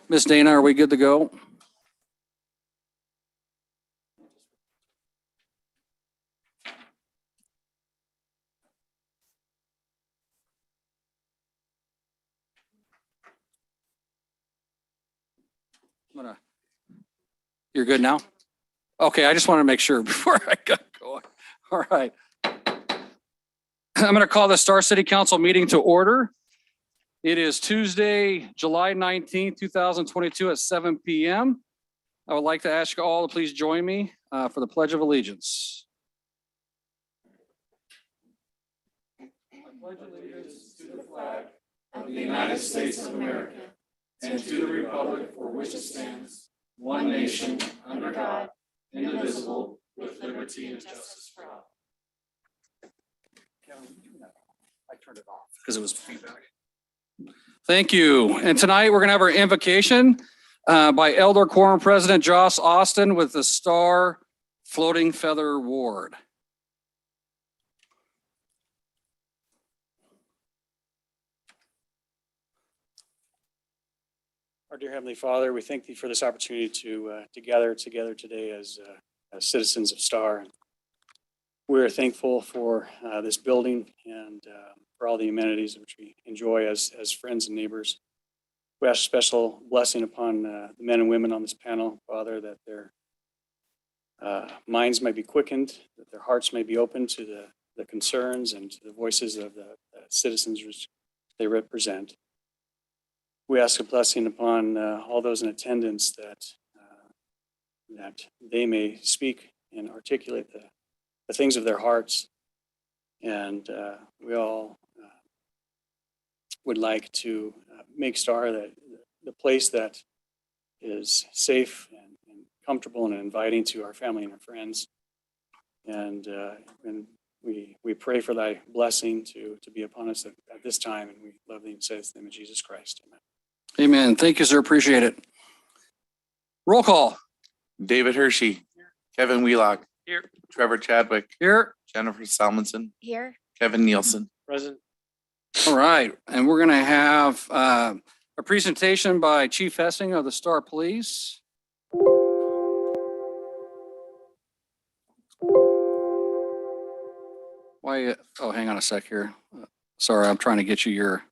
Ms. Dana, are we good to go? You're good now? Okay, I just want to make sure before I got going. All right. I'm going to call the Star City Council meeting to order. It is Tuesday, July 19th, 2022 at 7 p.m. I would like to ask you all to please join me for the Pledge of Allegiance. I pledge allegiance to the flag of the United States of America and to the republic for which it stands, one nation, under God, indivisible, with liberty and justice for all. I turned it off because it was feedback. Thank you. And tonight we're going to have our invocation by Elder Quorum President Joss Austin with the Star Floating Feather Award. Our dear Heavenly Father, we thank Thee for this opportunity to gather together today as citizens of Star. We are thankful for this building and for all the amenities which we enjoy as friends and neighbors. We ask special blessing upon the men and women on this panel, Father, that their minds may be quickened, that their hearts may be open to the concerns and to the voices of the citizens which they represent. We ask a blessing upon all those in attendance that they may speak and articulate the things of their hearts. And we all would like to make Star the place that is safe and comfortable and inviting to our family and our friends. And we pray for Thy blessing to be upon us at this time. And we love Thee and say this in the name of Jesus Christ. Amen. Amen. Thank you, sir. Appreciate it. Roll call. David Hershey. Kevin Wheelock. Here. Trevor Chadwick. Here. Jennifer Salmonson. Here. Kevin Nielsen. Present. All right. And we're going to have a presentation by Chief Hessing of the Star Police. Why? Oh, hang on a sec here. Sorry, I'm trying to get you your.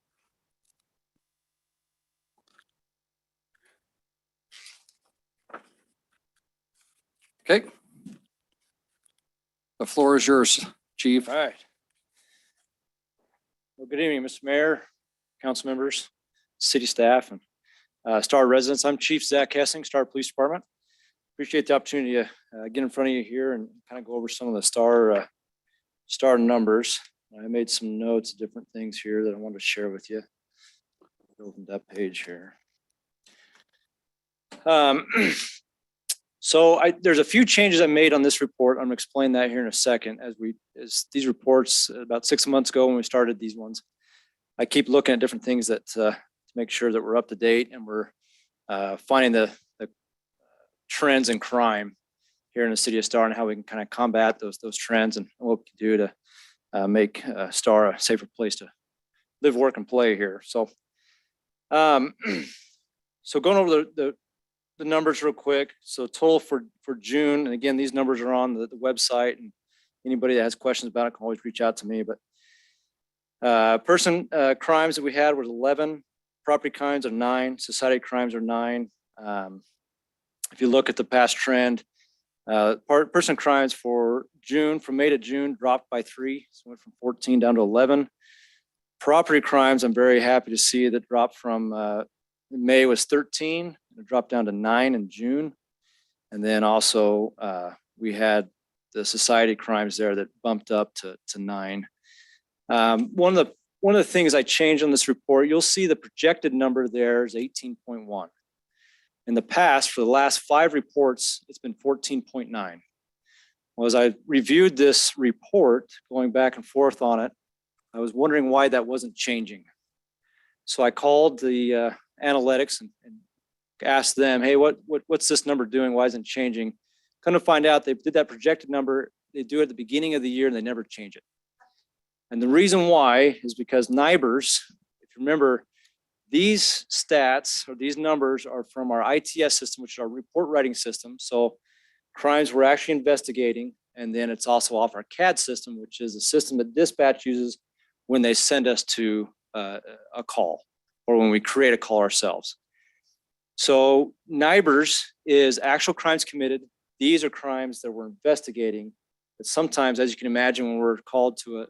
Okay. The floor is yours, Chief. All right. Well, good evening, Mr. Mayor, council members, city staff, and Star residents. I'm Chief Zach Hessing, Star Police Department. Appreciate the opportunity to get in front of you here and kind of go over some of the Star numbers. I made some notes of different things here that I wanted to share with you. Open that page here. So there's a few changes I made on this report. I'm gonna explain that here in a second. As these reports about 6 months ago when we started these ones, I keep looking at different things that to make sure that we're up to date and we're finding the trends in crime here in the city of Star and how we can kind of combat those trends and what we can do to make Star a safer place to live, work, and play here. So, so going over the numbers real quick. So total for June, and again, these numbers are on the website, and anybody that has questions about it can always reach out to me. But person crimes that we had was 11, property crimes are 9, society crimes are 9. If you look at the past trend, person crimes for June, from May to June, dropped by 3, so went from 14 down to 11. Property crimes, I'm very happy to see that dropped from May was 13. It dropped down to 9 in June. And then also we had the society crimes there that bumped up to 9. One of the things I changed on this report, you'll see the projected number there is 18.1. In the past, for the last 5 reports, it's been 14.9. Well, as I reviewed this report, going back and forth on it, I was wondering why that wasn't changing. So I called the analytics and asked them, hey, what's this number doing? Why isn't it changing? Come to find out, they did that projected number. They do it at the beginning of the year and they never change it. And the reason why is because NIBRS, if you remember, These stats or these numbers are from our ITS system, which is our report writing system. So crimes we're actually investigating. And then it's also off our CAD system, which is a system that dispatch uses when they send us to a call or when we create a call ourselves. So NIBRS is actual crimes committed. These are crimes that we're investigating. But sometimes, as you can imagine, when we're called to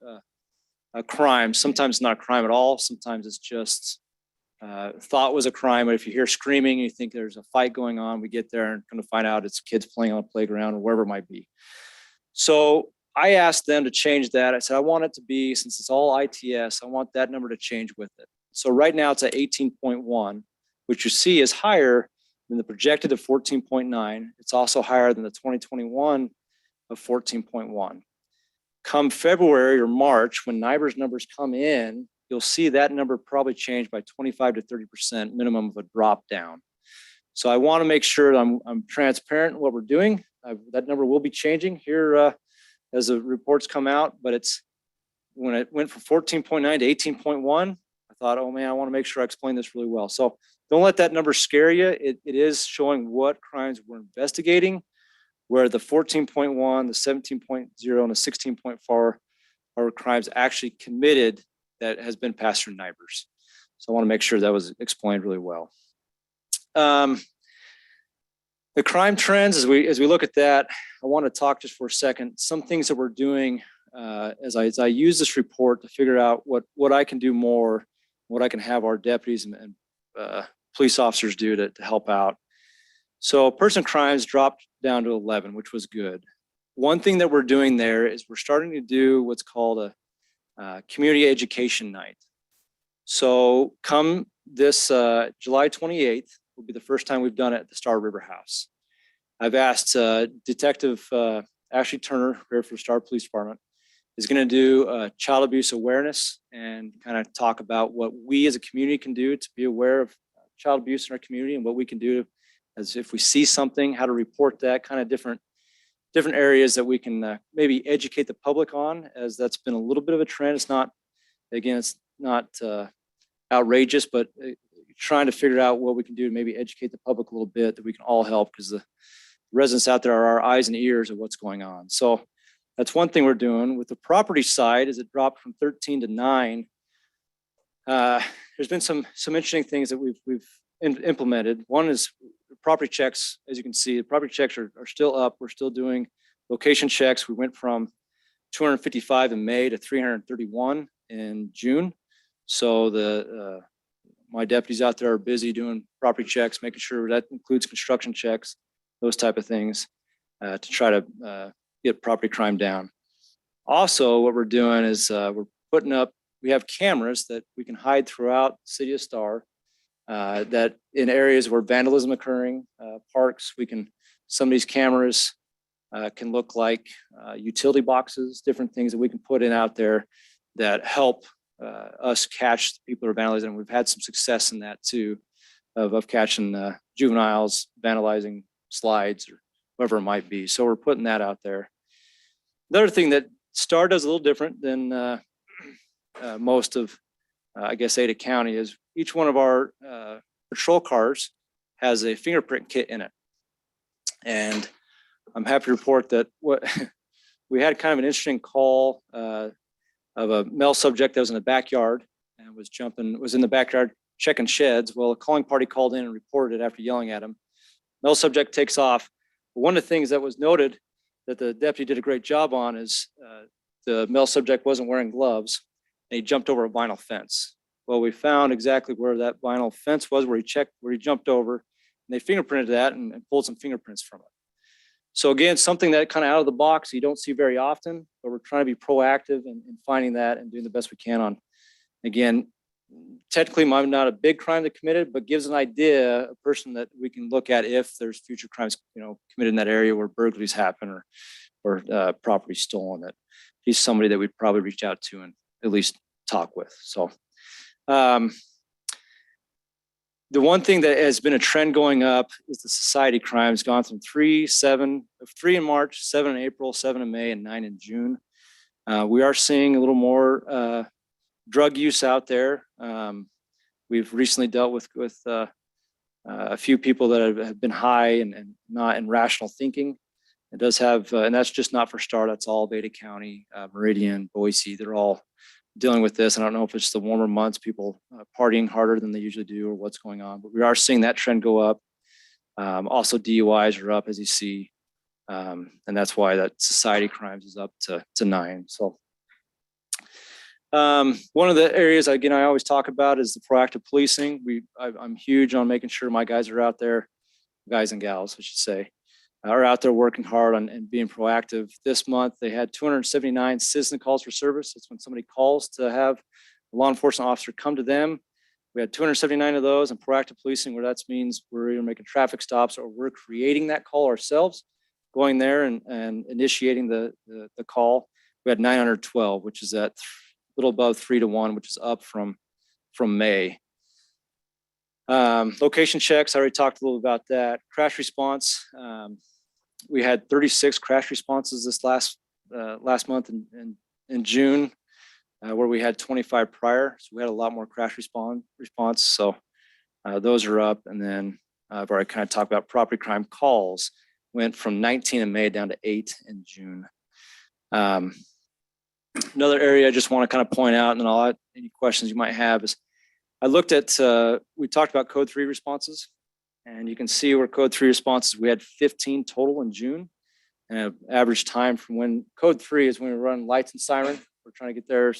a crime, sometimes it's not a crime at all. Sometimes it's just thought was a crime. But if you hear screaming, you think there's a fight going on, we get there and kind of find out it's kids playing on a playground or wherever it might be. So I asked them to change that. I said, I want it to be, since it's all ITS, I want that number to change with it. So right now it's at 18.1, which you see is higher than the projected of 14.9. It's also higher than the 2021 of 14.1. Come February or March, when NIBRS numbers come in, you'll see that number probably change by 25 to 30% minimum of a drop down. So I want to make sure that I'm transparent in what we're doing. That number will be changing here as the reports come out, but it's when it went from 14.9 to 18.1, I thought, oh man, I want to make sure I explain this really well. So don't let that number scare you. It is showing what crimes we're investigating, where the 14.1, the 17.0, and the 16.4 are crimes actually committed that has been passed through NIBRS. So I want to make sure that was explained really well. The crime trends, as we look at that, I want to talk just for a second. Some things that we're doing as I use this report to figure out what I can do more, what I can have our deputies and police officers do to help out. So person crimes dropped down to 11, which was good. One thing that we're doing there is we're starting to do what's called a community education night. So come this July 28th will be the first time we've done it at the Star River House. I've asked Detective Ashley Turner here for Star Police Department is going to do child abuse awareness and kind of talk about what we as a community can do to be aware of child abuse in our community and what we can do as if we see something, how to report that, kind of different areas that we can maybe educate the public on, as that's been a little bit of a trend. It's not, again, it's not outrageous, but trying to figure out what we can do to maybe educate the public a little bit that we can all help, because the residents out there are our eyes and ears of what's going on. So that's one thing we're doing. With the property side, as it dropped from 13 to 9, there's been some interesting things that we've implemented. One is property checks. As you can see, the property checks are still up. We're still doing location checks. We went from 255 in May to 331 in June. So my deputies out there are busy doing property checks, making sure that includes construction checks, those type of things, to try to get property crime down. Also, what we're doing is we're putting up, we have cameras that we can hide throughout the city of Star, that in areas where vandalism occurring, parks, some of these cameras can look like utility boxes, different things that we can put in out there that help us catch the people who are vandalizing. And we've had some success in that too, of catching juveniles vandalizing slides or whatever it might be. So we're putting that out there. The other thing that Star does a little different than most of, I guess, Ada County is each one of our patrol cars has a fingerprint kit in it. And I'm happy to report that we had kind of an interesting call of a male subject that was in the backyard and was in the backyard checking sheds. Well, a calling party called in and reported it after yelling at him. Male subject takes off. But one of the things that was noted that the deputy did a great job on is the male subject wasn't wearing gloves and he jumped over a vinyl fence. Well, we found exactly where that vinyl fence was, where he jumped over, and they fingerprinted that and pulled some fingerprints from it. So again, something that kind of out of the box you don't see very often, but we're trying to be proactive in finding that and doing the best we can on. Again, technically not a big crime that committed, but gives an idea, a person that we can look at if there's future crimes, committed in that area where burglaries happen or property stolen. That he's somebody that we'd probably reach out to and at least talk with. So the one thing that has been a trend going up is the society crimes, gone from 3 in March, 7 in April, 7 in May, and 9 in June. We are seeing a little more drug use out there. We've recently dealt with a few people that have been high and not in rational thinking. It does have, and that's just not for Star, that's all Beta County, Meridian, Boise, they're all dealing with this. I don't know if it's the warmer months, people partying harder than they usually do or what's going on, but we are seeing that trend go up. Also DUIs are up, as you see. And that's why that society crimes is up to 9. So one of the areas, again, I always talk about is the proactive policing. I'm huge on making sure my guys are out there, guys and gals, I should say, are out there working hard on and being proactive. This month, they had 279 citizen calls for service. That's when somebody calls to have a law enforcement officer come to them. We had 279 of those, and proactive policing, where that means we're either making traffic stops or we're creating that call ourselves, going there and initiating the call. We had 912, which is at little above 3 to 1, which is up from May. Location checks, I already talked a little about that. Crash response, we had 36 crash responses this last month in June, where we had 25 prior. So we had a lot more crash response. So those are up. And then I've already kind of talked about property crime calls, went from 19 in May down to 8 in June. Another area I just want to kind of point out, and then I'll add any questions you might have, is I looked at, we talked about code 3 responses, and you can see where code 3 responses, we had 15 total in June. And average time from when code 3 is when we run lights and siren. We're trying to get there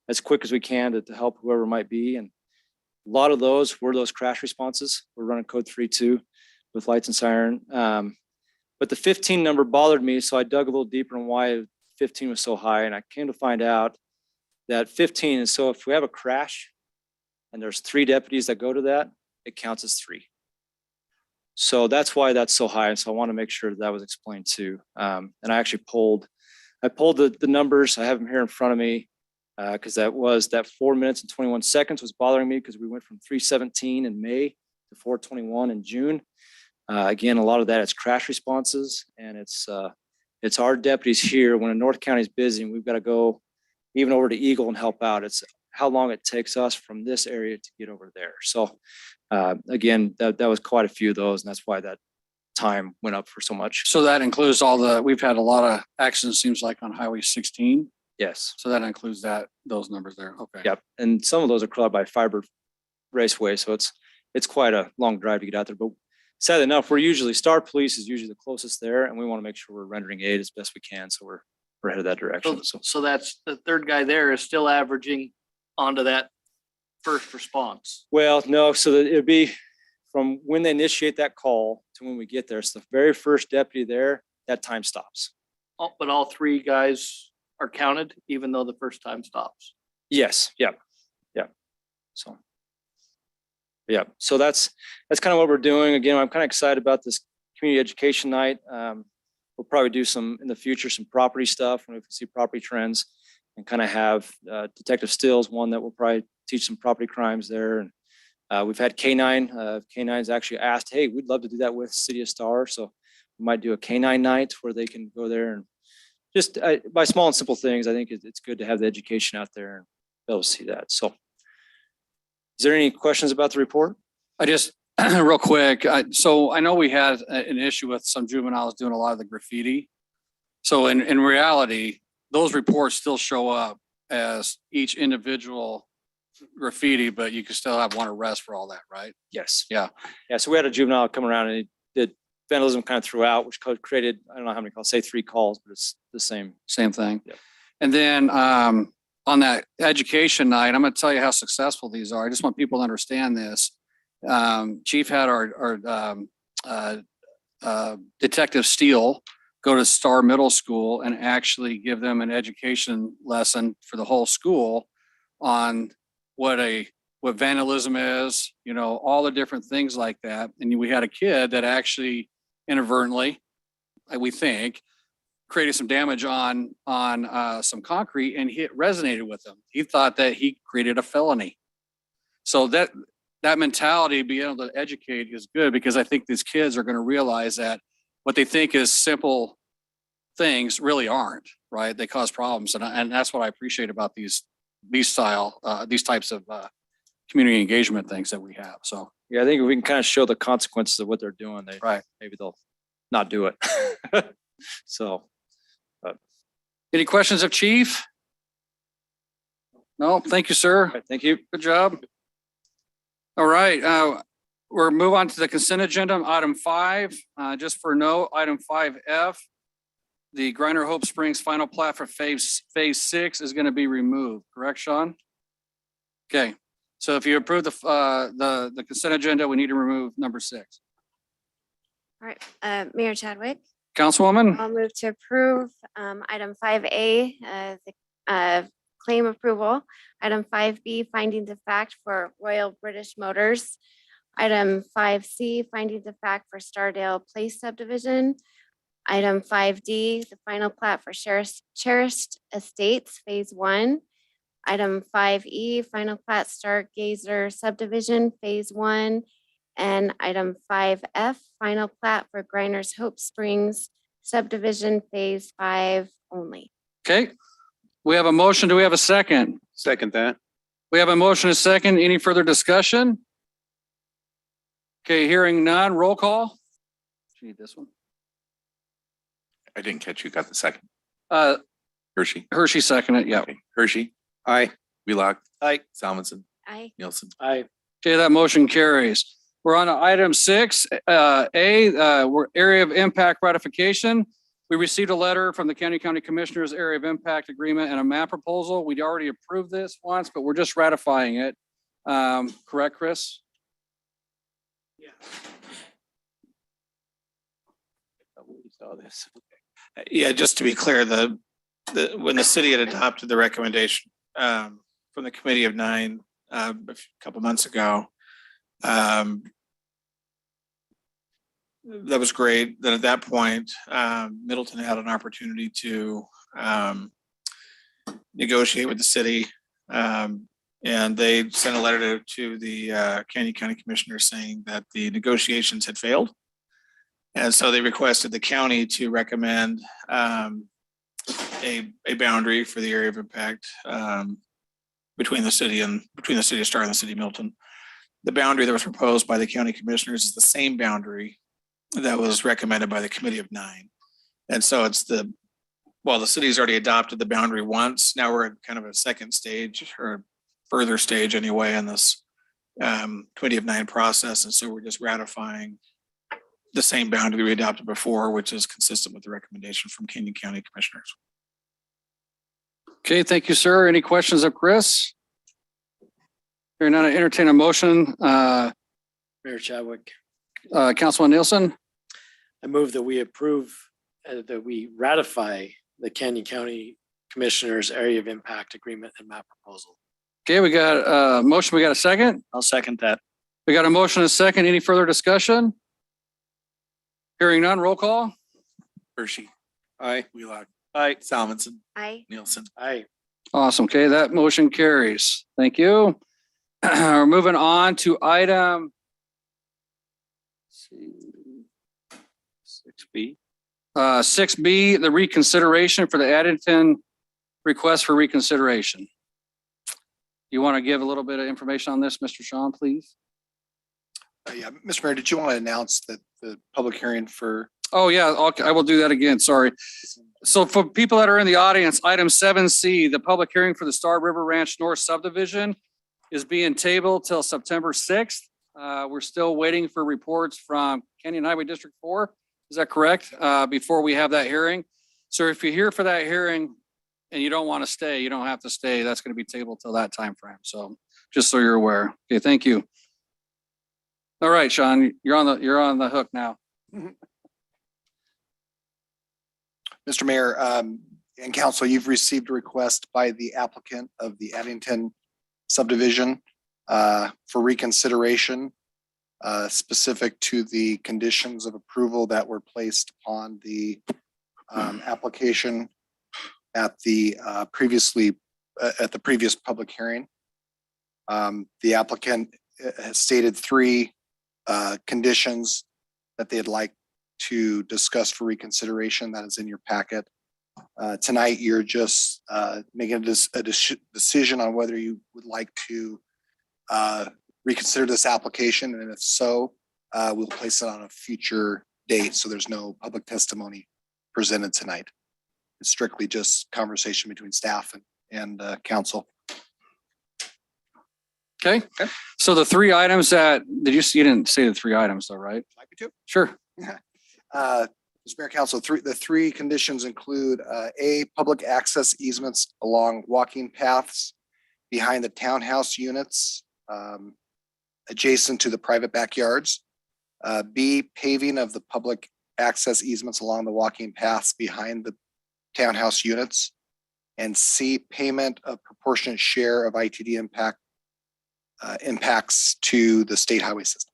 as quick as we can to help whoever might be. And a lot of those were those crash responses. We're running code 3 too with lights and siren. But the 15 number bothered me, so I dug a little deeper on why 15 was so high, and I came to find out that 15 is, so if we have a crash and there's 3 deputies that go to that, it counts as 3. So that's why that's so high. And so I want to make sure that was explained too. And I actually pulled the numbers. I have them here in front of me because that 4 minutes and 21 seconds was bothering me because we went from 317 in May to 421 in June. Again, a lot of that is crash responses, and it's our deputies here when North County is busy and we've got to go even over to Eagle and help out. It's how long it takes us from this area to get over there. So again, that was quite a few of those, and that's why that time went up for so much. So that includes we've had a lot of accidents, seems like, on Highway 16. Yes. So that includes those numbers there. Okay. Yep. And some of those are clogged by Fiber Raceway. So it's quite a long drive to get out there. But sadly enough, Star Police is usually the closest there, and we want to make sure we're rendering aid as best we can. So we're headed that direction. So that's the third guy there is still averaging onto that first response. Well, no, so that it'd be from when they initiate that call to when we get there. So the very first deputy there, that time stops. But all 3 guys are counted, even though the first time stops. Yes. Yep. Yep. So. Yeah. So that's kind of what we're doing. Again, I'm kind of excited about this community education night. We'll probably do some in the future, some property stuff when we see property trends, and kind of have Detective Stills, one that will probably teach some property crimes there. And we've had K9. K9's actually asked, hey, we'd love to do that with City of Star. So we might do a K9 night where they can go there and just by small and simple things. I think it's good to have the education out there and be able to see that. So is there any questions about the report? I just, real quick, so I know we had an issue with some juveniles doing a lot of the graffiti. So in reality, those reports still show up as each individual graffiti, but you can still have one arrest for all that, right? Yes. Yeah. Yeah. So we had a juvenile come around and he did vandalism kind of throughout, which created, I don't know how many calls, say 3 calls, but it's the same. Same thing. Yep. And then on that education night, I'm going to tell you how successful these are. I just want people to understand this. Chief had our Detective Steele go to Star Middle School and actually give them an education lesson for the whole school on what vandalism is, all the different things like that. And we had a kid that actually inadvertently, we think, created some damage on some concrete, and it resonated with him. He thought that he created a felony. So that mentality, being able to educate, is good, because I think these kids are going to realize that what they think is simple things really aren't, right? They cause problems. And that's what I appreciate about these types of community engagement things that we have. So, Yeah, I think if we can kind of show the consequences of what they're doing, right. maybe they'll not do it. So, Any questions of chief? No, thank you, sir. all right, thank you. Good job. All right, we're move on to the consent agenda, item 5. Just for note, item 5F, the Griner Hope Springs final plat for phase 6 is going to be removed, correct, Sean? Okay, so if you approve the consent agenda, we need to remove number 6. All right, Mayor Chadwick, Councilwoman, I'll move to approve item 5A, the claim approval. Item 5B, findings of fact for Royal British Motors. Item 5C, findings of fact for Stardale Place subdivision. Item 5D, the final plat for Cherished Estates Phase 1. Item 5E, final plat Stargazer subdivision Phase 1. And item 5F, final plat for Griner's Hope Springs subdivision Phase 5 only. okay. We have a motion. Do we have a second? Second that. We have a motion, a second. Any further discussion? Okay, hearing none, roll call. Gee, this one. I didn't catch who got the second. Uh, Hershey. Hershey seconded, yeah. Okay. Hershey. Aye. Wheelock. Aye. Salmonson. Aye. Nielsen. Aye. Okay, that motion carries. We're on to item 6, we're area of impact ratification. We received a letter from the County Commissioners Area of Impact Agreement and a map proposal. We'd already approved this once, but we're just ratifying it. Correct, Chris? Yeah, just to be clear, when the city had adopted the recommendation from the Committee of 9 a couple months ago, that was great. Then at that point, Middleton had an opportunity to negotiate with the city. And they sent a letter to the Canyon County Commissioners saying that the negotiations had failed. And so they requested the county to recommend a boundary for the area of impact between the city of Star and the city of Milton. The boundary that was proposed by the county commissioners is the same boundary that was recommended by the Committee of 9. And so it's the city's already adopted the boundary once. Now we're at kind of a second stage or further stage anyway in this Committee of 9 process. And so we're just ratifying the same boundary we adopted before, which is consistent with the recommendation from Canyon County Commissioners. Okay, thank you, sir. Any questions of Chris? Hearing none, I entertain a motion. Mayor Chadwick, Councilman Nielsen, I move that we approve, that we ratify the Canyon County Commissioners Area of Impact Agreement and Map Proposal. okay, we got a motion. We got a second. I'll second that. We got a motion and a second. Any further discussion? Hearing none, roll call. Hershey. Aye. Wheelock. Aye. Salmonson. Aye. Nielsen. Aye. Awesome. Okay, that motion carries. Thank you. We're moving on to item 6B. 6B, the reconsideration for the Addington request for reconsideration. You want to give a little bit of information on this, Mr. Sean, please? Yeah, Mr. Mayor, did you want to announce that the public hearing for? Oh, yeah, I will do that again. Sorry. So for people that are in the audience, item 7C, the public hearing for the Star River Ranch North subdivision is being tabled till September 6th. We're still waiting for reports from Canyon Highway District 4. Is that correct? Before we have that hearing. So if you're here for that hearing and you don't want to stay, you don't have to stay. That's going to be tabled till that time frame. So just so you're aware. Okay, thank you. All right, Sean, you're on the hook now. Mr. Mayor, and council, you've received a request by the applicant of the Addington subdivision for reconsideration specific to the conditions of approval that were placed upon the application at the previous public hearing. The applicant has stated 3 conditions that they'd like to discuss for reconsideration. That is in your packet. Tonight, you're just making a decision on whether you would like to reconsider this application? And if so, we'll place it on a future date. So there's no public testimony presented tonight. It's strictly just conversation between staff and council. Okay, so the three items that, you didn't say the three items though, right? Like me to? Sure. Mr. Mayor, Council, the three conditions include A, public access easements along walking paths behind the townhouse units adjacent to the private backyards. B, paving of the public access easements along the walking paths behind the townhouse units. And C, payment of proportionate share of ITD impacts to the state highway system.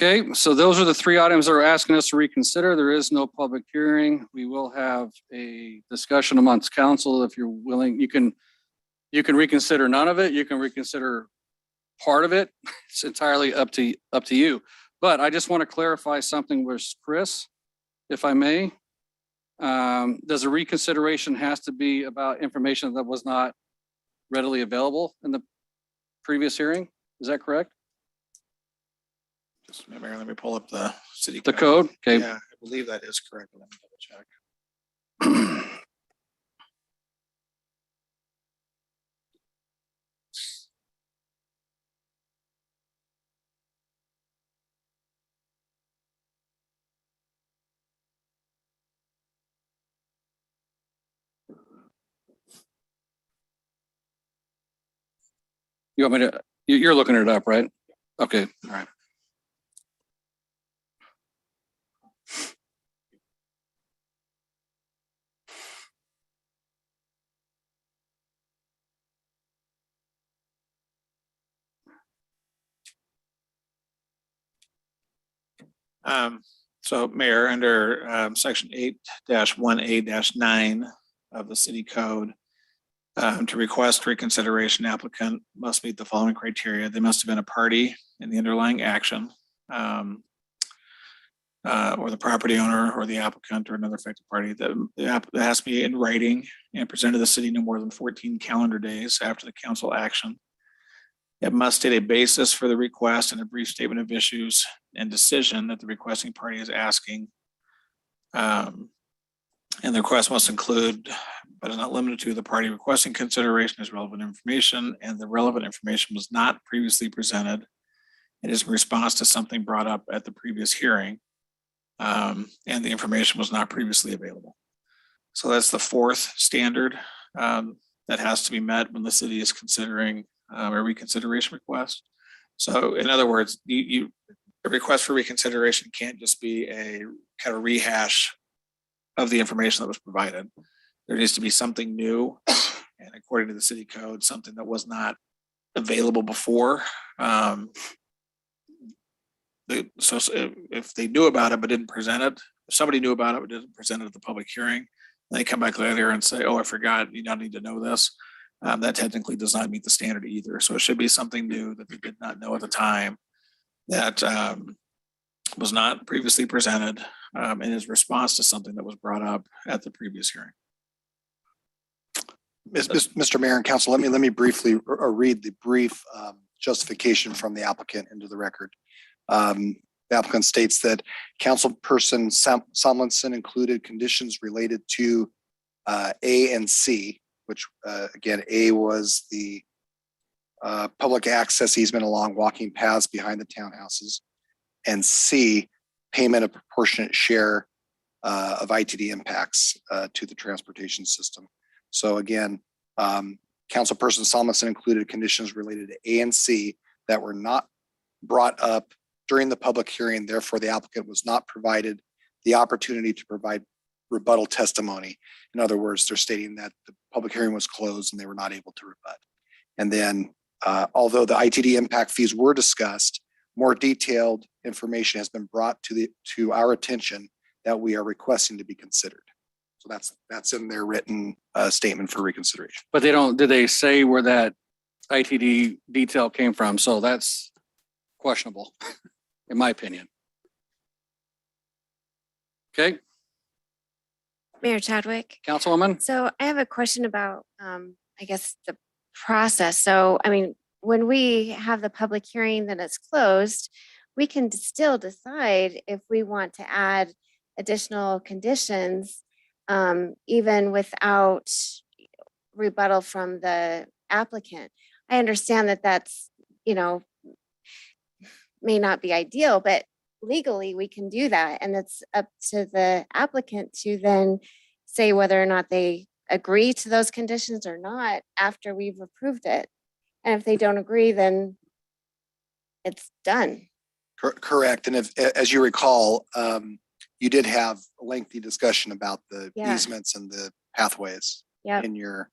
Okay, so those are the three items that are asking us to reconsider. There is no public hearing. We will have a discussion amongst council. If you're willing, you can reconsider none of it. You can reconsider part of it. It's entirely up to you. But I just want to clarify something with Chris, if I may. Does a reconsideration has to be about information that was not readily available in the previous hearing? Is that correct? Just, Mayor, let me pull up the city. The code? Okay. Yeah, I believe that is correct. Let me double check. You want me to, you're looking it up, right? Okay, all right. So Mayor, under section 8-1A-9 of the city code, to request reconsideration, applicant must meet the following criteria. They must have been a party in the underlying action, or the property owner or the applicant or another affected party. That has to be in writing and presented to the city no more than 14 calendar days after the council action. It must state a basis for the request and a brief statement of issues and decision that the requesting party is asking. And the request must include, but is not limited to, the party requesting consideration as relevant information, and the relevant information was not previously presented. It is in response to something brought up at the previous hearing, and the information was not previously available. So that's the fourth standard that has to be met when the city is considering a reconsideration request. So in other words, a request for reconsideration can't just be a kind of rehash of the information that was provided. There needs to be something new, and according to the city code, something that was not available before. So if they knew about it but didn't present it, if somebody knew about it but didn't present it at the public hearing, they come back later and say, "Oh, I forgot. You don't need to know this." That technically does not meet the standard either. So it should be something new that they did not know at the time, that was not previously presented, in his response to something that was brought up at the previous hearing. Mr. Mayor and Council, let me briefly read the brief justification from the applicant into the record. The applicant states that Councilperson Somlinson included conditions related to A and C, which again, A was the public access easement along walking paths behind the townhouses, and C, payment of proportionate share of ITD impacts to the transportation system. So again, Councilperson Somlinson included conditions related to A and C that were not brought up during the public hearing. Therefore, the applicant was not provided the opportunity to provide rebuttal testimony. In other words, they're stating that the public hearing was closed and they were not able to rebut. And then, although the ITD impact fees were discussed, more detailed information has been brought to our attention that we are requesting to be considered. So that's in their written statement for reconsideration. But did they say where that ITD detail came from? So that's questionable, in my opinion. Okay, Mayor Chadwick. Councilwoman? So I have a question about, I guess, the process. So, I mean, when we have the public hearing that it's closed, we can still decide if we want to add additional conditions, even without rebuttal from the applicant. I understand that that's, may not be ideal, but legally we can do that. And it's up to the applicant to then say whether or not they agree to those conditions or not after we've approved it. And if they don't agree, then it's done. Correct. And if, as you recall, you did have a lengthy discussion about the Yeah. easements and the pathways Yep. in your,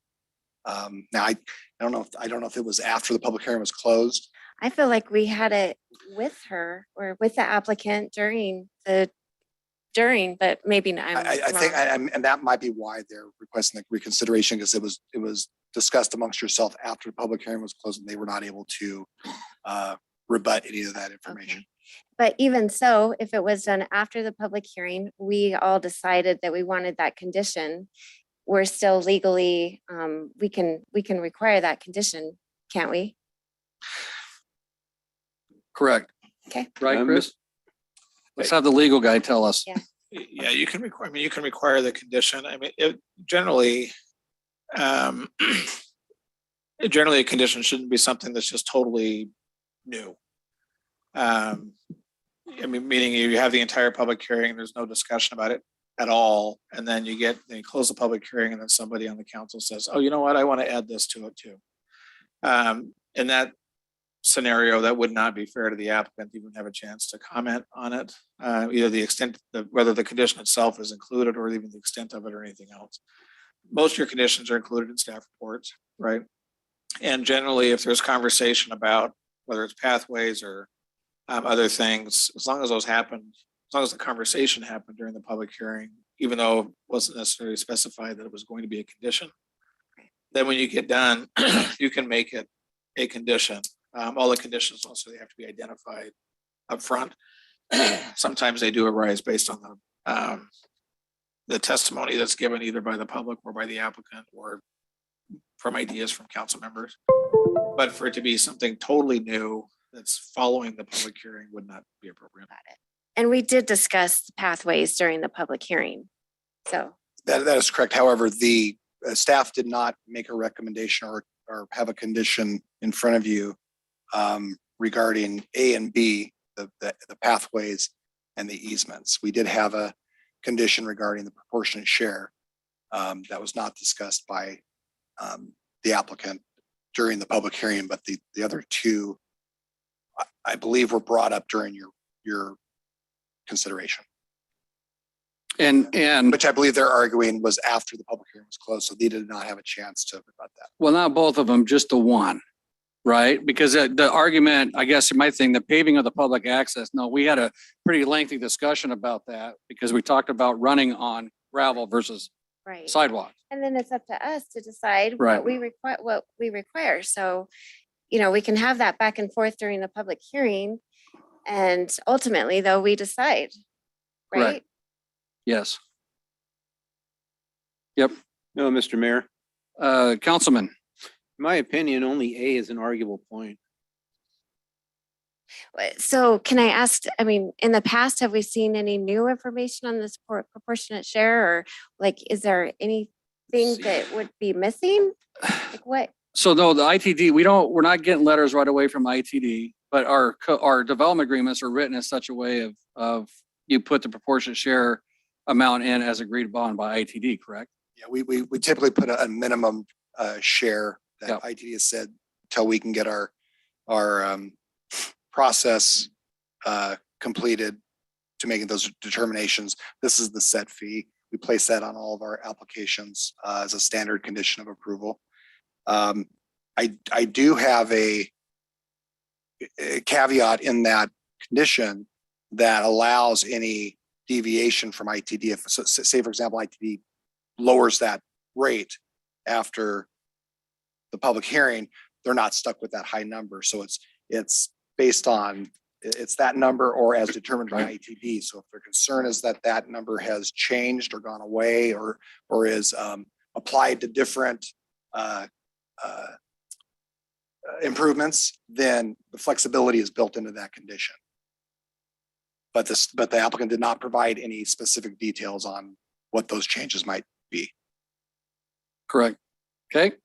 now I don't know if it was after the public hearing was closed. I feel like we had it with her or with the applicant during, but maybe not. I think, and that might be why they're requesting the reconsideration, because it was discussed amongst yourself after the public hearing was closed and they were not able to rebut any of that information. Okay. But even so, if it was done after the public hearing, we all decided that we wanted that condition. We're still legally, we can require that condition, can't we? Correct. Okay. Right, Chris? Let's have the legal guy tell us. Yeah. Yeah, you can require, you can require the condition. I mean, it generally, generally a condition shouldn't be something that's just totally new. I mean, meaning you have the entire public hearing, there's no discussion about it at all. And then you close the public hearing and then somebody on the council says, oh, you know what, I want to add this to it too. In that scenario, that would not be fair to the applicant to even have a chance to comment on it. Either the extent, whether the condition itself is included or even the extent of it or anything else. Most of your conditions are included in staff reports, right? And generally, if there's conversation about whether it's pathways or other things, as long as those happen, as long as the conversation happened during the public hearing, even though it wasn't necessarily specified that it was going to be a condition, then when you get done, you can make it a condition. All the conditions also have to be identified up front. Sometimes they do arise based on the testimony that's given either by the public or by the applicant or from ideas from council members. But for it to be something totally new that's following the public hearing would not be appropriate. And we did discuss the pathways during the public hearing. So That is correct. However, the staff did not make a recommendation or have a condition in front of you regarding A and B, the pathways and the easements. We did have a condition regarding the proportionate share that was not discussed by the applicant during the public hearing, but the other two, I believe, were brought up during your consideration, And which I believe they're arguing was after the public hearing was closed, so they did not have a chance to rebut that. well, not both of them, just the one, right? Because the argument, I guess my thing, the paving of the public access, no, we had a pretty lengthy discussion about that because we talked about running on gravel versus right. sidewalk. And then it's up to us to decide Right. what we require. So, we can have that back and forth during the public hearing. And ultimately, though, we decide, right? Right. Yes. No, Mr. Mayor, Councilman, in my opinion, only A is an arguable point. So can I ask, in the past, have we seen any new information on this proportionate share, or is there anything that would be missing? Like what? so no, the ITD, we're not getting letters right away from ITD, but our development agreements are written in such a way of you put the proportionate share amount in as agreed upon by ITD, correct? Yeah, we typically put a minimum share that Yep. ITD has said till we can get our process completed to making those determinations. This is the set fee. We place that on all of our applications as a standard condition of approval. I do have a caveat in that condition that allows any deviation from ITD. If, so, say for example, ITD lowers that rate after the public hearing, they're not stuck with that high number. So it's based on, it's that number or as determined by ITD. So if their concern is that that number has changed or gone away or is applied to different improvements, then the flexibility is built into that condition. But the applicant did not provide any specific details on what those changes might be. Correct. Okay.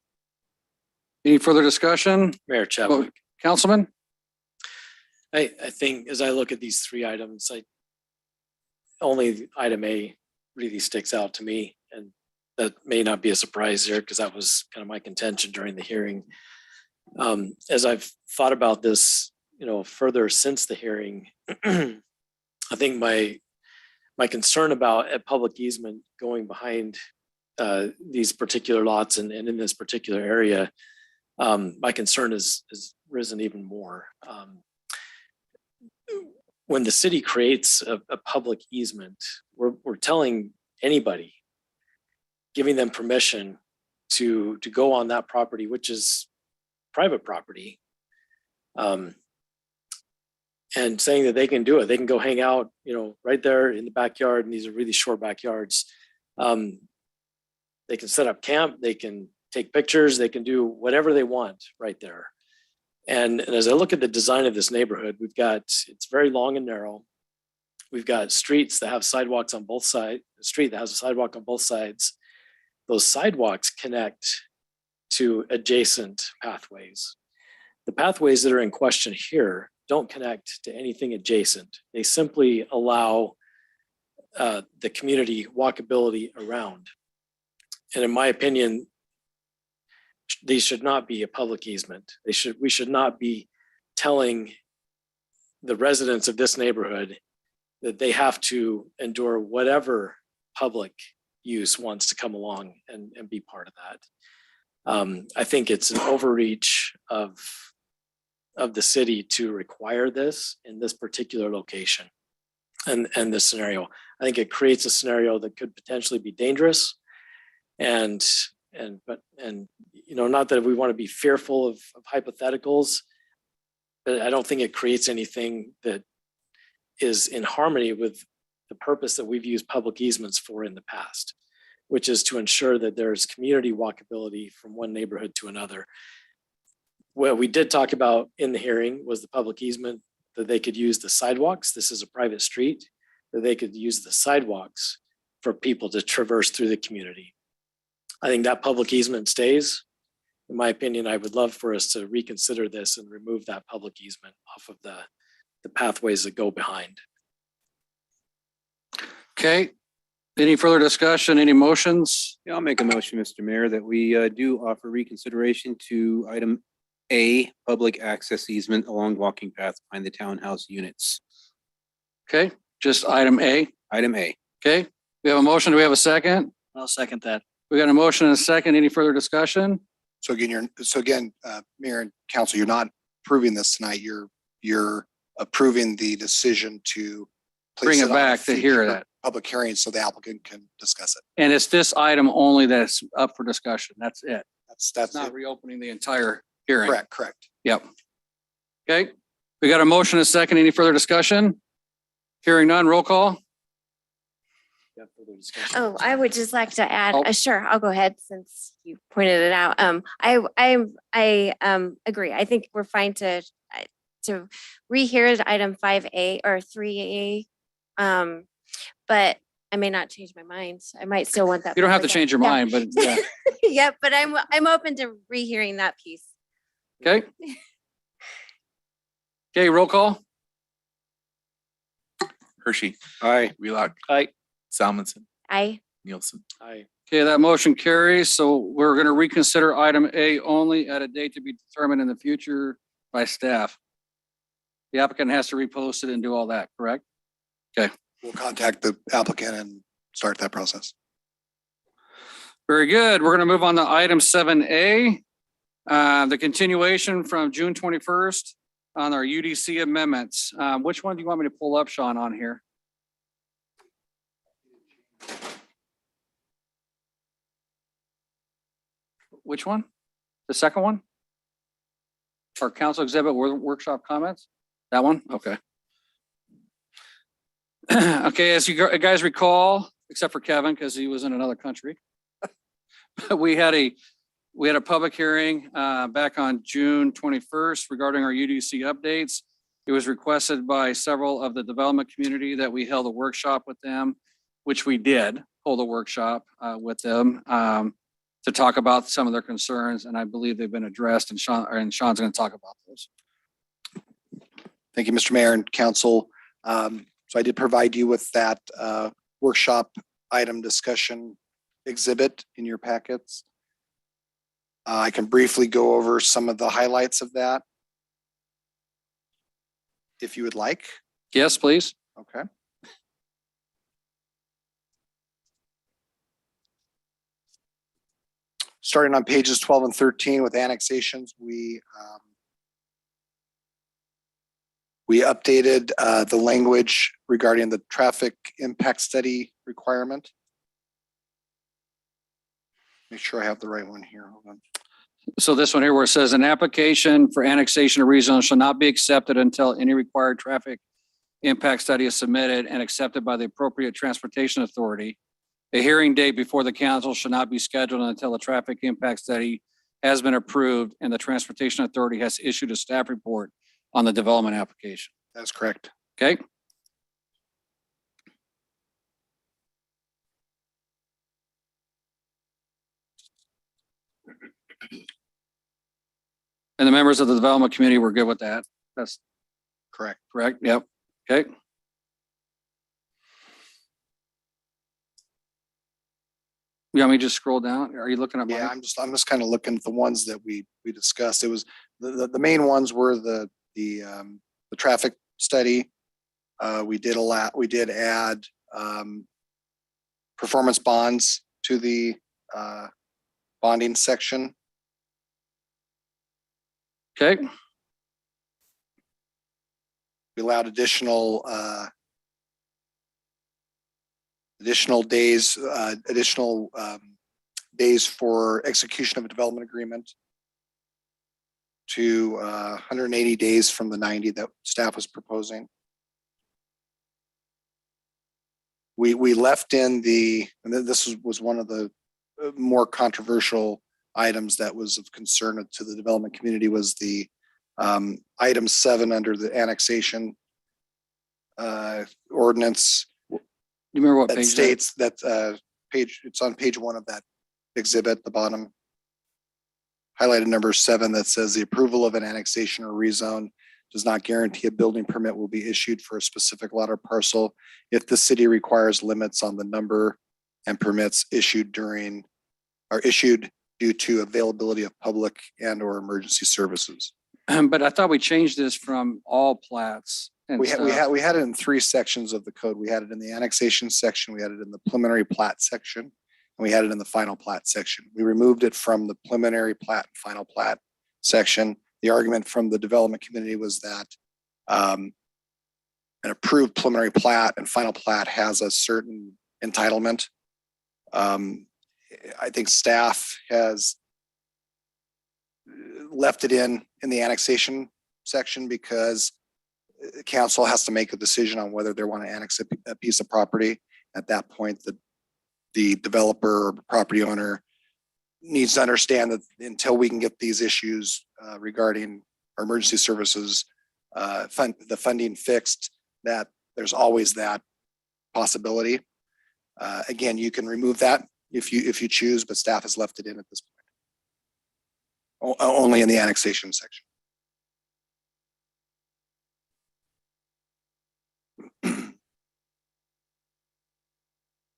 Any further discussion? Mayor Chadwick. Councilman? I think as I look at these three items, only item A really sticks out to me. And that may not be a surprise here because that was kind of my contention during the hearing. As I've thought about this, further since the hearing, I think my concern about a public easement going behind these particular lots and in this particular area, my concern has risen even more. When the city creates a public easement, we're telling anybody, giving them permission to go on that property, which is private property, and saying that they can do it. They can go hang out, right there in the backyard, and these are really short backyards. They can set up camp, they can take pictures, they can do whatever they want right there. And as I look at the design of this neighborhood, it's very long and narrow. We've got streets that have sidewalks on both sides, a street that has a sidewalk on both sides. Those sidewalks connect to adjacent pathways. The pathways that are in question here don't connect to anything adjacent. They simply allow the community walkability around. And in my opinion, these should not be a public easement. We should not be telling the residents of this neighborhood that they have to endure whatever public use wants to come along and be part of that. I think it's an overreach of the city to require this in this particular location and this scenario. I think it creates a scenario that could potentially be dangerous and not that we want to be fearful of hypotheticals, but I don't think it creates anything that is in harmony with the purpose that we've used public easements for in the past, which is to ensure that there's community walkability from one neighborhood to another. What we did talk about in the hearing was the public easement, that they could use the sidewalks. This is a private street, that they could use the sidewalks for people to traverse through the community. I think that public easement stays. In my opinion, I would love for us to reconsider this and remove that public easement off of the pathways that go behind. Okay. Any further discussion? Any motions? Yeah, I'll make a motion, Mr. Mayor, that we do offer reconsideration to item A, public access easement along walking path behind the townhouse units. Okay, just item A. Item A. Okay, we have a motion. Do we have a second? I'll second that. We got a motion and a second. Any further discussion? So again, Mayor and Council, you're not approving this tonight. You're approving the decision to place Bring it on a back to hear future that. public hearing so the applicant can discuss it. And it's this item only that's up for discussion. That's it. That's It's not it. reopening the entire hearing. Correct. Yep. Okay, we got a motion and a second. Any further discussion? Hearing none, roll call. Yeah, further discussion. Oh, I would just like to add, Oh. sure, I'll go ahead since you pointed it out. I agree. I think we're fine to rehear the item 5A or 3A. But I may not change my mind. I might still want that. You don't have to public change your yeah. mind, but yeah. Yep, but I'm open to rehearing that piece. Okay. Okay, roll call. Hershey, Aye. Wheelock. Aye. Salmonson, I Nielsen. Aye. Okay, that motion carries. So we're going to reconsider item A only at a date to be determined in the future by staff. The applicant has to repost it and do all that, correct? We'll contact the applicant and start that process. Very good. We're going to move on to item 7A. The continuation from June 21st on our UDC amendments. Which one do you want me to pull up, Sean, on here? Which one? The second one? Our council exhibit workshop comments? That one? Okay. Okay, as you guys recall, except for Kevin, because he was in another country. We had a We had a public hearing back on June 21st regarding our UDC updates. It was requested by several of the development community that we held a workshop with them, which we did hold a workshop with them to talk about some of their concerns, and I believe they've been addressed, and Sean's going to talk about those. Thank you, Mr. Mayor and Council. So I did provide you with that workshop item discussion exhibit in your packets. I can briefly go over some of the highlights of that, if you would like. Yes, please. Okay. Starting on pages 12 and 13 with annexations, we updated the language regarding the traffic impact study requirement. Make sure I have the right one here. Hold on. So this one here where it says an application for annexation or rezone shall not be accepted until any required traffic impact study is submitted and accepted by the appropriate transportation authority. A hearing date before the council should not be scheduled until a traffic impact study has been approved and the transportation authority has issued a staff report on the development application. That's correct. Okay? And the members of the development committee were good with that. That's Correct. correct. Yep. Okay. You want me to just scroll down? Are you looking at Yeah, mine? I'm just kind of looking at the ones that we discussed. It was the main ones were the traffic study. We did add performance bonds to the bonding section. Okay. We allowed additional days for execution of a development agreement to 180 days from the 90 that staff was proposing. We left in and this was one of the more controversial items that was of concern to the development community, was the item 7 under the annexation ordinance. You remember what That page? states that it's on page 1 of that exhibit, the bottom. Highlighted number 7 that says the approval of an annexation or rezone does not guarantee a building permit will be issued for a specific lot or parcel if the city requires limits on the number and permits issued due to availability of public and or emergency services. But I thought we changed this from all plats. And We had it in 3 sections of the code. We had it in the annexation section, we had it in the preliminary plat section, and we had it in the final plat section. We removed it from the preliminary plat and final plat section. The argument from the development community was that an approved preliminary plat and final plat has a certain entitlement. I think staff has left it in the annexation section because council has to make a decision on whether they want to annex a piece of property. At that point, the developer or property owner needs to understand that until we can get these issues regarding our emergency services, the funding fixed, that there's always that possibility. Again, you can remove that if you choose, but staff has left it in at this point. Only in the annexation section.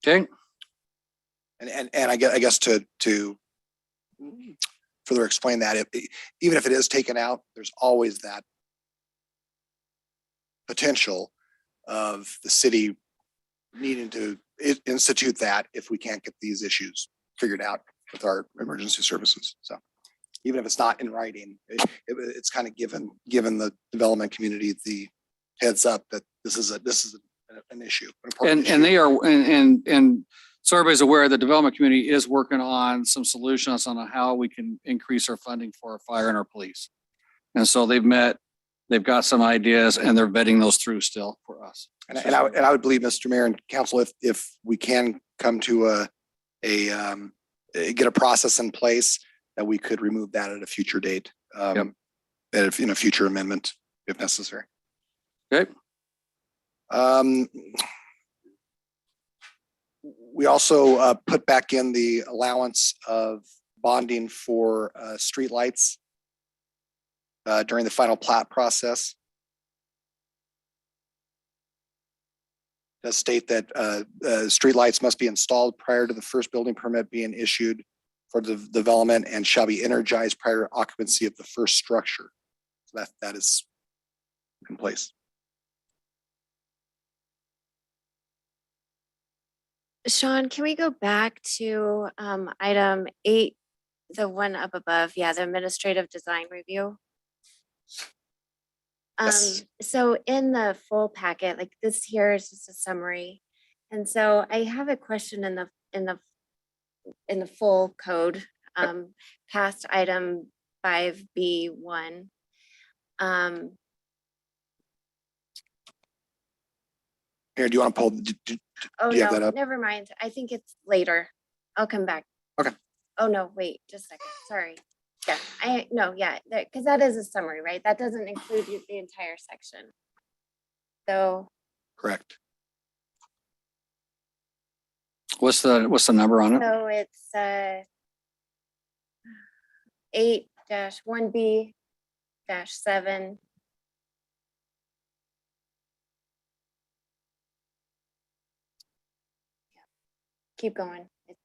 Okay. And I guess to further explain that, even if it is taken out, there's always that potential of the city needing to institute that if we can't get these issues figured out with our emergency services. So even if it's not in writing, it's kind of given the development community the heads up that this is an issue. An important And issue. they are, and so everybody's aware the development community is working on some solutions on how we can increase our funding for our fire and our police. And so they've got some ideas and they're vetting those through still for us. And I would believe, Mr. Mayor and Council, if we can come to get a process in place that we could remove that at a future date. Yep. In a future amendment if necessary. Okay. We also put back in the allowance of bonding for streetlights during the final plat process. Does state that streetlights must be installed prior to the first building permit being issued for the development and shall be energized prior to occupancy of the first structure. So that is in place. Sean, can we go back to item 8, the one up above? Yeah, the administrative design review. Yes. So in the full packet, like this here is just a summary. And so I have a question in the full code, past item 5B1. Here, do you want to pull? Oh, Do you have that no, up? never mind. I think it's later. I'll come back. Okay. Oh, no, wait, just a second. Sorry. Yeah, because that is a summary, right? That doesn't include the entire section. So Correct. What's the number on it? So it's 8-1B-7. Keep going. It's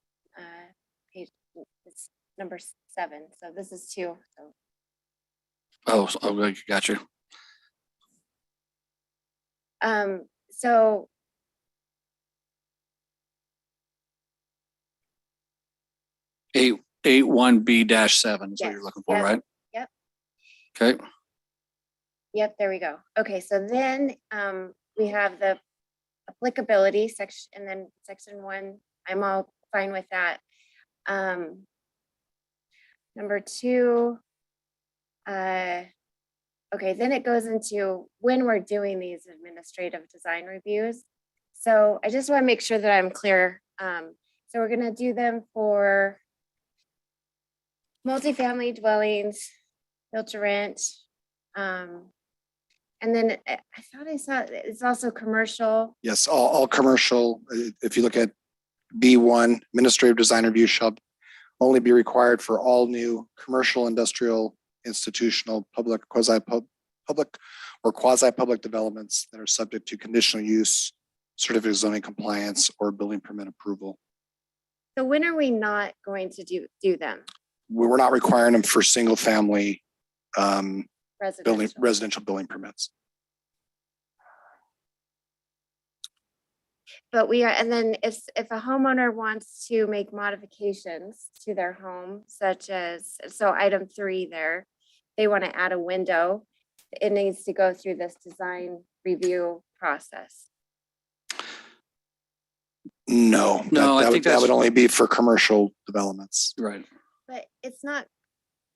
page, it's number 7. So this is 2. So Oh, got you. so Eight 1B-7 is what you're Yes, looking for, yep, right? yep. Okay. Yep, there we go. Okay, so then we have the applicability section, and then section 1, I'm all fine with that. Number 2, okay, then it goes into when we're doing these administrative design reviews. So I just want to make sure that I'm clear. So we're gonna do them for multifamily dwellings, built to rent. And then I thought I saw it's also commercial. Yes, all commercial. If you look at B1, administrative design review shall only be required for all new commercial, industrial, institutional, public, public or quasi-public developments that are subject to conditional use, certificate of zoning compliance, or building permit approval. So when are we not going to do them? We're not requiring them for single family Residential. residential building permits. But we are, and then if a homeowner wants to make modifications to their home, such as, so item 3 there, they want to add a window, it needs to go through this design review process. No, No, I think that that's would only be for commercial developments. right. But it's not,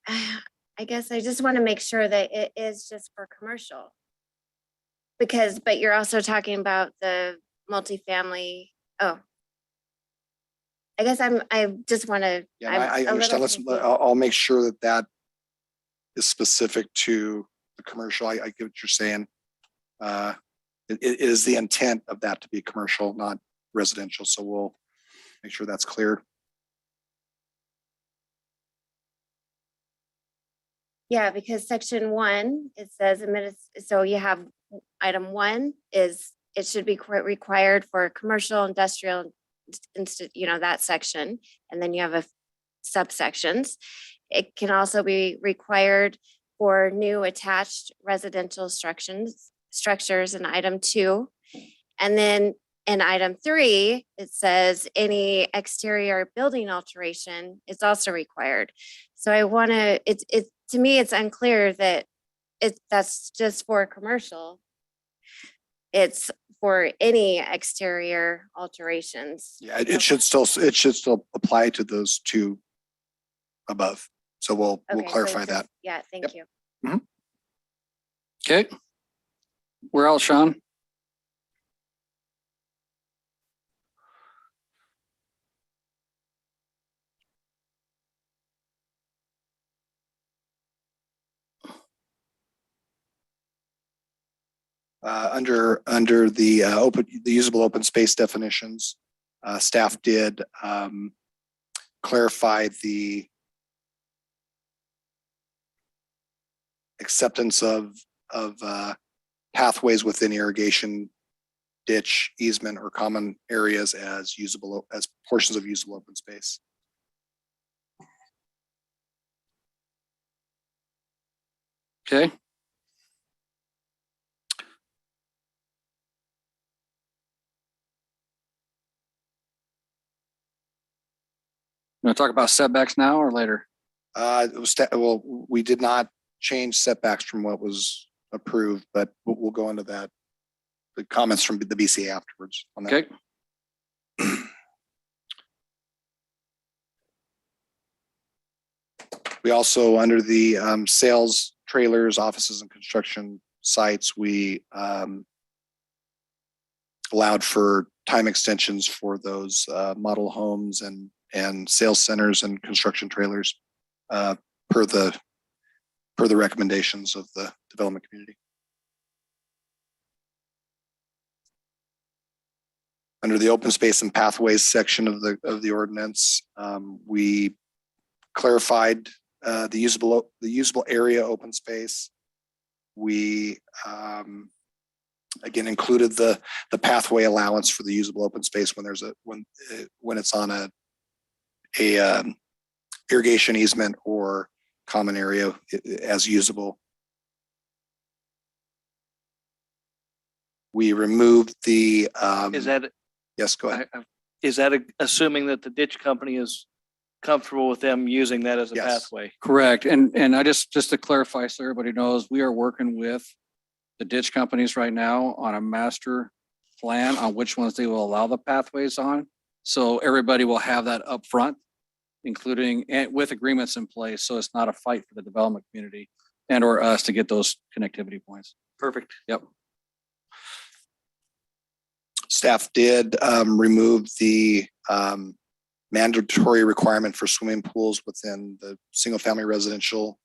I guess I just want to make sure that it is just for commercial. Because, but you're also talking about the multifamily, oh. I guess I just want to. Yeah, I understand. I'll make sure that that is specific to the commercial. I get what you're saying. It is the intent of that to be commercial, not residential. So we'll make sure that's clear. Yeah, because section 1, it says, so you have item 1 is, it should be required for commercial, industrial, that section. And then you have a subsections. It can also be required for new attached residential structures in item 2. And then in item 3, it says any exterior building alteration is also required. So I want to, to me, it's unclear that that's just for commercial. It's for any exterior alterations. Yeah, it should still apply to those 2 above. So we'll Okay, so clarify it's that. just- Yeah, thank you. Okay. Where else, Sean? Under the usable open space definitions, staff did clarify the acceptance of pathways within irrigation, ditch, easement, or common areas as usable, as portions of usable open space. Okay. You want to talk about setbacks now or later? It was, well, we did not change setbacks from what was approved, but we'll go into that. The comments from the BCA afterwards on that. Okay. We also, under the sales, trailers, offices, and construction sites, we allowed for time extensions for those model homes and sales centers and construction trailers per the recommendations of the development community. Under the open space and pathways section of the ordinance, we clarified the usable area open space. We again included the pathway allowance for the usable open space when there's when it's on a irrigation easement or common area as usable. We removed the Is that, yes, go ahead. is that assuming that the ditch company is comfortable with them using that as a Yes. pathway? Correct. And I just to clarify, so everybody knows, we are working with the ditch companies right now on a master plan on which ones they will allow the pathways on. So everybody will have that up front, including and with agreements in place. So it's not a fight for the development community and or us to get those connectivity points. Perfect. Yep. Staff did remove the mandatory requirement for swimming pools within the single family residential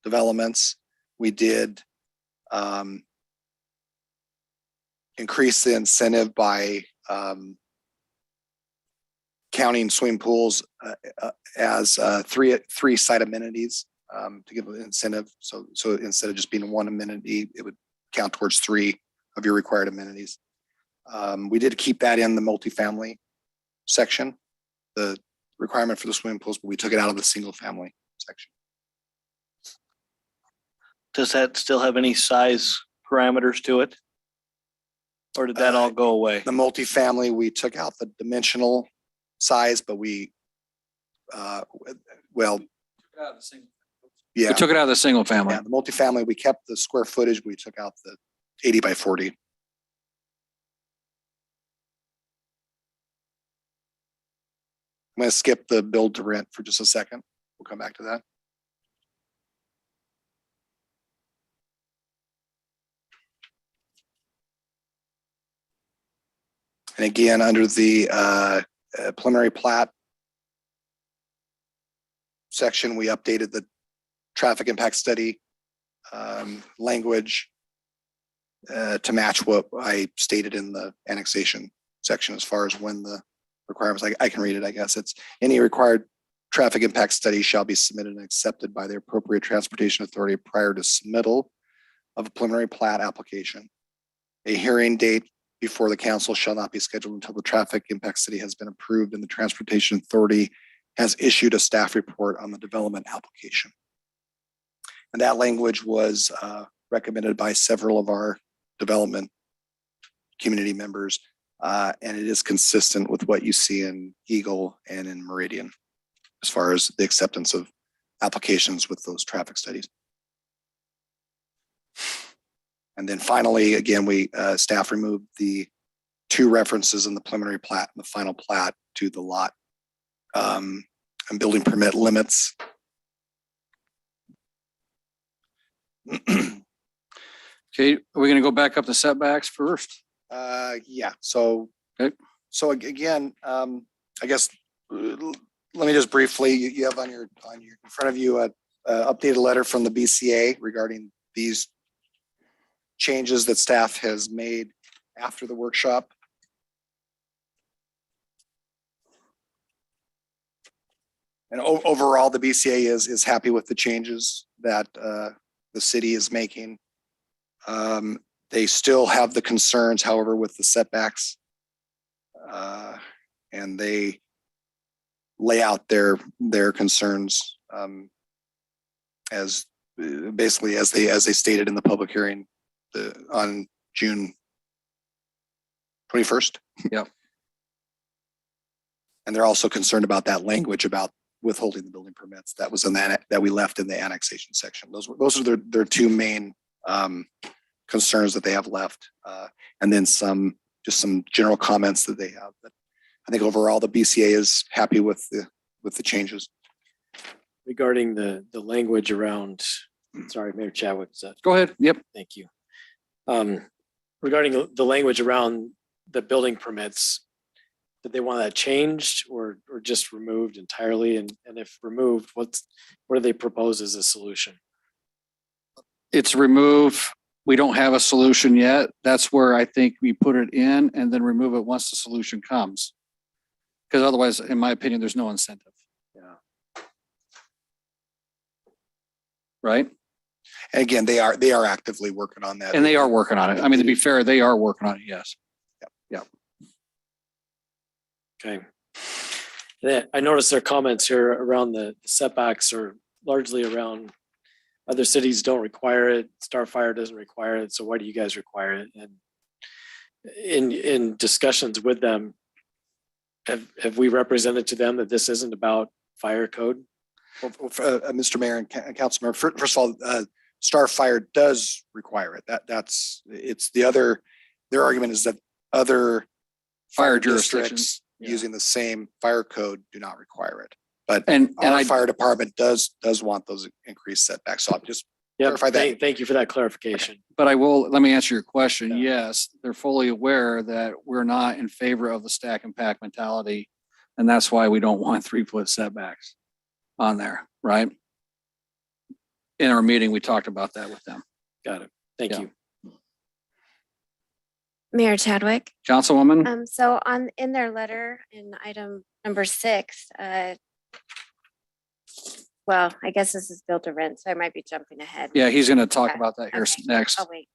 developments. We did increase the incentive by counting swimming pools as three site amenities to give an incentive. So instead of just being one amenity, it would count towards 3 of your required amenities. We did keep that in the multifamily section, the requirement for the swimming pools, but we took it out of the single family section. Does that still have any size parameters to it? Or did that all go away? The multifamily, we took out the dimensional size, but we, well, yeah. We took it out of the single family. Yeah, the multifamily, we kept the square footage, we took out the 80 by 40. I'm going to skip the build to rent for just a second. We'll come back to that. And again, under the preliminary plat section, we updated the traffic impact study language to match what I stated in the annexation section as far as when the requirements, I can read it, I guess. It's any required traffic impact study shall be submitted and accepted by the appropriate transportation authority prior to submittal of a preliminary plat application. A hearing date before the council shall not be scheduled until the traffic impact study has been approved and the transportation authority has issued a staff report on the development application. And that language was recommended by several of our development community members. And it is consistent with what you see in Eagle and in Meridian as far as the acceptance of applications with those traffic studies. And then finally, again, staff removed the 2 references in the preliminary plat and the final plat to the lot and building permit limits. Okay, are we going to go back up to setbacks first? Yeah, so, Okay. so again, I guess, let me just briefly, you have on your, in front of you, a updated letter from the BCA regarding these changes that staff has made after the workshop. And overall, the BCA is happy with the changes that the city is making. They still have the concerns, however, with the setbacks. And they lay out their concerns as basically as they stated in the public hearing on June 21st. Yep. And they're also concerned about that language about withholding the building permits that was in that we left in the annexation section. Those are their two main concerns that they have left. And then some general comments that they have. But I think overall the BCA is happy with the changes. Regarding the language around, sorry, Mayor Chadwick, is that? Go ahead. Yep. Thank you. Regarding the language around the building permits, did they want that changed or just removed entirely? And if removed, what do they propose as a solution? It's remove. We don't have a solution yet. That's where I think we put it in and then remove it once the solution comes. Because otherwise, in my opinion, there's no incentive. Yeah. Right? And again, they are actively working on that. And they are working on it. I mean, to be fair, they are working on it. Yes. Okay. Then I noticed their comments here around the setbacks are largely around other cities don't require it. Starfire doesn't require it. So why do you guys require it? And in discussions with them, have we represented to them that this isn't about fire code? Well, Mr. Mayor and Councilmember, first of all, Starfire does require it. It's the other, their argument is that other Fire districts jurisdictions. using the same fire code do not require it. But And our fire department does want those increased setbacks. So I'm just Yeah, clarify that. thank you for that clarification. But let me answer your question. Yeah. Yes, they're fully aware that we're not in favor of the stack and pack mentality. And that's why we don't want 3-foot setbacks on there, right? In our meeting, we talked about that with them. Got it. Thank Yeah. you. Mayor Chadwick. Councilwoman, So in their letter in item number 6, well, I guess this is build to rent, so I might be jumping ahead. yeah, he's going to talk Okay. about that here Okay. next. I'll wait.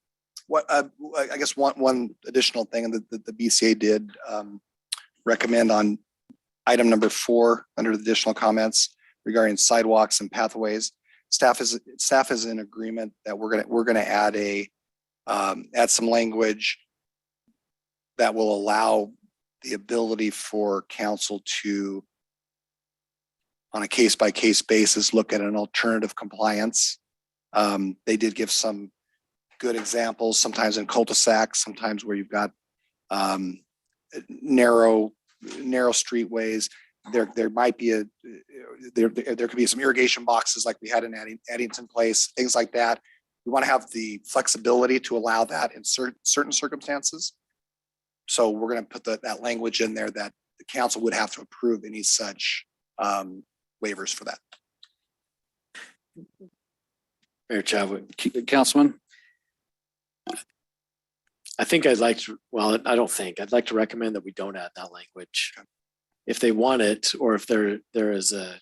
What, I guess one additional thing that the BCA did recommend on item number 4 under the additional comments regarding sidewalks and pathways. Staff is in agreement that we're gonna add add some language that will allow the ability for council to, on a case-by-case basis, look at an alternative compliance. They did give some good examples, sometimes in cul-de-sacs, sometimes where you've got narrow streetways. There might be there could be some irrigation boxes like we had in Addington Place, things like that. We want to have the flexibility to allow that in certain circumstances. So we're going to put that language in there that the council would have to approve any such waivers for that. Mayor Chadwick, Councilman, I think I'd like to recommend that we don't add that language. If they want it, or if there is a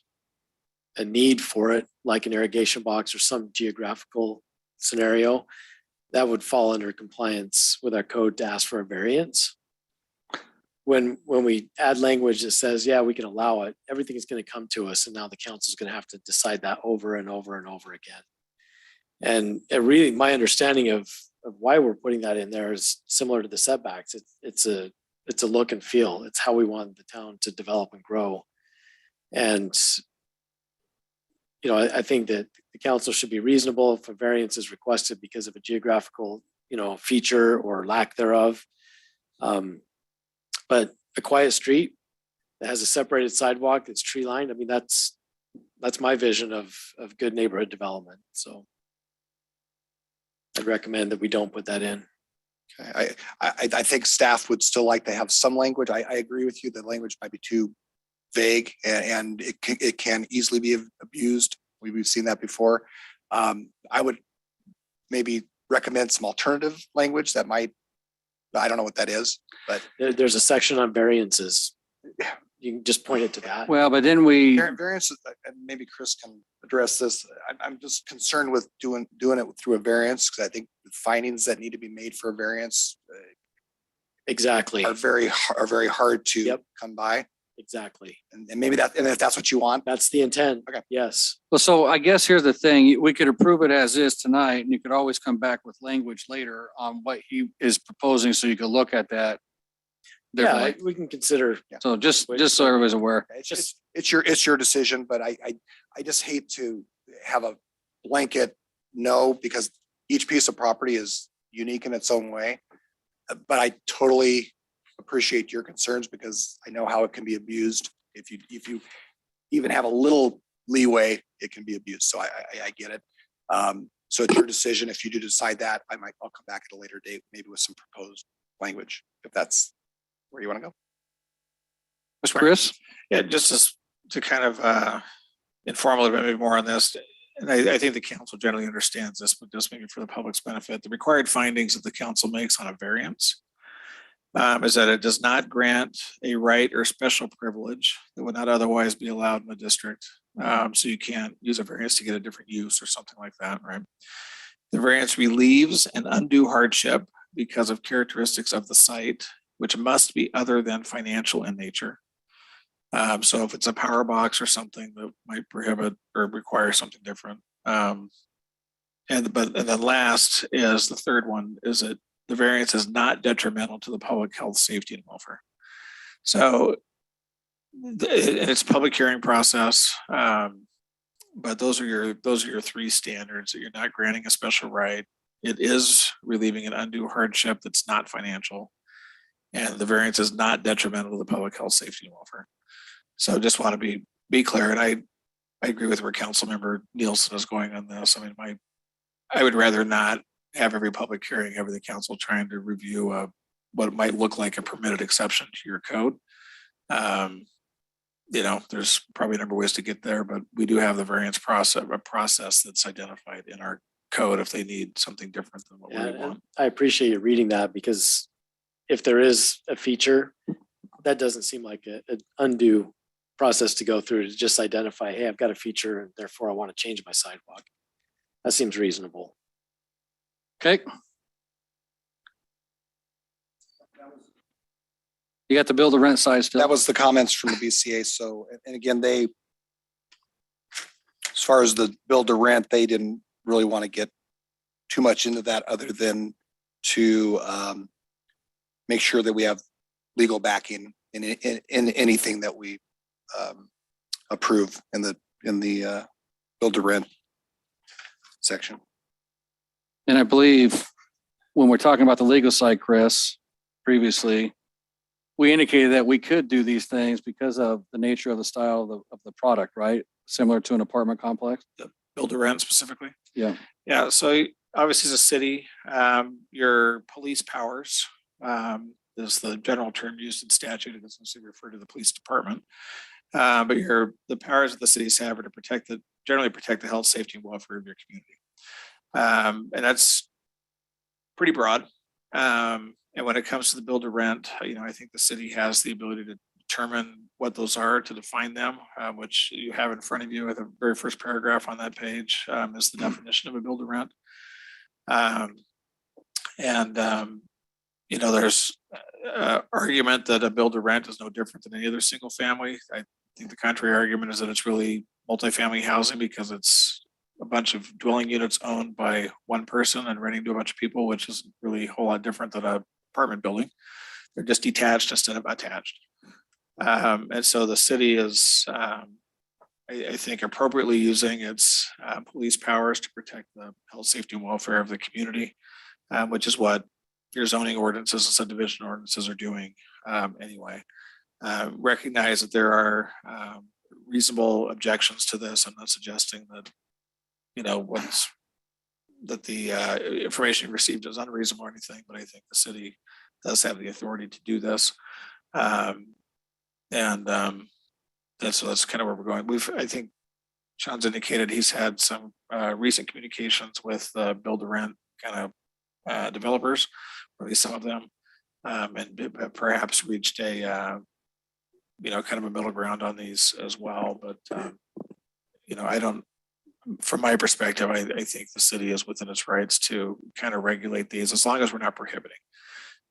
need for it, like an irrigation box or some geographical scenario, that would fall under compliance with our code to ask for a variance. When we add language that says, yeah, we can allow it, everything is going to come to us, and now the council is going to have to decide that over and over and over again. And it really, my understanding of why we're putting that in there is similar to the setbacks. It's a look and feel. It's how we want the town to develop and grow. And I think that the council should be reasonable if a variance is requested because of a geographical, feature or lack thereof. But a quiet street that has a separated sidewalk that's tree lined, I mean, that's my vision of good neighborhood development. So I'd recommend that we don't put that in. Okay. I think staff would still like to have some language. I agree with you. The language might be too vague and it can easily be abused. We've seen that before. I would maybe recommend some alternative language that might, I don't know what that is, but There's a section on variances. You can just point it to that. Well, but then we, variance, and maybe Chris can address this. I'm just concerned with doing it through a variance because I think the findings that need to be made for a variance Exactly, are very hard to Yep. come by. exactly. And maybe that, and if that's what you want, That's the intent. Okay. Yes. well, so I guess here's the thing, we could approve it as is tonight, and you could always come back with language later on what he is proposing, so you could look at that Yeah, differently. we can consider. So just so everybody's aware. it's your decision, but I just hate to have a blanket no, because each piece of property is unique in its own way. But I totally appreciate your concerns because I know how it can be abused. If you even have a little leeway, it can be abused. So I get it. So it's your decision. If you do decide that, I'll come back at a later date, maybe with some proposed language, if that's where you want to go. Mr. Chris? Yeah, just to kind of inform a little bit maybe more on this. And I think the council generally understands this, but just maybe for the public's benefit, the required findings that the council makes on a variance is that it does not grant a right or special privilege that would not otherwise be allowed in the district. So you can't use a variance to get a different use or something like that, right? The variance relieves an undue hardship because of characteristics of the site, which must be other than financial in nature. So if it's a power box or something that might prohibit or require something different. And then last is the third one is that the variance is not detrimental to the public health, safety, and welfare. So it's a public hearing process. But those are your three standards that you're not granting a special right. It is relieving an undue hardship that's not financial. And the variance is not detrimental to the public health, safety, and welfare. So just want to be clear, and I agree with where Councilmember Nielsen is going on this. I mean, I would rather not have every public hearing, every the council trying to review what might look like a permitted exception to your code. There's probably a number of ways to get there, but we do have the variance process, a process that's identified in our code if they need something different than what we want. I appreciate you reading that because if there is a feature, that doesn't seem like an undue process to go through to just identify, hey, I've got a feature and therefore I want to change my sidewalk. That seems reasonable. Okay. You got the build to rent side still? That was the comments from the BCA. So, and again, as far as the build to rent, they didn't really want to get too much into that other than to make sure that we have legal backing in anything that we approve in the build to rent section. And I believe when we're talking about the legal side, Chris, previously, we indicated that we could do these things because of the nature of the style of the product, right? Similar to an apartment complex. Build to rent specifically. Yeah. Yeah, so obviously as a city, your police powers is the general term used in statute. It doesn't necessarily refer to the police department. But the powers that the cities have are to generally protect the health, safety, and welfare of your community. And that's pretty broad. And when it comes to the build to rent, I think the city has the ability to determine what those are, to define them, which you have in front of you at the very first paragraph on that page is the definition of a build to rent. There's argument that a build to rent is no different than any other single family. I think the contrary argument is that it's really multifamily housing because it's a bunch of dwelling units owned by one person and renting to a bunch of people, which is really a whole lot different than an apartment building. They're just detached instead of attached. And so the city is, I think, appropriately using its police powers to protect the health, safety, and welfare of the community, which is what your zoning ordinances and subdivision ordinances are doing anyway. Recognize that there are reasonable objections to this. I'm not suggesting that, that the information you received is unreasonable or anything, but I think the city does have the authority to do this. So that's kind of where we're going. I think Sean's indicated he's had some recent communications with Build to Rent, kind of developers, or at least some of them, perhaps reached a, kind of a middle ground on these as well. But, I don't, from my perspective, I think the city is within its rights to kind of regulate these as long as we're not prohibiting.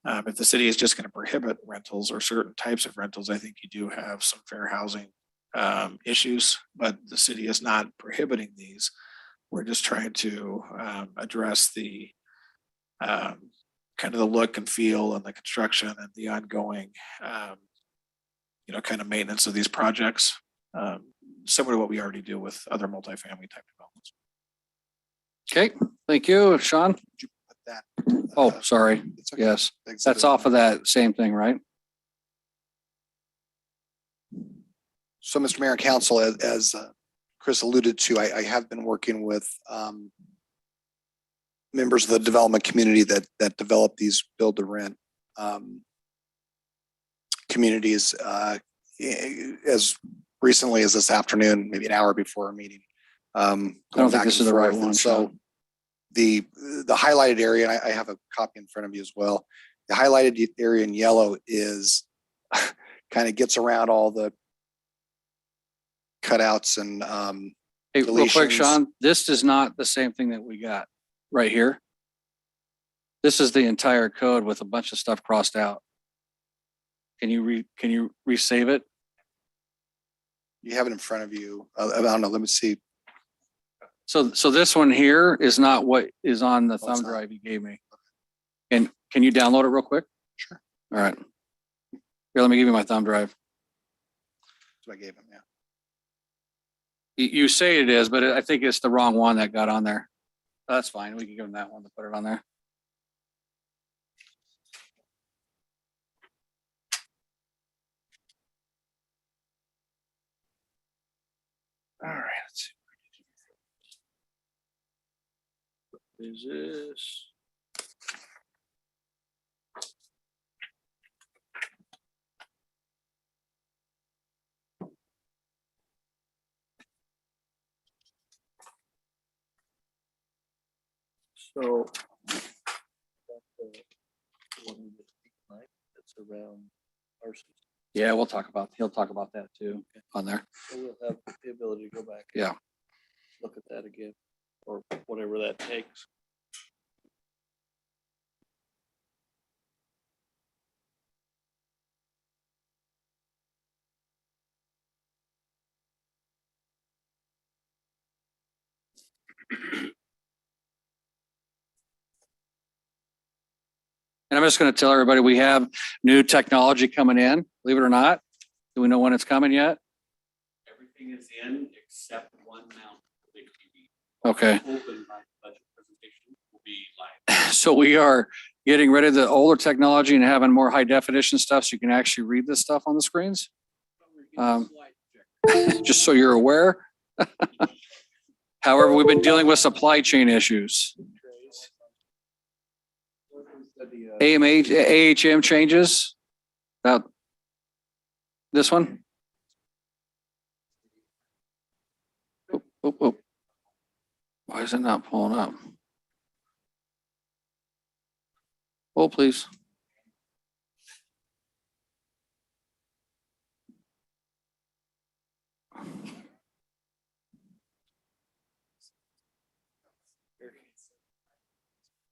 If the city is just going to prohibit rentals or certain types of rentals, I think you do have some fair housing issues, but the city is not prohibiting these. We're just trying to address the kind of the look and feel and the construction and the ongoing, kind of maintenance of these projects, similar to what we already do with other multifamily type developments. Okay, thank you, Sean. Put that, Oh, sorry. it's okay. Yes, Exhibit that's off of that same thing, right? So, Mr. Mayor and Council, as Chris alluded to, I have been working with members of the development community that develop these build to rent communities as recently as this afternoon, maybe an hour before our meeting. I don't think this is the right one. So Sean. the highlighted area, and I have a copy in front of you as well. The highlighted area in yellow is kind of gets around all the cutouts and Hey, real quick, deletions. Sean, this is not the same thing that we got right here. This is the entire code with a bunch of stuff crossed out. Can you resave it? you have it in front of you. I don't know. Let me see. So this one here is not what is on the it's thumb not. drive you gave me. And can you download it real quick? Sure. All right. Here, let me give you my thumb drive. That's what I gave him. Yeah. You say it is, but I think it's the wrong one that got on there. That's fine. We can give him that one to put it on there. All right, let's see. What is this? So. That's around our. Yeah, he'll talk about that too on there. So we'll have the ability to go back. Yeah. Look at that again, or whatever that takes. And I'm just going to tell everybody, we have new technology coming in, believe it or not. Do we know when it's coming yet? Everything is in except one mount for the big TV. Okay. Open by the budget presentation will be live. So we are getting rid of the older technology and having more high definition stuff so you can actually read this stuff on the screens. Just so you're aware. However, we've been dealing with supply chain issues. AHM changes. About this one. Oop, oop, oop. Why is it not pulling up? Oh, please.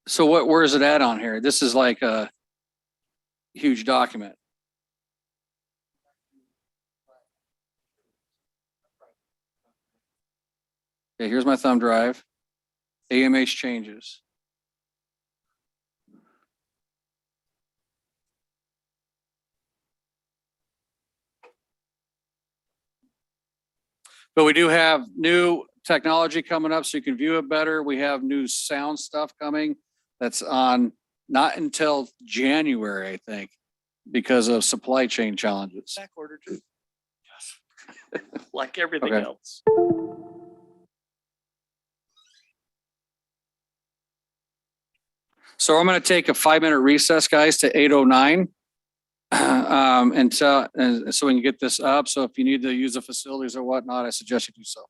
So where is it at on here? This is like a huge document. Okay, here's my thumb drive. AMH changes. But we do have new technology coming up so you can view it better. We have new sound stuff coming that's on not until January, I think, because of supply chain challenges. Back order too. Like everything Okay. else. So I'm going to take a 5-minute recess, guys, to 8:09. And so we can get this up. So if you need to use the facilities or whatnot, I suggest you do so.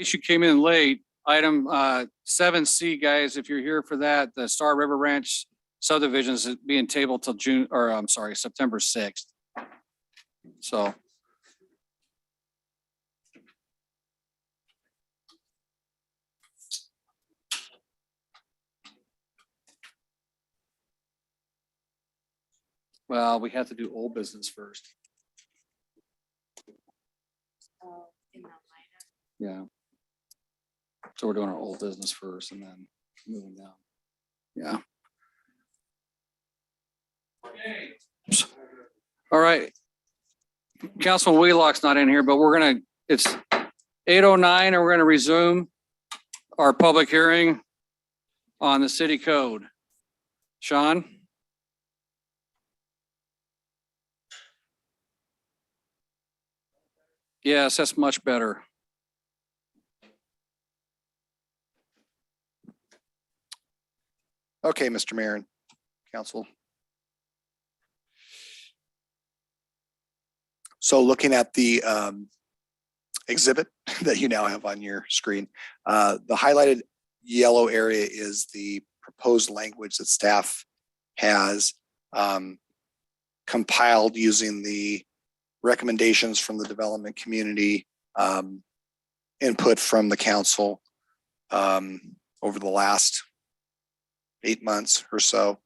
case you came in late, item 7C, guys, if you're here for that, the Star River Ranch subdivisions is being tabled till June, or I'm sorry, September 6th. So. Well, we have to do old business first. Yeah. So we're doing our old business first and then moving down. Yeah. All right. Councilman Wheelock's not in here, but it's 8:09 and we're gonna resume our public hearing on the city code. Sean? Yes, that's much better. Okay, Mr. Mayor and Council. So looking at the exhibit that you now have on your screen, the highlighted yellow area is the proposed language that staff has compiled using the recommendations from the development community, input from the council over the last 8 months or so.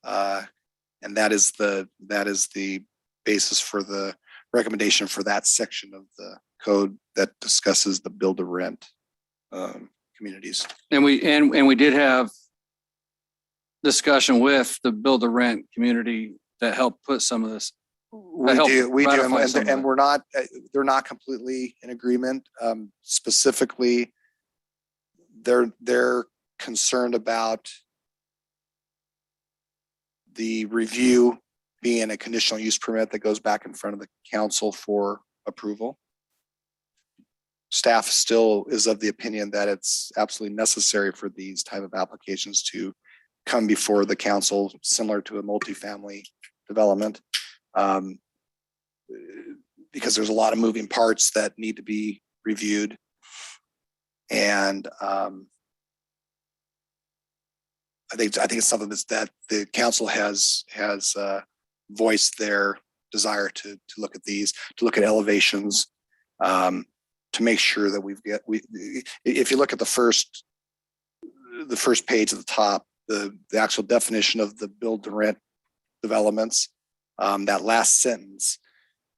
And that is the basis for the recommendation for that section of the code that discusses the build to rent communities. And we did have discussion with the build to rent community that helped put some of this. We help do, ratify some of and it. we're not, they're not completely in agreement. Specifically, they're concerned about the review being a conditional use permit that goes back in front of the council for approval. Staff still is of the opinion that it's absolutely necessary for these type of applications to come before the council, similar to a multifamily development. Because there's a lot of moving parts that need to be reviewed. And I think it's something that the council has voiced their desire to look at these, to look at elevations, to make sure that if you look at the first page at the top, the actual definition of the build to rent developments, that last sentence,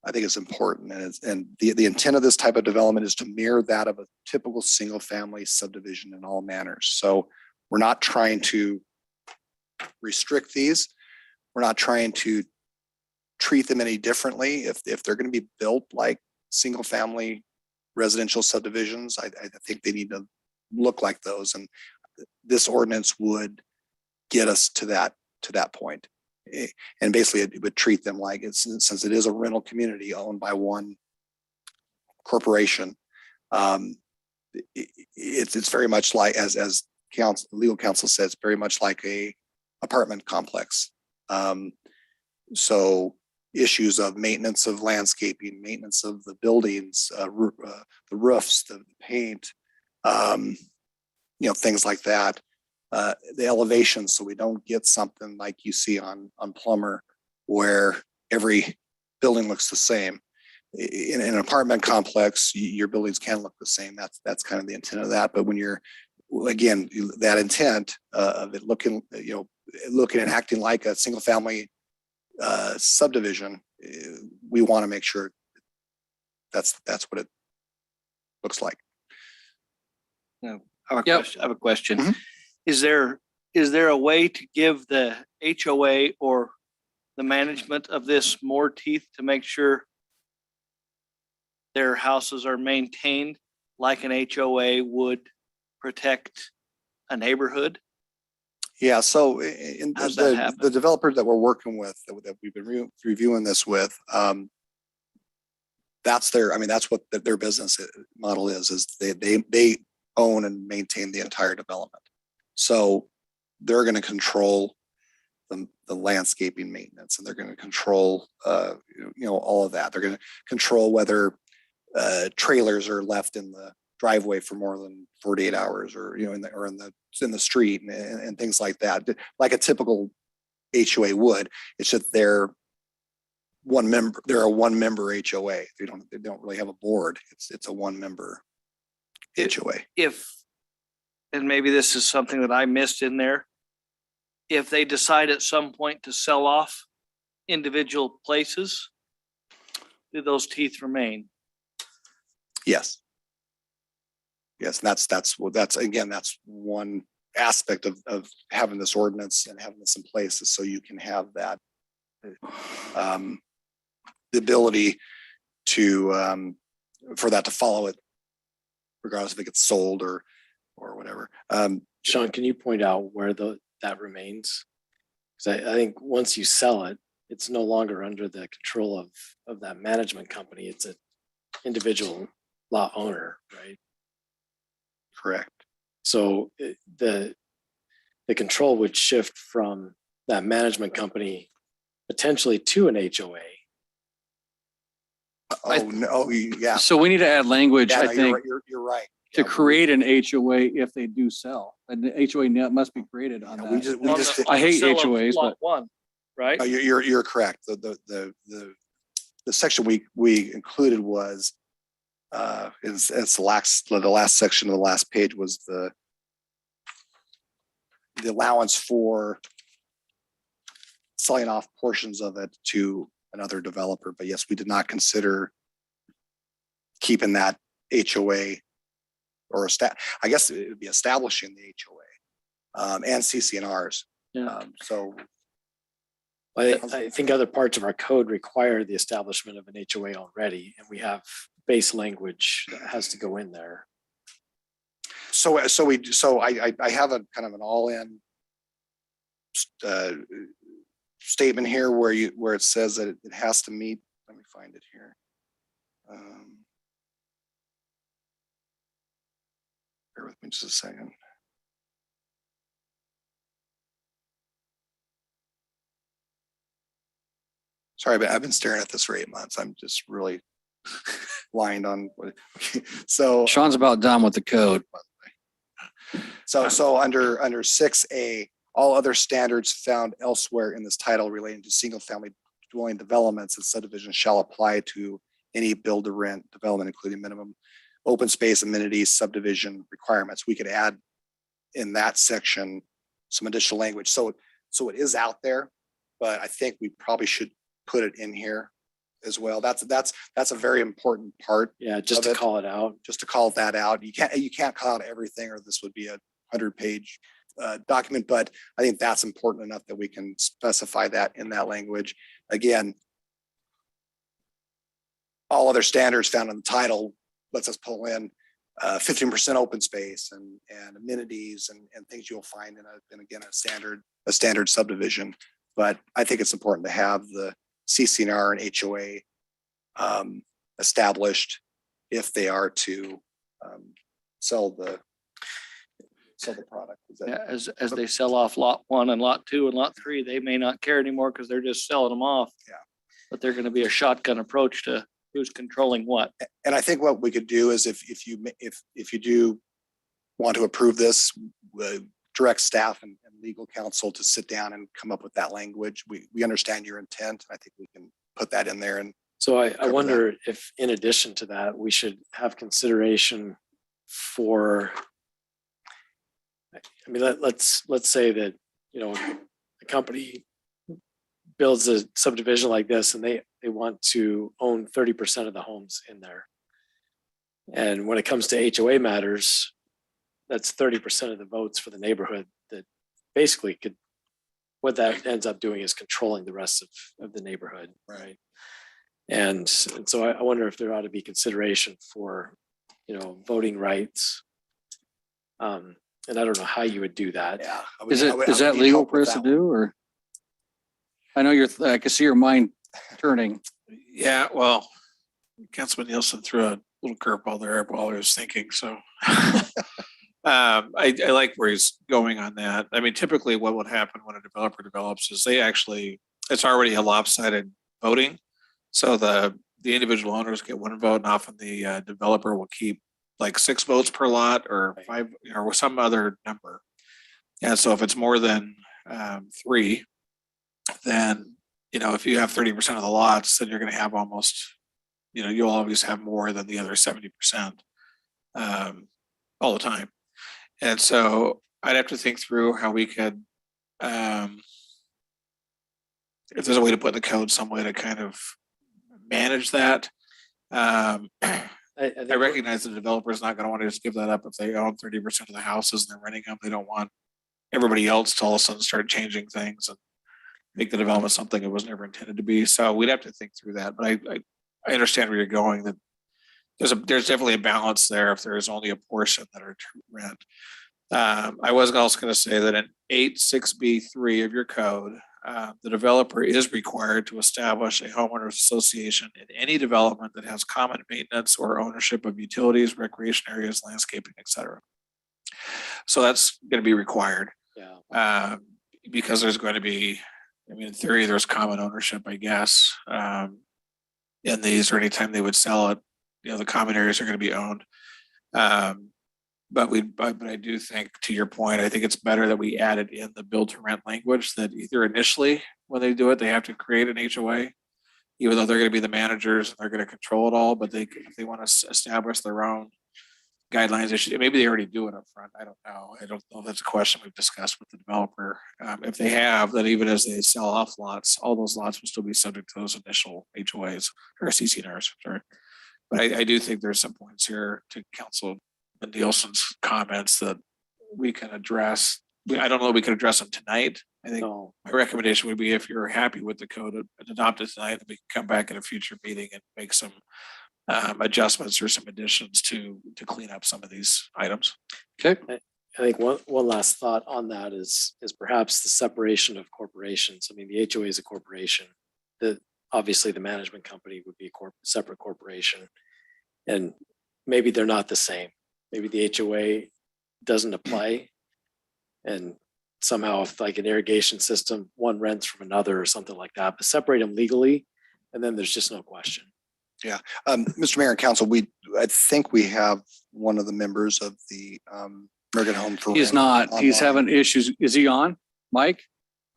I think is important. And the intent of this type of development is to mirror that of a typical single family subdivision in all manners. So we're not trying to restrict these. We're not trying to treat them any differently. If they're going to be built like single family residential subdivisions, I think they need to look like those. And this ordinance would get us to that point. And basically it would treat them like since it is a rental community owned by one corporation. It's very much like, as legal counsel says, very much like a apartment complex. So issues of maintenance of landscaping, maintenance of the buildings, the roofs, the paint, things like that. The elevation, so we don't get something like you see on Plummer, where every building looks the same. In an apartment complex, your buildings can look the same. That's kind of the intent of that. But when you're, again, that intent of it looking and acting like a single family subdivision, we want to make sure that's what it looks like. I have Yep. a question. Mhm. Is there a way to give the HOA or the management of this more teeth to make sure their houses are maintained like an HOA would protect a neighborhood? Yeah, so in How's that the happen? developers that we're working with, that we've been reviewing this with, that's what their business model is they own and maintain the entire development. So they're going to control the landscaping maintenance, and they're going to control all of that. They're going to control whether trailers are left in the driveway for more than 48 hours or, you know, in the street and things like that, like a typical HOA would. It's just they're a one member HOA. They don't really have a board. It's a one member HOA. If, and maybe this is something that I missed in there, if they decide at some point to sell off individual places, do those teeth remain? Yes. Yes, and that's one aspect of having this ordinance and having this in place is so you can have that the ability to for that to follow it regardless if it gets sold or whatever. Sean, can you point out where that remains? Because I think once you sell it, it's no longer under the control of that management company. It's an individual lot owner, right? Correct. So the control would shift from that management company potentially to an HOA. Oh, no, yeah. So we need to add language, Yeah, I no, think, you're right. to Yeah, create an HOA if they do sell. An HOA must be created on yeah, that. we just I hate Sell of HOAs, lot but one, right? no, you're correct. The section we included was it's the last section of the last page was the allowance for selling off portions of it to another developer. But yes, we did not consider keeping that HOA or I guess it would be establishing the HOA and CCNRs. Yeah. So I think other parts of our code require the establishment of an HOA already, and we have base language that has to go in there. So I have a kind of an all-in statement here where it says that it has to meet. Let me find it here. Bear with me just a second. Sorry, but I've been staring at this for 8 months. I'm just really blind on what. So Sean's about done with the code. So under 6A, all other standards found elsewhere in this title relating to single family dwelling developments and subdivisions shall apply to any build to rent development, including minimum open space amenities, subdivision requirements. We could add in that section some additional language. So it is out there, but I think we probably should put it in here as well. That's a very important part. Yeah, just of to it. call it out. Just to call that out. You can't call out everything or this would be a 100-page document, but I think that's important enough that we can specify that in that language. Again, all other standards found in the title lets us pull in 15% open space and amenities and things you'll find in a standard subdivision. But I think it's important to have the CCNR and HOA established if they are to sell the product. Yeah, as they sell off lot one and lot two and lot three, they may not care anymore because they're just selling them off. Yeah. But they're gonna be a shotgun approach to who's controlling what. And I think what we could do is if you do want to approve this, direct staff and legal counsel to sit down and come up with that language. We understand your intent. I think we can put that in there. And So I Cover wonder if in addition to that, we should have consideration for, I mean, let's say that, you know, a company builds a subdivision like this and they want to own 30% of the homes in there. And when it comes to HOA matters, that's 30% of the votes for the neighborhood that basically could, what that ends up doing is controlling the rest of the neighborhood, right? And so I wonder if there ought to be consideration for, you know, voting rights. And I don't know how you would do that. yeah. Is that legal for us to do, or? I know I can see your mind turning. Yeah, well, Councilman Nielsen threw a little curveball there while I was thinking, so. I like where he's going on that. I mean, typically what would happen when a developer develops is it's already a lopsided voting. So the individual owners get one vote and often the developer will keep like 6 votes per lot or Right. 5 or some other number. And so if it's more than 3, then, if you have 30% of the lots, then you're going to have almost, you'll always have more than the other 70% all the time. And so I'd have to think through how we could, if there's a way to put in the code, some way to kind of manage that. I I think what- recognize the developer is not going to want to just give that up if they own 30% of the houses and they're renting them. They don't want everybody else to all of a sudden start changing things and make the development something it was never intended to be. So we'd have to think through that. But I understand where you're going, that there's definitely a balance there if there is only a portion that are to rent. I was also going to say that in 8.6B3 of your code, the developer is required to establish a homeowners association in any development that has common maintenance or ownership of utilities, recreation areas, landscaping, et cetera. So that's going to be required. Yeah. Because there's going to be, in theory, there's common ownership, I guess, in these, or anytime they would sell it, the common areas are going to be owned. But I do think, to your point, I think it's better that we added in the build to rent language, that either initially when they do it, they have to create an HOA, even though they're going to be the managers and they're going to control it all, but if they want to establish their own guidelines, maybe they already do it up front. I don't know. I don't know if that's a question we've discussed with the developer. If they have, then even as they sell off lots, all those lots will still be subject to those initial HOAs or CCNRs. Sorry. But I do think there's some points here to Council Nielsen's comments that we can address. I don't know if we can address them tonight. I think No, my recommendation would be, if you're happy with the code, adopt it tonight, and we can come back at a future meeting and make some adjustments or some additions to clean up some of these items. Okay. I think one last thought on that is perhaps the separation of corporations. I mean, the HOA is a corporation. Obviously the management company would be a separate corporation. And maybe they're not the same. Maybe the HOA doesn't apply. And somehow if like an irrigation system, one rents from another or something like that, but separate them legally, and then there's just no question. Mr. Mayor and Council, I think we have one of the members of the American Home for He's Rent not. He's online. having issues. Is he on? Mike?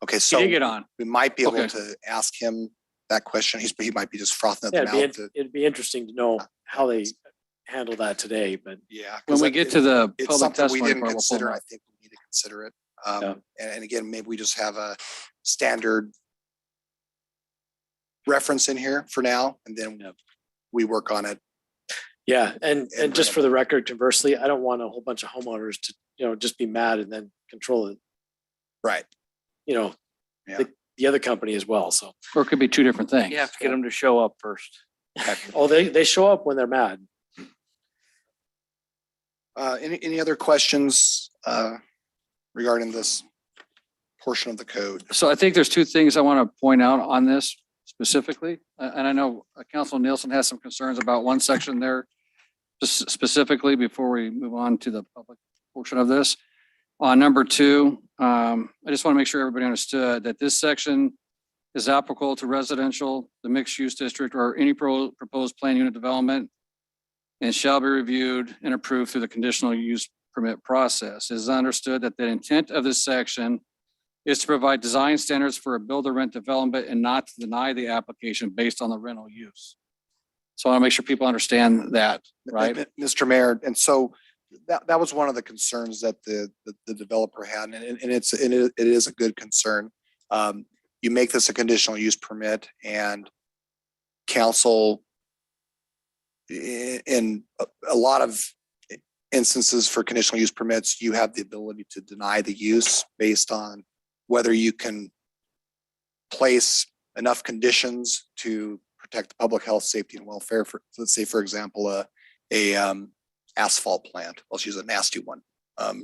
Okay, He so did get on. we might be able Okay. to ask him that question. He might be just frothing Yeah, at the mouth. it'd be interesting to know how they handle that today, but Yeah. When we get to the It's public something we testimony didn't part, we'll pull consider. him I up. think we need to consider it. Yeah. And again, maybe we just have a standard reference in here for now, and then Yep. we work on it. yeah, and And just bring for the record, conversely, I don't want a whole bunch of homeowners to, just be mad and then control it, Right. Yeah. The other company as well, so. Or it could be two different things. You have to get them to show up first. Oh, they show up when they're mad. Any other questions regarding this portion of the code? So I think there's two things I want to point out on this specifically. And I know Council Nielsen has some concerns about one section there specifically before we move on to the public portion of this. On number 2, I just want to make sure everybody understood that this section is applicable to residential, the mixed use district, or any proposed plan unit development, and shall be reviewed and approved through the conditional use permit process. It is understood that the intent of this section is to provide design standards for a build-to-rent development and not to deny the application based on the rental use. So I want to make sure people understand that, right? Mr. Mayor, and so that was one of the concerns that the developer had, and it is a good concern. You make this a conditional use permit, and council in a lot of instances for conditional use permits, you have the ability to deny the use based on whether you can place enough conditions to protect the public health, safety, and welfare. For, let's say, for example, a asphalt plant. Let's use a nasty one,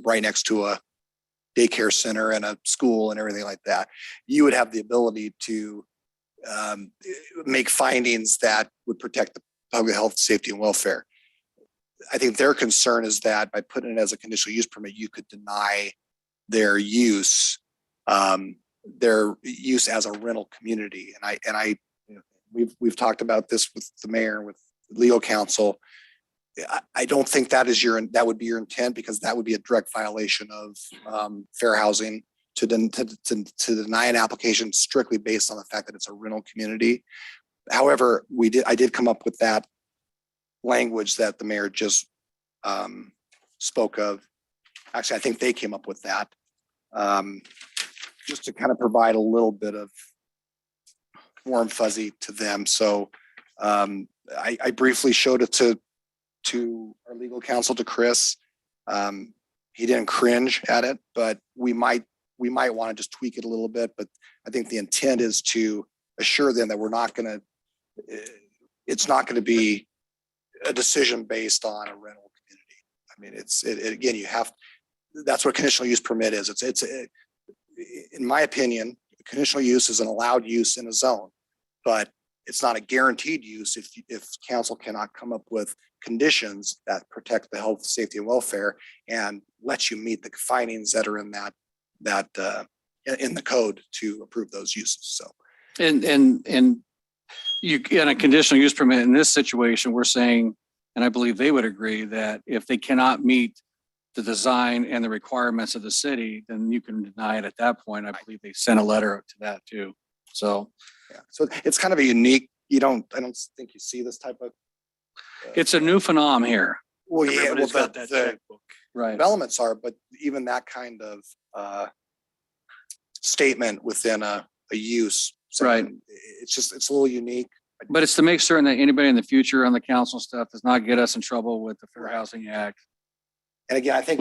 right next to a daycare center and a school and everything like that. You would have the ability to make findings that would protect the public health, safety, and welfare. I think their concern is that by putting it as a conditional use permit, you could deny their use as a rental community. And I, we've talked about this with the mayor, with legal counsel. I don't think that that would be your intent, because that would be a direct violation of fair housing to deny an application strictly based on the fact that it's a rental community. However, I did come up with that language that the mayor just spoke of. Actually, I think they came up with that, just to kind of provide a little bit of warm fuzzy to them. So I briefly showed it to our legal counsel, to Chris. He didn't cringe at it, but we might want to just tweak it a little bit. But I think the intent is to assure them that it's not going to be a decision based on a rental community. I mean, again, that's what a conditional use permit is. In my opinion, conditional use is an allowed use in a zone, but it's not a guaranteed use if council cannot come up with conditions that protect the health, safety, and welfare and let you meet the findings that are in in the code to approve those uses. So, And you get a conditional use permit in this situation, we're saying, and I believe they would agree, that if they cannot meet the design and the requirements of the city, then you can deny it at that point. I believe they sent a letter to that too. So yeah, so it's kind of a unique, I don't think you see this type of. it's a new phenomenon here. Well, yeah, Everybody's got that the checkbook. Right. developments are, but even that kind of statement within a use. Right. It's a little unique. But it's to make certain that anybody in the future on the council stuff does not get us in trouble with the Fair Housing Act. And again, I think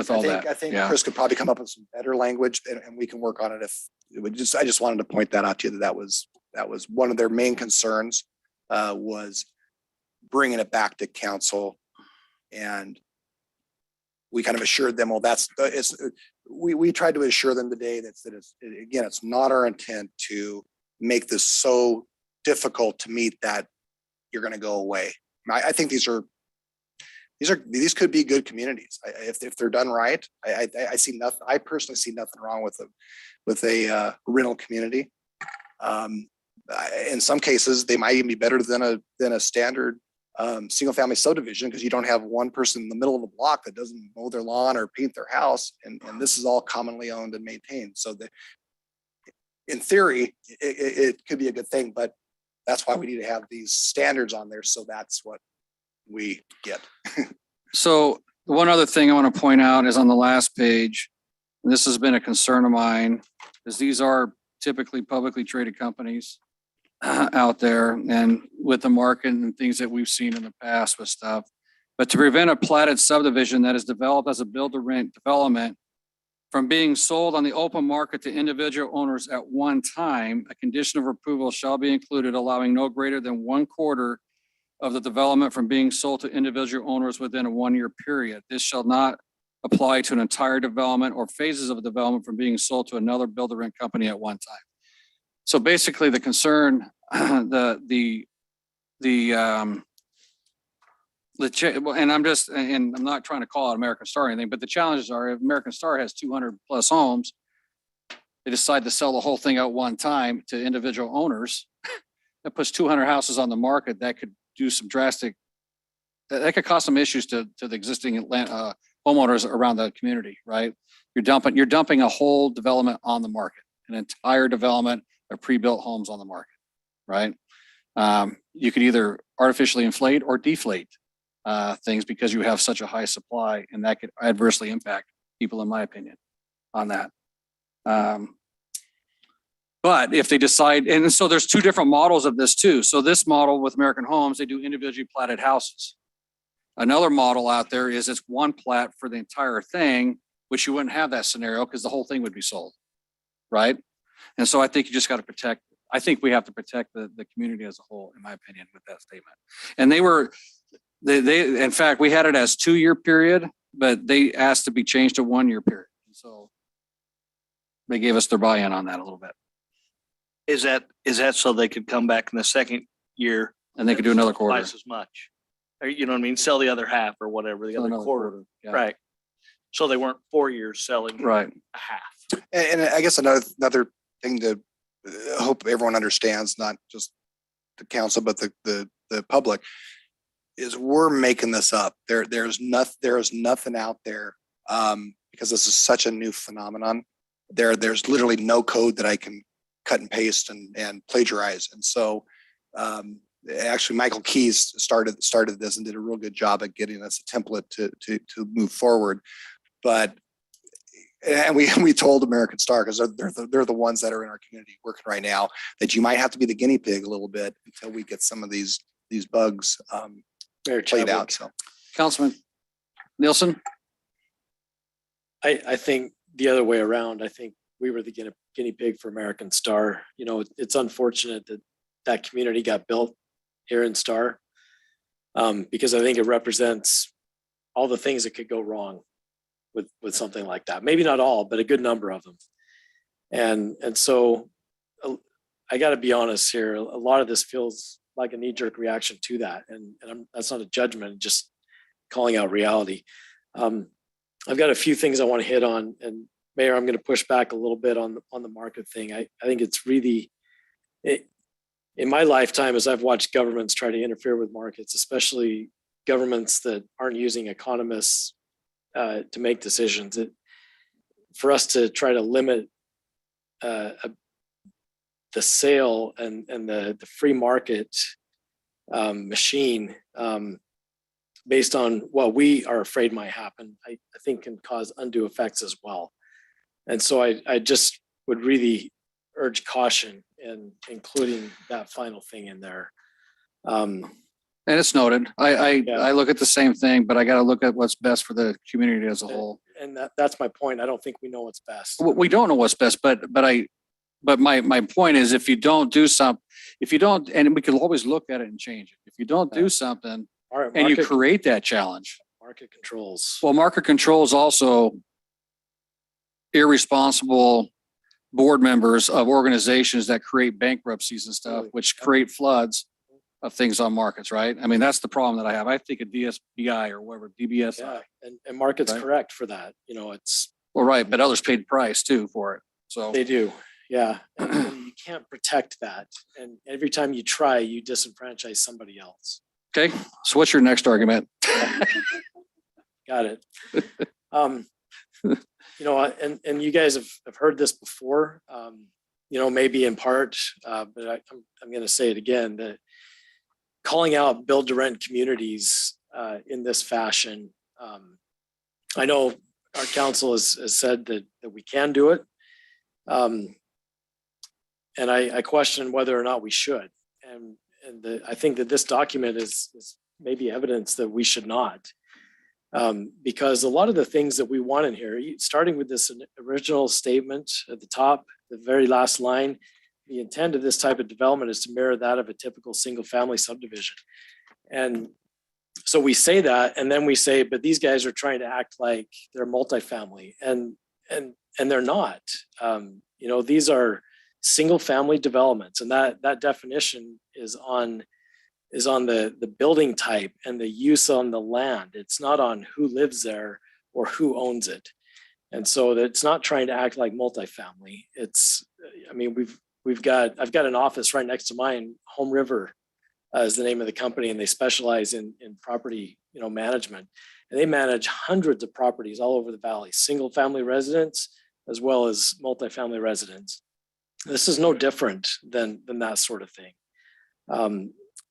yeah. Chris could probably come up with some better language, and we can work on it if it would I just wanted to point that out to you, that was one of their main concerns, was bringing it back to council. And we kind of assured them, well, we tried to assure them today that it's not our intent to make this so difficult to meet that you're going to go away. I think these could be good communities if they're done right. I see nothing. I personally see nothing wrong with a rental community. In some cases, they might even be better than a standard single family subdivision, because you don't have one person in the middle of the block that doesn't mow their lawn or paint their house, and this is all commonly owned and maintained. So in theory, it could be a good thing, but that's why we need to have these standards on there. So that's what we get. So one other thing I want to point out is on the last page, and this has been a concern of mine, is these are typically publicly traded companies out there, and with the market and things that we've seen in the past with stuff. But to prevent a platted subdivision that is developed as a build-to-rent development from being sold on the open market to individual owners at one time, a condition of approval shall be included allowing no greater than 1/4 of the development from being sold to individual owners within a 1-year period. This shall not apply to an entire development or phases of a development from being sold to another build-to-rent company at one time. So basically the concern, and I'm not trying to call out American Star or anything, but the challenges are, if American Star has 200 plus homes, they decide to sell the whole thing at one time to individual owners, that puts 200 houses on the market. That could do some drastic, that could cause some issues to the existing homeowners around the community, right? You're dumping a whole development on the market, an entire development of pre-built homes on the market, right? You could either artificially inflate or deflate things because you have such a high supply, and that could adversely impact people, in my opinion, on that. But if they decide, and so there's two different models of this too. So this model with American Homes, they do individually platted houses. Another model out there is it's one plat for the entire thing, which you wouldn't have that scenario because the whole thing would be sold, right? And so I think you just got to protect, I think we have to protect the community as a whole, in my opinion, with that statement. And they in fact, we had it as 2-year period, but they asked to be changed to 1-year period. And so they gave us their buy-in on that a little bit. Is that so they could come back in the second year? And they could do another quarter. Twice as much. Or, you know what I mean? Sell the other half or whatever, the other Another quarter. yeah. Right. So they weren't 4 years selling Right. a half. And I guess another thing to hope everyone understands, not just the council, but the public. is we're making this up. There's nothing out there, because this is such a new phenomenon. There's literally no code that I can cut and paste and plagiarize. And so, actually Michael Keys started this and did a real good job at getting us a template to move forward. But, and we told American Star, because they're the ones that are in our community working right now, that you might have to be the guinea pig a little bit until we get some of these bugs Mayor played Chadwick, out. So Councilman Nielsen? I think the other way around, I think we were the guinea pig for American Star. You know, it's unfortunate that that community got built here in Star, because I think it represents all the things that could go wrong with something like that. Maybe not all, but a good number of them. And so I got to be honest here. A lot of this feels like a knee-jerk reaction to that, and that's not a judgment, just calling out reality. I've got a few things I want to hit on, and Mayor, I'm going to push back a little bit on the market thing. I think it's really, in my lifetime, as I've watched governments try to interfere with markets, especially governments that aren't using economists to make decisions, for us to try to limit the sale and the free market machine based on what we are afraid might happen, I think can cause undue effects as well. And so I just would really urge caution in including that final thing in there. And it's noted. I look at the same thing, but I got to look at what's best for the community as a whole. And that's my point. I don't think we know what's best. We don't know what's best, but my point is, if you don't do and we can always look at it and change it. If you don't do something and you create that challenge. Market controls. Well, market control is also irresponsible board members of organizations that create bankruptcies and stuff, which create floods of things on markets, right? I mean, that's the problem that I have. I think of DSBI or whatever, DBSI. Yeah, and market's Right. correct for that. You know, it's, Well, right, but others paid the price too for it. So they do. Yeah. And you can't protect that. And every time you try, you disenfranchise somebody else. okay. So what's your next argument? Got it. You know, and you guys have heard this before, you know, maybe in part, but I'm going to say it again, that calling out build to rent communities in this fashion. I know our council has said that we can do it. And I question whether or not we should. And I think that this document is maybe evidence that we should not. Because a lot of the things that we want in here, starting with this original statement at the top, the very last line, the intent of this type of development is to mirror that of a typical single family subdivision. And so we say that, and then we say, but these guys are trying to act like they're multifamily, and they're not. You know, these are single family developments, and that definition is on the building type and the use on the land. It's not on who lives there or who owns it. And so it's not trying to act like multifamily. It's, I mean, I've got an office right next to mine. Home River is the name of the company, and they specialize in property, you know, management. And they manage hundreds of properties all over the valley, single family residents as well as multifamily residents. This is no different than that sort of thing.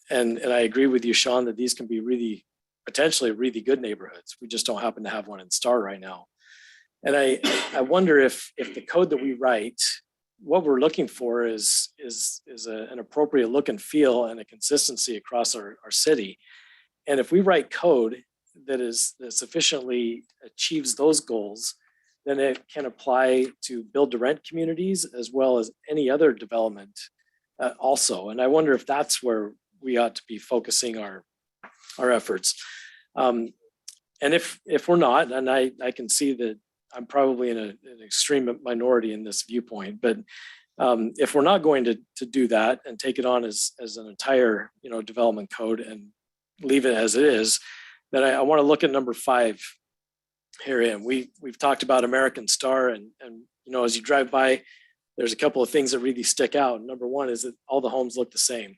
And I agree with you, Sean, that these can be potentially really good neighborhoods. We just don't happen to have one in Star right now. And I wonder if the code that we write, what we're looking for is an appropriate look and feel and a consistency across our city. And if we write code that sufficiently achieves those goals, then it can apply to build to rent communities as well as any other development also. And I wonder if that's where we ought to be focusing our efforts. And if we're not, and I can see that I'm probably in an extreme minority in this viewpoint, but if we're not going to do that and take it on as an entire, you know, development code and leave it as it is, then I want to look at number 5 herein. We've talked about American Star, and you know, as you drive by, there's a couple of things that really stick out. Number one is that all the homes look the same.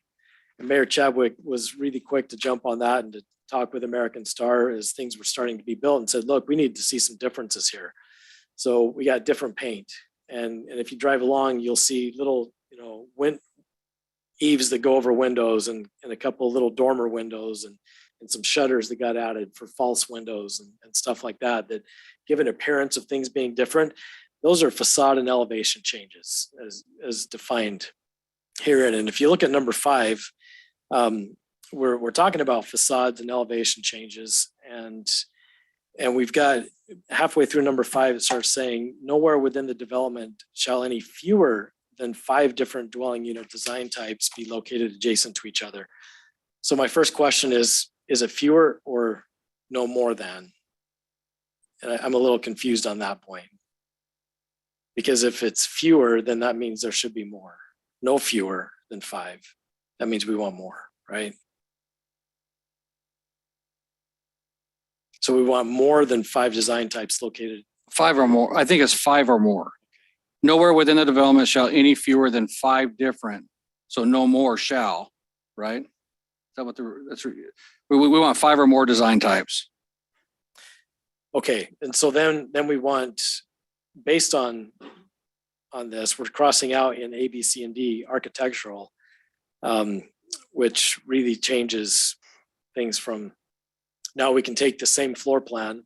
And Mayor Chadwick was really quick to jump on that and to talk with American Star as things were starting to be built and said, look, we need to see some differences here. So we got different paint. And if you drive along, you'll see little, eaves that go over windows and a couple of little dormer windows and some shutters that got added for false windows and stuff like that, that give an appearance of things being different. Those are facade and elevation changes as defined herein. And if you look at number 5, we're talking about facades and elevation changes. And we've got halfway through number 5, it starts saying nowhere within the development shall any fewer than 5 different dwelling unit design types be located adjacent to each other. So my first question is it fewer or no more than? And I'm a little confused on that point. Because if it's fewer, then that means there should be more. No fewer than 5. That means we want more, right? So we want more than 5 design types located. 5 or more. I think it's 5 or more. Nowhere within the development shall any fewer than 5 different. So no more shall, right? Is that what we want 5 or more design types. Okay, and so then we want, based on this, we're crossing out in A, B, C, and D architectural, which really changes things from, now we can take the same floor plan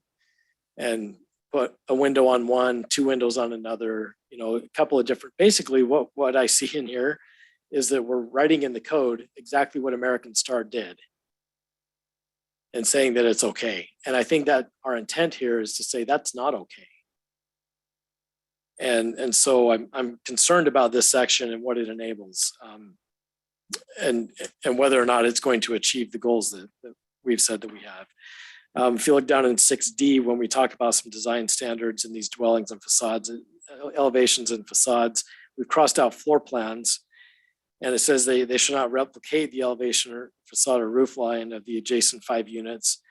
and put a window on one, 2 windows on another, a couple of different, basically what I see in here is that we're writing in the code exactly what American Star did and saying that it's okay. And I think that our intent here is to say that's not okay. And so I'm concerned about this section and what it enables, and whether or not it's going to achieve the goals that we've said that we have. If you look down in 6D, when we talk about some design standards in these dwellings and facades, elevations and facades, we've crossed out floor plans. And it says they should not replicate the elevation or facade or roof line of the adjacent 5 units.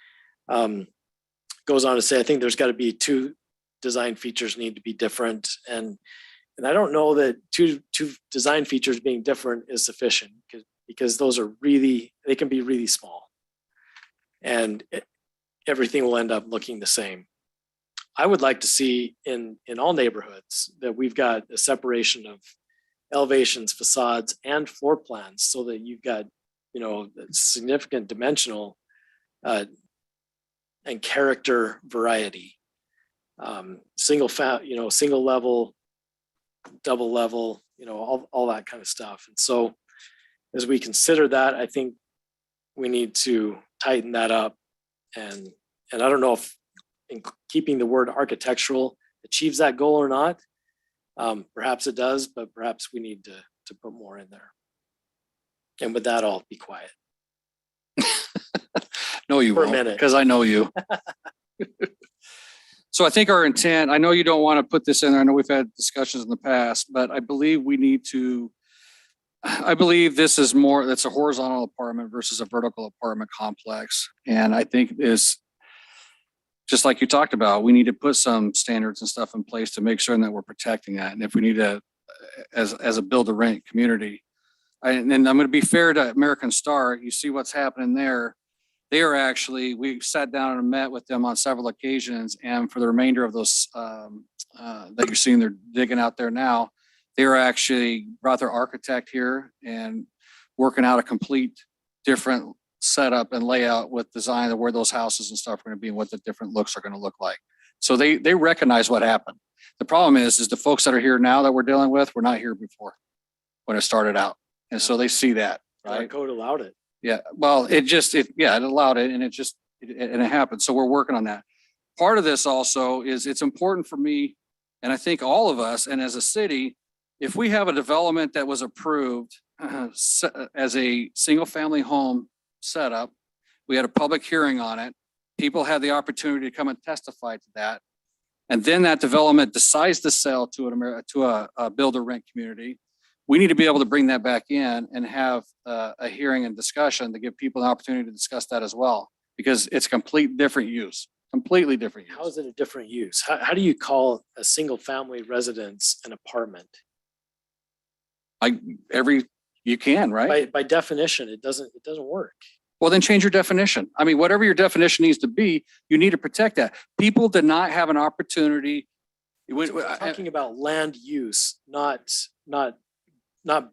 Goes on to say, I think there's got to be 2 design features need to be different. And I don't know that two design features being different is sufficient because those are they can be really small. And everything will end up looking the same. I would like to see in all neighborhoods that we've got a separation of elevations, facades, and floor plans so that you've got, significant dimensional and character variety. Single level, double level, all that kind of stuff. And so as we consider that, I think we need to tighten that up. And I don't know if in keeping the word architectural achieves that goal or not. Perhaps it does, but perhaps we need to put more in there. And with that, I'll be quiet. No, you For a won't, minute. because I know you. So I think our intent, I know you don't want to put this in there. I know we've had discussions in the past, but I believe this is more, that's a horizontal apartment versus a vertical apartment complex. And I think is, just like you talked about, we need to put some standards and stuff in place to make sure that we're protecting that. And if we need to, as a build to rent community, and I'm going to be fair to American Star, you see what's happening there. They are actually, we've sat down and met with them on several occasions, and for the remainder of those that you're seeing, they're digging out there now, they're actually brought their architect here and working out a complete different setup and layout with design of where those houses and stuff are going to be and what the different looks are going to look like. So they recognize what happened. The problem is the folks that are here now that we're dealing with were not here before when it started out. And so they see that, Our right? code allowed it. Yeah, well, it allowed it and it happened. So we're working on that. Part of this also is it's important for me, and I think all of us, and as a city, if we have a development that was approved as a single family home setup, we had a public hearing on it. People had the opportunity to come and testify to that. And then that development decides to sell to a builder rent community. We need to be able to bring that back in and have a hearing and discussion to give people an opportunity to discuss that as well, because it's completely different use. How is it a different use? How do you call a single family residence an apartment? Every You can, right? By definition, it doesn't work. Well, then change your definition. I mean, whatever your definition needs to be, you need to protect that. People did not have an opportunity. We're talking about land use, not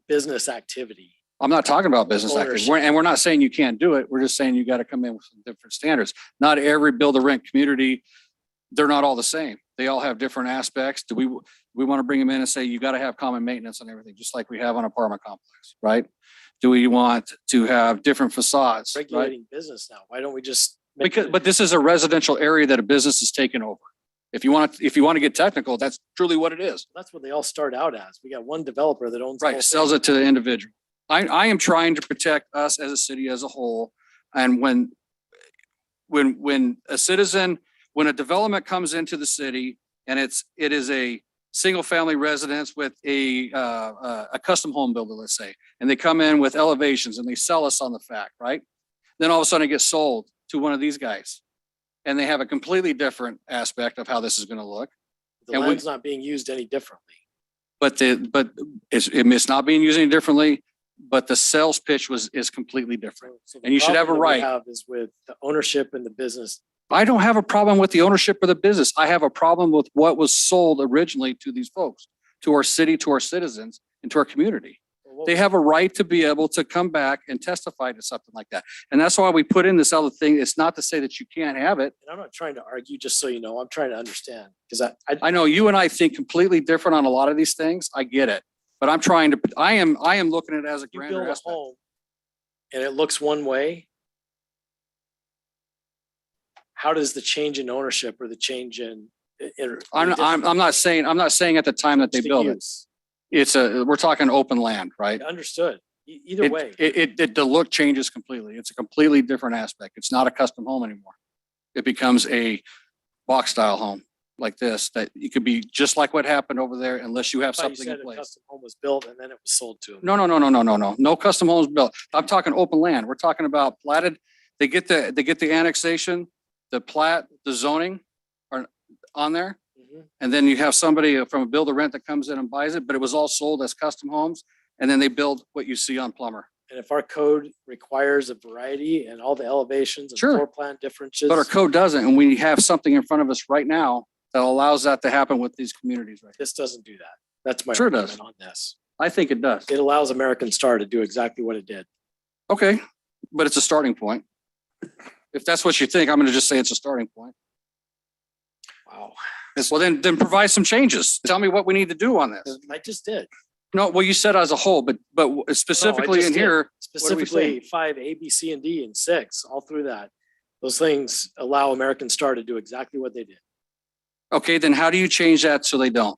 business activity. I'm not talking about business activity. Ownership. And we're not saying you can't do it. We're just saying you got to come in with some different standards. Not every build a rent community, they're not all the same. They all have different aspects. Do we want to bring them in and say, you got to have common maintenance and everything, just like we have on apartment complex, right? Do we want to have different facades, right? Regulating business now. Why don't we just? make it- But this is a residential area that a business is taking over. If you want to get technical, that's truly what it is. That's what they all start out as. We got one developer that owns. the whole Right, sells thing. it to the individual. I am trying to protect us as a city as a whole. And when a citizen, when a development comes into the city and it is a single family residence with a custom home builder, let's say, and they come in with elevations and they sell us on the fact, right? Then all of a sudden it gets sold to one of these guys. And they have a completely different aspect of how this is going to look. The and we- land's not being used any differently. But it's not being used any differently, but the sales pitch is completely different. So the And you should have a problem that we right. have is with the ownership and the business. I don't have a problem with the ownership of the business. I have a problem with what was sold originally to these folks, to our city, to our citizens, and to our community. They have a right to be able to come back and testify to something like that. And that's why we put in this other thing. It's not to say that you can't have it. And I'm not trying to argue, just so you know, I'm trying to understand, because I know you and I think completely different on a lot of these things. I get it. But I am looking at it as a you grander build a aspect. home and it looks one way. How does the change in ownership or the change in? I'm not saying at the time that they build it. We're talking open land, right? Understood. Either way. The look changes completely. It's a completely different aspect. It's not a custom home anymore. It becomes a box style home like this, that it could be just like what happened over there unless you have I thought you something in said a place. custom home was built and then it was sold to them. No. No custom homes built. I'm talking open land. We're talking about platted. They get the annexation, the plat, the zoning are on there. Mhm. And then you have somebody from a build to rent that comes in and buys it, but it was all sold as custom homes. And then they build what you see on Plummer. And if our code requires a variety and all the elevations and Sure. floor plan differences. But our code doesn't, and we have something in front of us right now that allows that to happen with these communities right This doesn't do that. That's my Sure does. argument on this. I think it does. It allows American Star to do exactly what it did. Okay, but it's a starting point. If that's what you think, I'm gonna just say it's a starting point. Wow. Well, then provide some changes. Tell me what we need to do on this. I just did. No, well, you said as a whole, but specifically just in did. here, what are we Specifically, saying? 5, A, B, C, and D, and 6, all through that. Those things allow American Star to do exactly what they did. Okay, then how do you change that so they don't?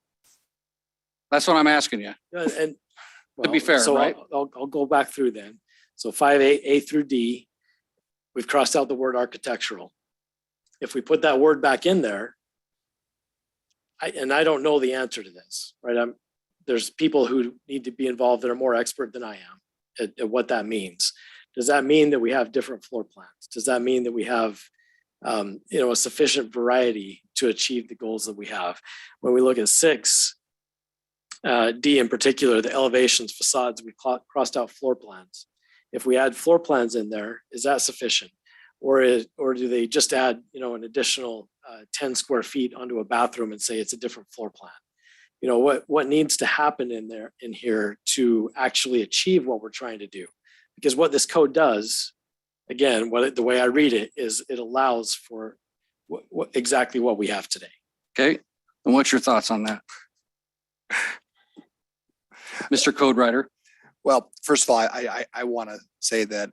That's what I'm asking you. And. To be well, fair, so right? I'll go back through then. So 5A, A through D, we've crossed out the word architectural. If we put that word back in there, I don't know the answer to this, right? There's people who need to be involved that are more expert than I am at what that means. Does that mean that we have different floor plans? Does that mean that we have, a sufficient variety to achieve the goals that we have? When we look at 6, D in particular, the elevations, facades, we crossed out floor plans. If we add floor plans in there, is that sufficient? Or do they just add, an additional 10 square feet onto a bathroom and say it's a different floor plan? What needs to happen in here to actually achieve what we're trying to do? Because what this code does, again, the way I read it is it allows for exactly what we have today. Okay, and what's your thoughts on that? Mr. Code Writer? Well, first of all, I want to say that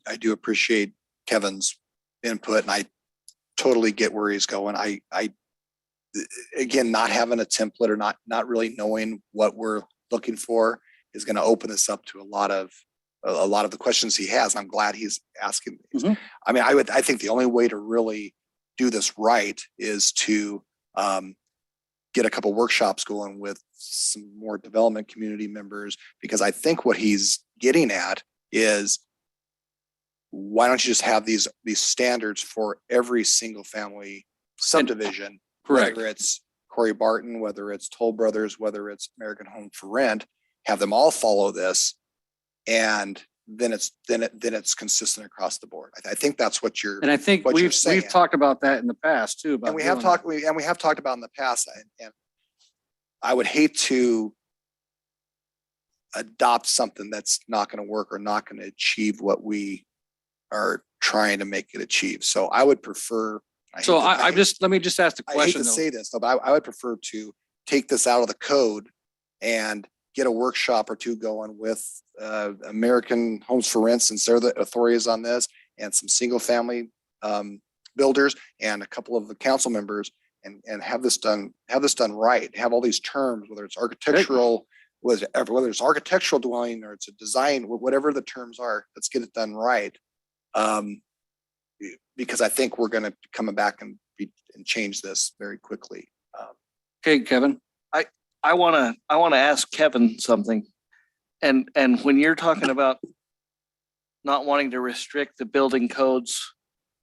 I do appreciate Kevin's input and I totally get where he's going. I again, not having a template or not really knowing what we're looking for is going to open this up to a lot of the questions he has. I'm glad he's asking these. Mhm. I mean, I think the only way to really do this right is to get a couple workshops going with some more development community members, because I think what he's getting at is, why don't you just have these standards for every single family subdivision? Correct. Whether it's Corey Barton, whether it's Toll Brothers, whether it's American Home for Rent, have them all follow this. And then it's consistent across the board. I think that's what you're, And I think what you're we've saying. talked about that in the past too. about and we have doing talked, that. we have talked about in the past, and I would hate to adopt something that's not going to work or not going to achieve what we are trying to make it achieve. So I would prefer. So I just, let me just ask the I hate question to though. say this, though, but I would prefer to take this out of the code and get a workshop or two going with American Homes for Rents, since they're the authorities on this, and some single family builders and a couple of the council members, and have this done right. Have all these terms, whether it's architectural, whether it's architectural dwelling or it's a design, whatever the terms are, let's get it done right. Because I think we're going to come back and change this very quickly. Okay, Kevin. I wanna ask Kevin something. And when you're talking about not wanting to restrict the building codes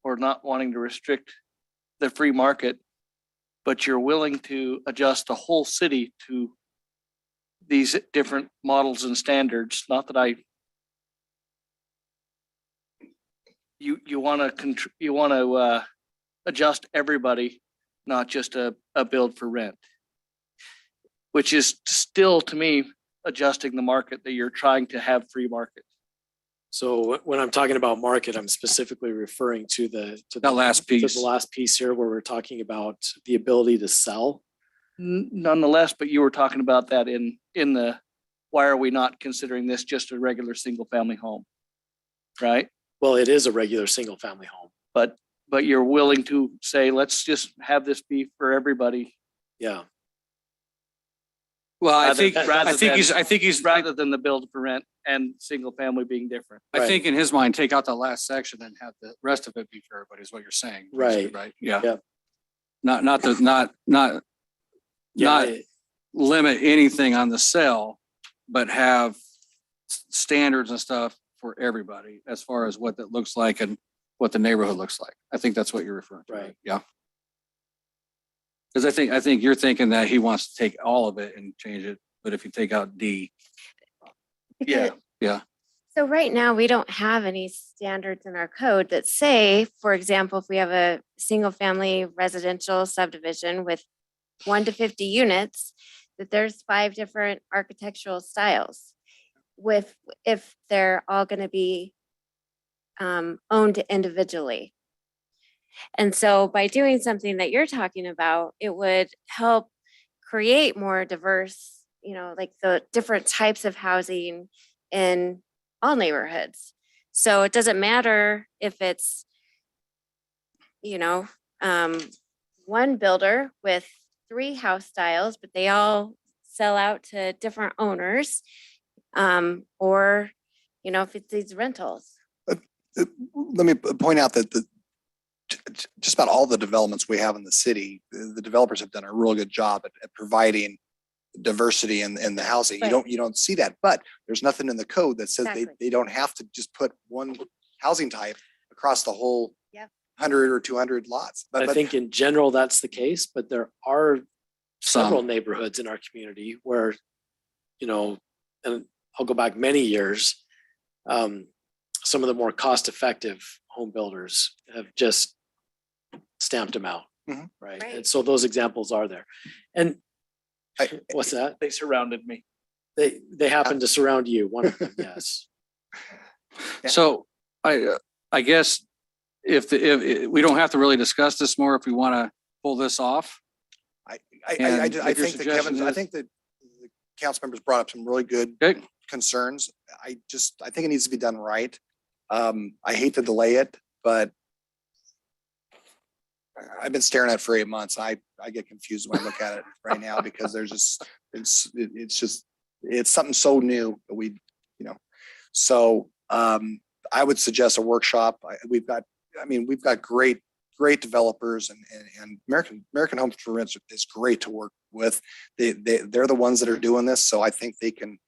or not wanting to restrict the free market, but you're willing to adjust the whole city to these different models and standards, not that you want to adjust everybody, not just a build for rent, which is still, to me, adjusting the market that you're trying to have free market. So when I'm talking about market, I'm specifically referring to That last to piece. the last piece here where we're talking about the ability to sell. Nonetheless, but you were talking about that in the, why are we not considering this just a regular single family home? Right? Well, it is a regular single family home. But you're willing to say, let's just have this be for everybody. Yeah. Well, I Rather- think, rather I think than- he's, I think he's, Rather than the build for rent and single family being different. I think in his mind, take out the last section and have the rest of it be for everybody is what you're saying. basically, Right. Right, yeah. Yeah. Not Yeah. limit anything on the sale, but have standards and stuff for everybody as far as what that looks like and what the neighborhood looks like. I think that's what you're referring to. Right. Yeah. Because I think you're thinking that he wants to take all of it and change it, but if you take out D, Yeah. yeah. So right now, we don't have any standards in our code that say, for example, if we have a single family residential subdivision with 1 to 50 units, that there's 5 different architectural styles with, if they're all going to be owned individually. And so by doing something that you're talking about, it would help create more diverse, like the different types of housing in all neighborhoods. So it doesn't matter if it's, one builder with 3 house styles, but they all sell out to different owners. Or, if it's these rentals. Let me point out that just about all the developments we have in the city, the developers have done a real good job at providing diversity in the housing. Right. You don't see that, but there's nothing in the code that says Exactly. they don't have to just put one housing type across the whole Yep. 100 or 200 lots. I But think in general, that's the case, but there are several Some. neighborhoods in our community where, and I'll go back many years, some of the more cost-effective home builders have just stamped them out. Mhm. Right. Right. And so those examples are there. And what's that? They surrounded me. They happen to surround you, one of them, yes. Yeah. So I guess if we don't have to really discuss this more, if we want to pull this off. I And if your think that suggestion I is- think that the council members brought up some really good Okay. concerns. I think it needs to be done right. I hate to delay it, but I've been staring at it for 8 months. I get confused when I look at it right now because there's just, it's something so new that so I would suggest a workshop. We've got great developers and American Homes for Rent is great to work with. They're the ones that are doing this. So I think they can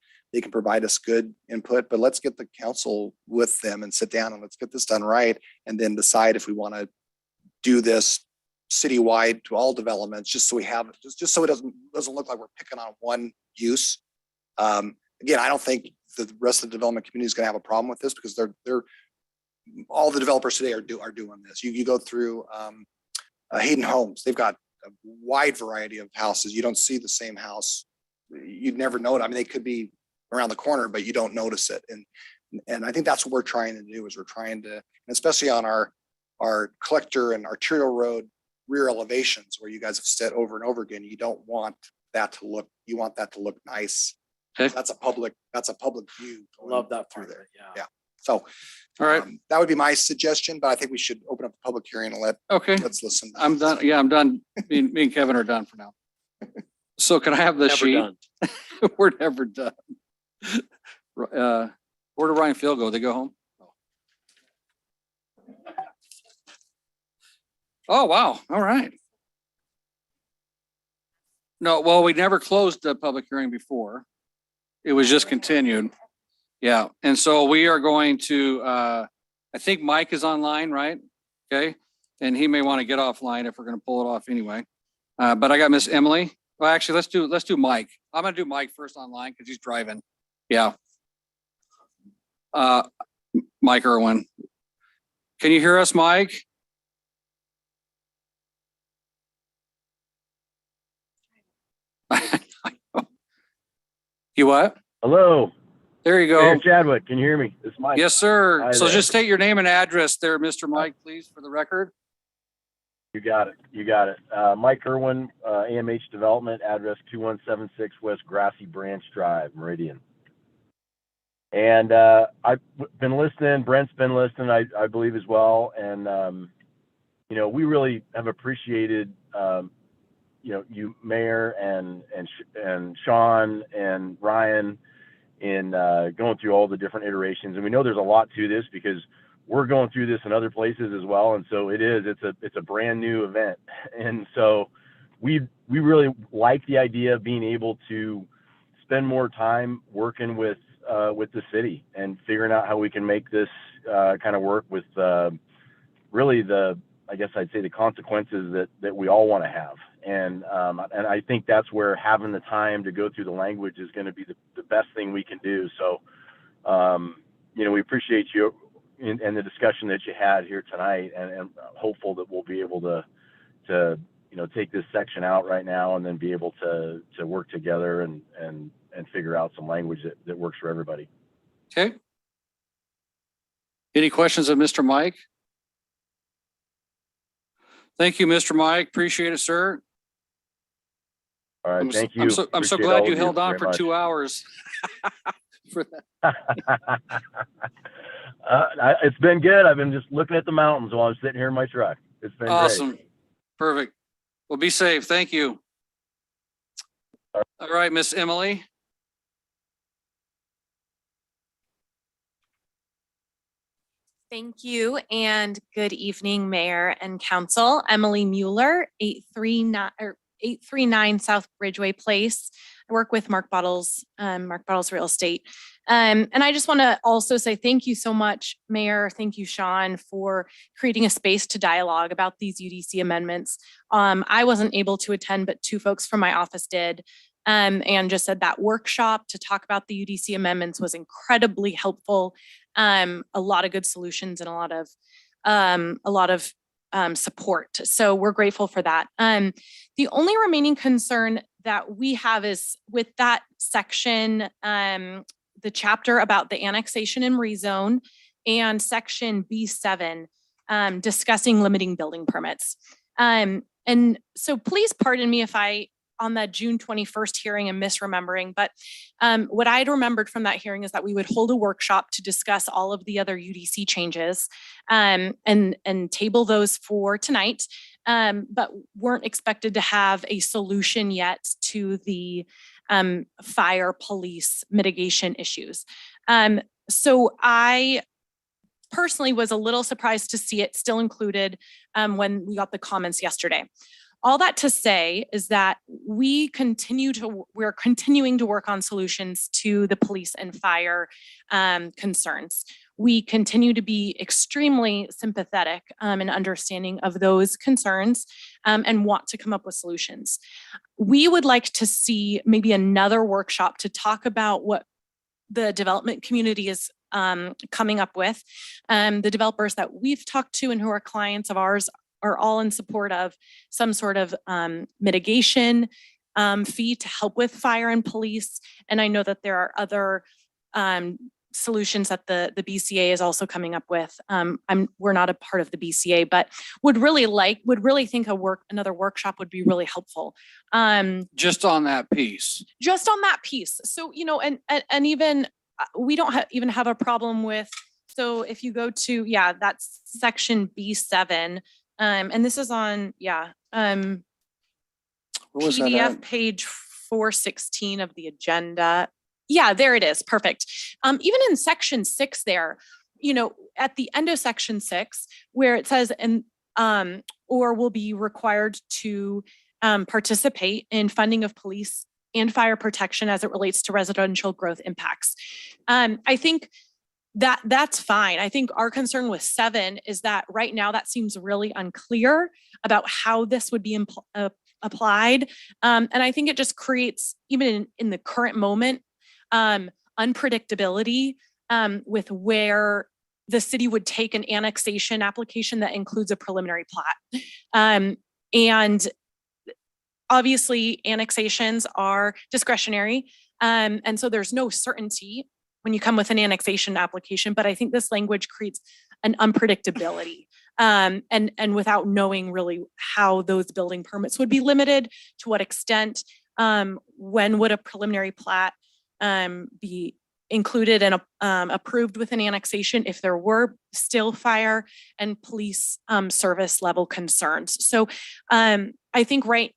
provide us good input, but let's get the council with them and sit down and let's get this done right. And then decide if we want to do this citywide to all developments, just so we have, just so it doesn't look like we're picking on one use. Again, I don't think the rest of the development community is going to have a problem with this because they're all the developers today are doing this. You go through Hayden Homes, they've got a wide variety of houses. You don't see the same house. You'd never know it. I mean, they could be around the corner, but you don't notice it. And I think that's what we're trying to do is we're trying to, especially on our collector and arterial road rear elevations where you guys have said over and over again, you don't want that to look, you want that to look nice. Okay. That's a public view. going Love that through part of there. it, yeah. So All right. that would be my suggestion, but I think we should open up the public hearing and Okay. let's listen. I'm done. Yeah, I'm done. Me and Kevin are done for now. So can I have the Never sheet? done. We're never done. Where did Ryan Field go? They go home? Oh, wow. All right. No, well, we never closed the public hearing before. It was just continued. Yeah, and so we are going to, I think Mike is online, right? Okay, and he may want to get offline if we're going to pull it off anyway. But I got Miss Emily. Well, actually, let's do Mike. I'm gonna do Mike first online because he's driving. Yeah. Mike Irwin. Can you hear us, Mike? You what? Hello, There you Mayor go. Chadwick. Can you hear me? This is Mike. Yes, sir. Hi So there. just state your name and address there, Mr. Mike, please, for the record. You got it. You got it. Mike Irwin, AMH Development, address 2176 West Grassy Branch Drive, Meridian. And I've been listening. Brent's been listening, I believe, as well. And, you know, we really have appreciated, you know, you, Mayor, and Sean and Ryan in going through all the different iterations. And we know there's a lot to this because we're going through this in other places as well. And so it's a brand new event. And so we really like the idea of being able to spend more time working with the city and figuring out how we can make this kind of work with really I guess I'd say the consequences that we all want to have. And I think that's where having the time to go through the language is going to be the best thing we can do. So, you know, we appreciate you and the discussion that you had here tonight, and hopeful that we'll be able to you know, take this section out right now and then be able to work together and figure out some language that works for everybody. Okay. Any questions of Mr. Mike? Thank you, Mr. Mike. Appreciate it, sir. All right, thank you. I'm so Appreciate glad all you of held on very for much. 2 hours. For that. It's been good. I've been just looking at the mountains while I'm sitting here in my truck. It's been great. Awesome. Perfect. Well, be safe. Thank you. All right, Miss Emily. Thank you and good evening, Mayor and Council. Emily Mueller, 839 South Bridgeway Place. I work with Mark Bottles Real Estate. And I just want to also say thank you so much, Mayor. Thank you, Sean, for creating a space to dialogue about these UDC amendments. I wasn't able to attend, but 2 folks from my office did. And just said that workshop to talk about the UDC amendments was incredibly helpful. A lot of good solutions and a lot of support. So we're grateful for that. The only remaining concern that we have is with that section, the chapter about the annexation and rezone, and section B7, discussing limiting building permits. And so please pardon me if on that June 21st hearing I'm misremembering, but what I'd remembered from that hearing is that we would hold a workshop to discuss all of the other UDC changes and table those for tonight, but weren't expected to have a solution yet to the fire police mitigation issues. So I personally was a little surprised to see it still included when we got the comments yesterday. All that to say is that we're continuing to work on solutions to the police and fire concerns. We continue to be extremely sympathetic and understanding of those concerns and want to come up with solutions. We would like to see maybe another workshop to talk about what the development community is coming up with. The developers that we've talked to and who are clients of ours are all in support of some sort of mitigation fee to help with fire and police. And I know that there are other solutions that the BCA is also coming up with. We're not a part of the BCA, but would really think another workshop would be really helpful. Just on that piece. Just on that piece. So, you know, and even we don't even have a problem with, so if you go to, that's section B7, and this is on, Where was that PDF at? page 416 of the agenda. Yeah, there it is. Perfect. Even in section 6 there, you know, at the end of section 6, where it says, or will be required to participate in funding of police and fire protection as it relates to residential growth impacts. I think that's fine. I think our concern with 7 is that right now that seems really unclear about how this would be applied. And I think it just creates, even in the current moment, unpredictability with where the city would take an annexation application that includes a preliminary plat. And obviously annexations are discretionary. And so there's no certainty when you come with an annexation application, but I think this language creates an unpredictability. And without knowing really how those building permits would be limited, to what extent, when would a preliminary plat be included and approved with an annexation if there were still fire and police service level concerns. So I think right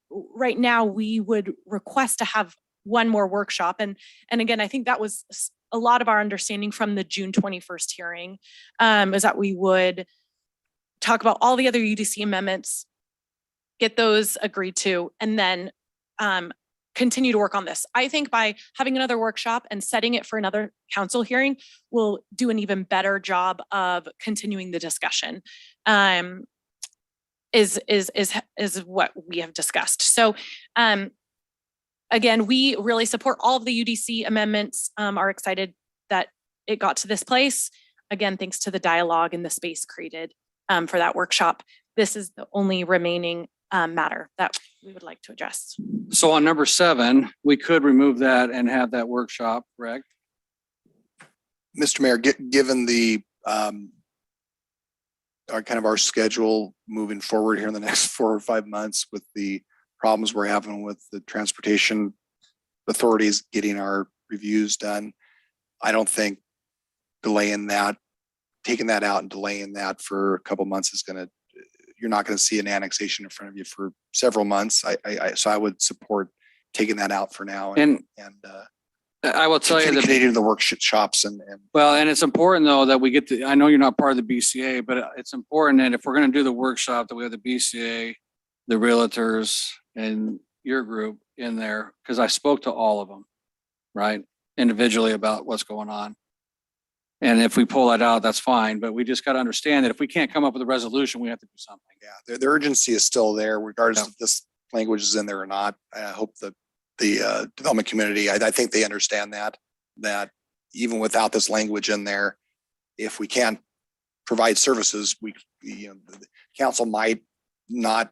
now we would request to have one more workshop. And again, I think that was a lot of our understanding from the June 21st hearing, is that we would talk about all the other UDC amendments, get those agreed to, and then continue to work on this. I think by having another workshop and setting it for another council hearing, we'll do an even better job of continuing the discussion. Is what we have discussed. So again, we really support all of the UDC amendments, are excited that it got to this place. Again, thanks to the dialogue and the space created for that workshop. This is the only remaining matter that we would like to address. So on number 7, we could remove that and have that workshop, correct? Mr. Mayor, given the our schedule moving forward here in the next 4 or 5 months with the problems we're having with the transportation authorities getting our reviews done, I don't think delaying that, taking that out and delaying that for a couple months is you're not going to see an annexation in front of you for several months. So I would support taking that out for now and I will tell you that continuing the workshops and well, and it's important though that we get I know you're not part of the BCA, but it's important that if we're going to do the workshop that we have the BCA, the realtors and your group in there, because I spoke to all of them, right? Individually about what's going on. And if we pull that out, that's fine, but we just got to understand that if we can't come up with a resolution, we have to do something. yeah, the urgency is still there regardless if this language is in there or not. I hope that the development community, I think they understand that even without this language in there, if we can't provide services, the council might not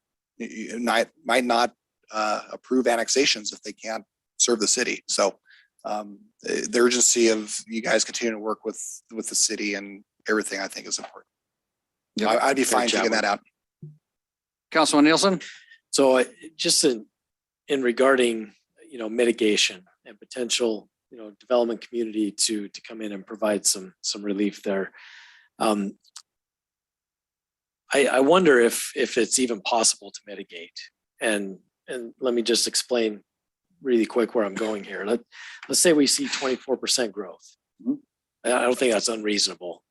approve annexations if they can't serve the city. So the urgency of you guys continuing to work with the city and everything, I think is important. Yep. I'd be fine taking that out. Councilman Nielsen? So just in regarding, mitigation and potential, development community to come in and provide some relief there. I wonder if it's even possible to mitigate. And let me just explain really quick where I'm going here. Let's say we see 24% growth. I don't think that's unreasonable.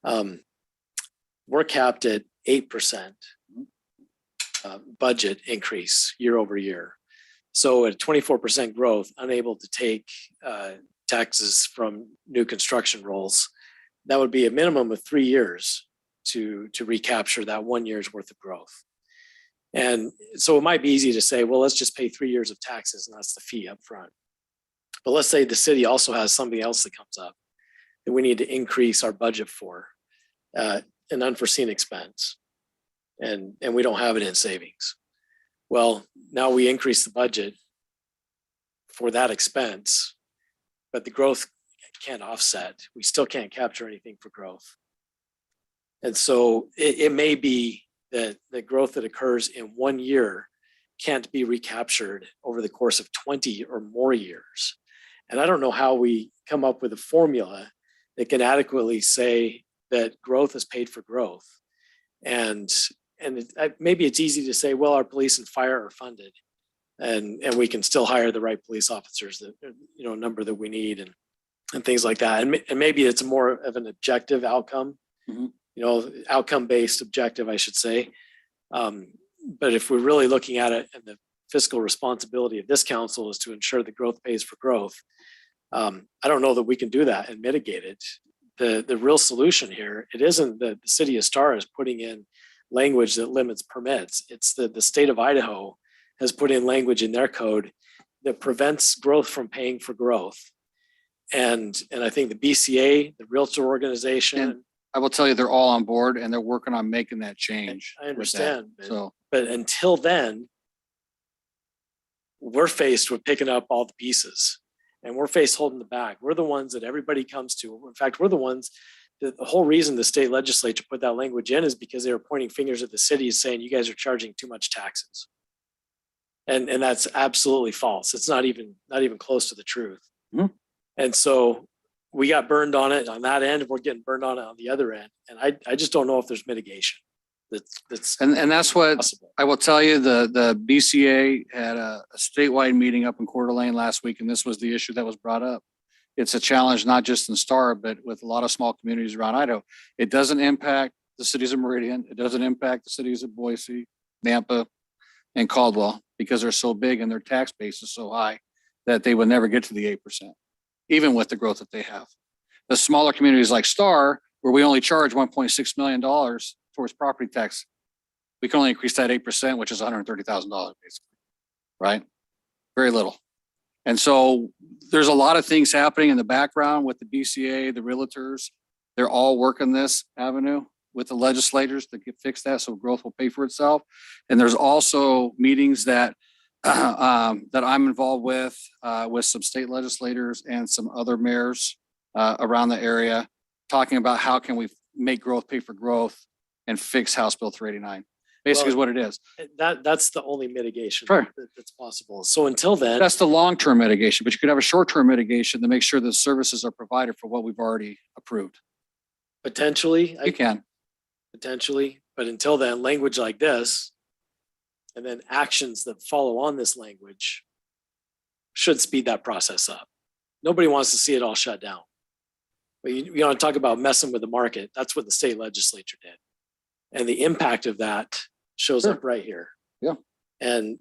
We're capped at 8% budget increase year over year. So at 24% growth, unable to take taxes from new construction rolls, that would be a minimum of 3 years to recapture that 1 year's worth of growth. And so it might be easy to say, well, let's just pay 3 years of taxes and that's the fee up front. But let's say the city also has something else that comes up that we need to increase our budget for, an unforeseen expense. And we don't have it in savings. Well, now we increase the budget for that expense, but the growth can't offset. We still can't capture anything for growth. And so it may be that the growth that occurs in 1 year can't be recaptured over the course of 20 or more years. And I don't know how we come up with a formula that can adequately say that growth is paid for growth. And maybe it's easy to say, well, our police and fire are funded, and we can still hire the right police officers, that, number that we need, and things like that. And maybe it's more of an objective outcome, Mhm. Outcome-based objective, I should say. But if we're really looking at it, and the fiscal responsibility of this council is to ensure that growth pays for growth, I don't know that we can do that and mitigate it. The real solution here, it isn't that the city of Star is putting in language that limits permits. It's that the state of Idaho has put in language in their code that prevents growth from paying for growth. And I think the BCA, the Realtor organization, I will tell you, they're all on board and they're working on making that change. I with that. understand, So, but until then, we're faced with picking up all the pieces, and we're faced holding the bag. We're the ones that everybody comes to. In fact, we're the ones that the whole reason the state legislature put that language in is because they were pointing fingers at the cities saying, you guys are charging too much taxes. And that's absolutely false. It's not even close to the truth. Mhm. And so we got burned on it on that end. We're getting burned on it on the other end. And I just don't know if there's mitigation that's and that's what possible. I will tell you, the BCA had a statewide meeting up in Coeur d'Alene last week, and this was the issue that was brought up. It's a challenge, not just in Star, but with a lot of small communities around Idaho. It doesn't impact the cities of Meridian. It doesn't impact the cities of Boise, Nampa, and Caldwell, because they're so big and their tax base is so high that they would never get to the 8%, even with the growth that they have. The smaller communities like Star, where we only charge $1.6 million towards property tax, we can only increase that 8%, which is $130,000 basically, right? Very little. And so there's a lot of things happening in the background with the BCA, the realtors. They're all working this avenue with the legislators to fix that, so growth will pay for itself. And there's also meetings that that I'm involved with some state legislators and some other mayors around the area, talking about how can we make growth pay for growth and fix House Bill 389. Basically is what it is. That's the only mitigation Sure. that's possible. So until then, That's the long-term mitigation, but you could have a short-term mitigation to make sure that services are provided for what we've already approved. potentially, You can. but until then, language like this, and then actions that follow on this language should speed that process up. Nobody wants to see it all shut down. But you want to talk about messing with the market. That's what the state legislature did. And the impact of that shows Sure. up right here. Yeah. And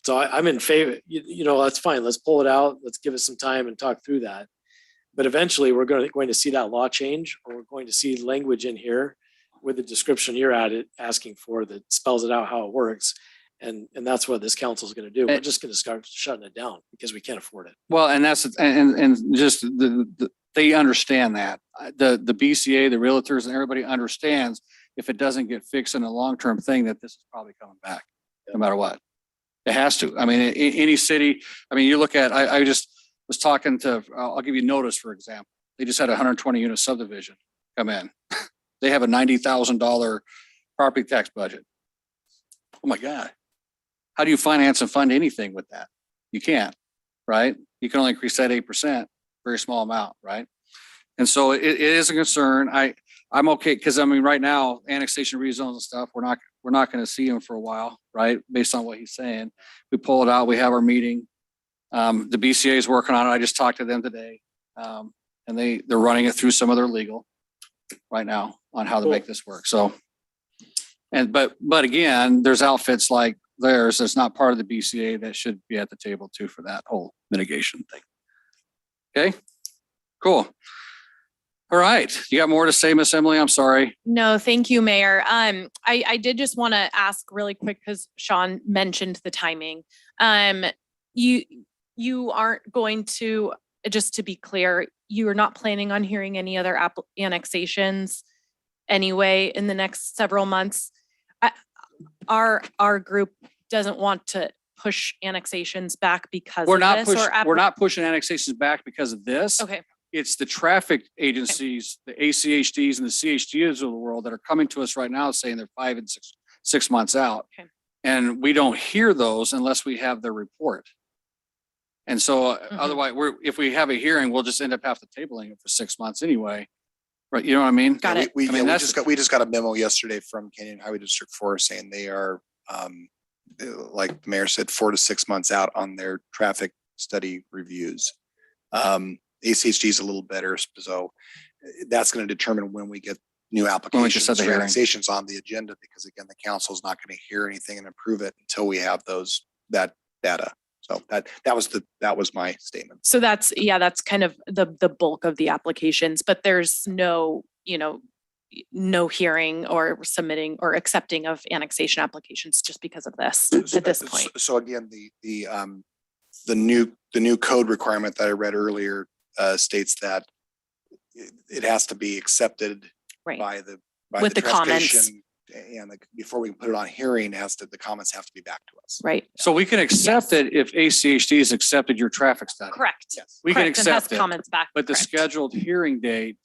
so I'm in favor, that's fine. Let's pull it out. Let's give it some time and talk through that. But eventually we're going to see that law change, or we're going to see language in here with the description you're at it asking for that spells it out how it works. And that's what this council is going to do. We're just going to start shutting it down because we can't afford it. Well, and that's, and just they understand that. The BCA, the realtors, and everybody understands if it doesn't get fixed in a long-term thing, that this is probably coming back, no matter what. It has to. I mean, any city, I mean, you look at, I just was talking to, I'll give you Notice, for example. They just had a 120 unit subdivision come in. They have a $90,000 property tax budget. Oh my God. How do you finance and fund anything with that? You can't, right? You can only increase that 8%, very small amount, right? And so it is a concern. I'm okay, because I mean, right now, annexation rezones and stuff, we're not going to see them for a while, right? Based on what he's saying. We pull it out, we have our meeting. The BCA is working on it. I just talked to them today. And they're running it through some other legal right now on how to make this work. So, but again, there's outfits like theirs that's not part of the BCA that should be at the table too for that whole mitigation thing. Okay, cool. All right, you got more to say, Miss Emily? I'm sorry. No, thank you, Mayor. I did just want to ask really quick because Sean mentioned the timing. You you aren't going to, just to be clear, you are not planning on hearing any other annexations anyway in the next several months. Our group doesn't want to push annexations back because We're of not this pushing, or. we're not pushing annexations back because of this. Okay, It's the traffic agencies, the ACHDs and the CHDs of the world that are coming to us right now saying they're 5 and 6 months out. Okay. And we don't hear those unless we have their report. And so otherwise, if we have a hearing, we'll just end up having to tabling it for 6 months anyway. Right, you know what I mean? Got it. We I mean, that's- we just got a memo yesterday from Canyon Highway District 4 saying they are, like the mayor said, 4 to 6 months out on their traffic study reviews. ACHD is a little better, so that's going to determine when we get new applications set the or hearing. annexations on the agenda, because again, the council is not going to hear anything and approve it until we have that data. So that was my statement. so that's kind of the bulk of the applications, but there's no, no hearing or submitting or accepting of annexation applications just because of this at this point. So again, the new code requirement that I read earlier states that it has to be accepted Right. by the With the comments. transportation, and before we can put it on hearing, the comments have to be back to us. Right. So we can accept it if ACHD has accepted your traffic study. Correct. Yes. We can Correct, and has accept it, comments back. but the Correct. scheduled hearing date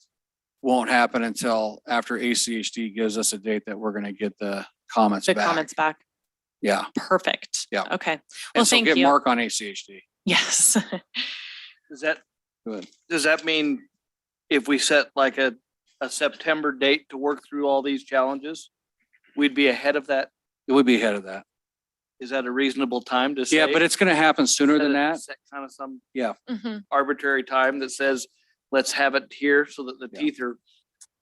won't happen until after ACHD gives us a date that we're going to get the comments The back. comments back. Yeah. Perfect. Yeah. Okay. Well, And so thank get you. Mark on ACHD. Yes. Good. Does that mean if we set like a September date to work through all these challenges, we'd be ahead of that? It would be ahead of that. Is that a reasonable time to say? Yeah, but it's going to happen sooner than that. Kind of some Mhm. arbitrary time that says, let's have it here so that the Yeah. teeth are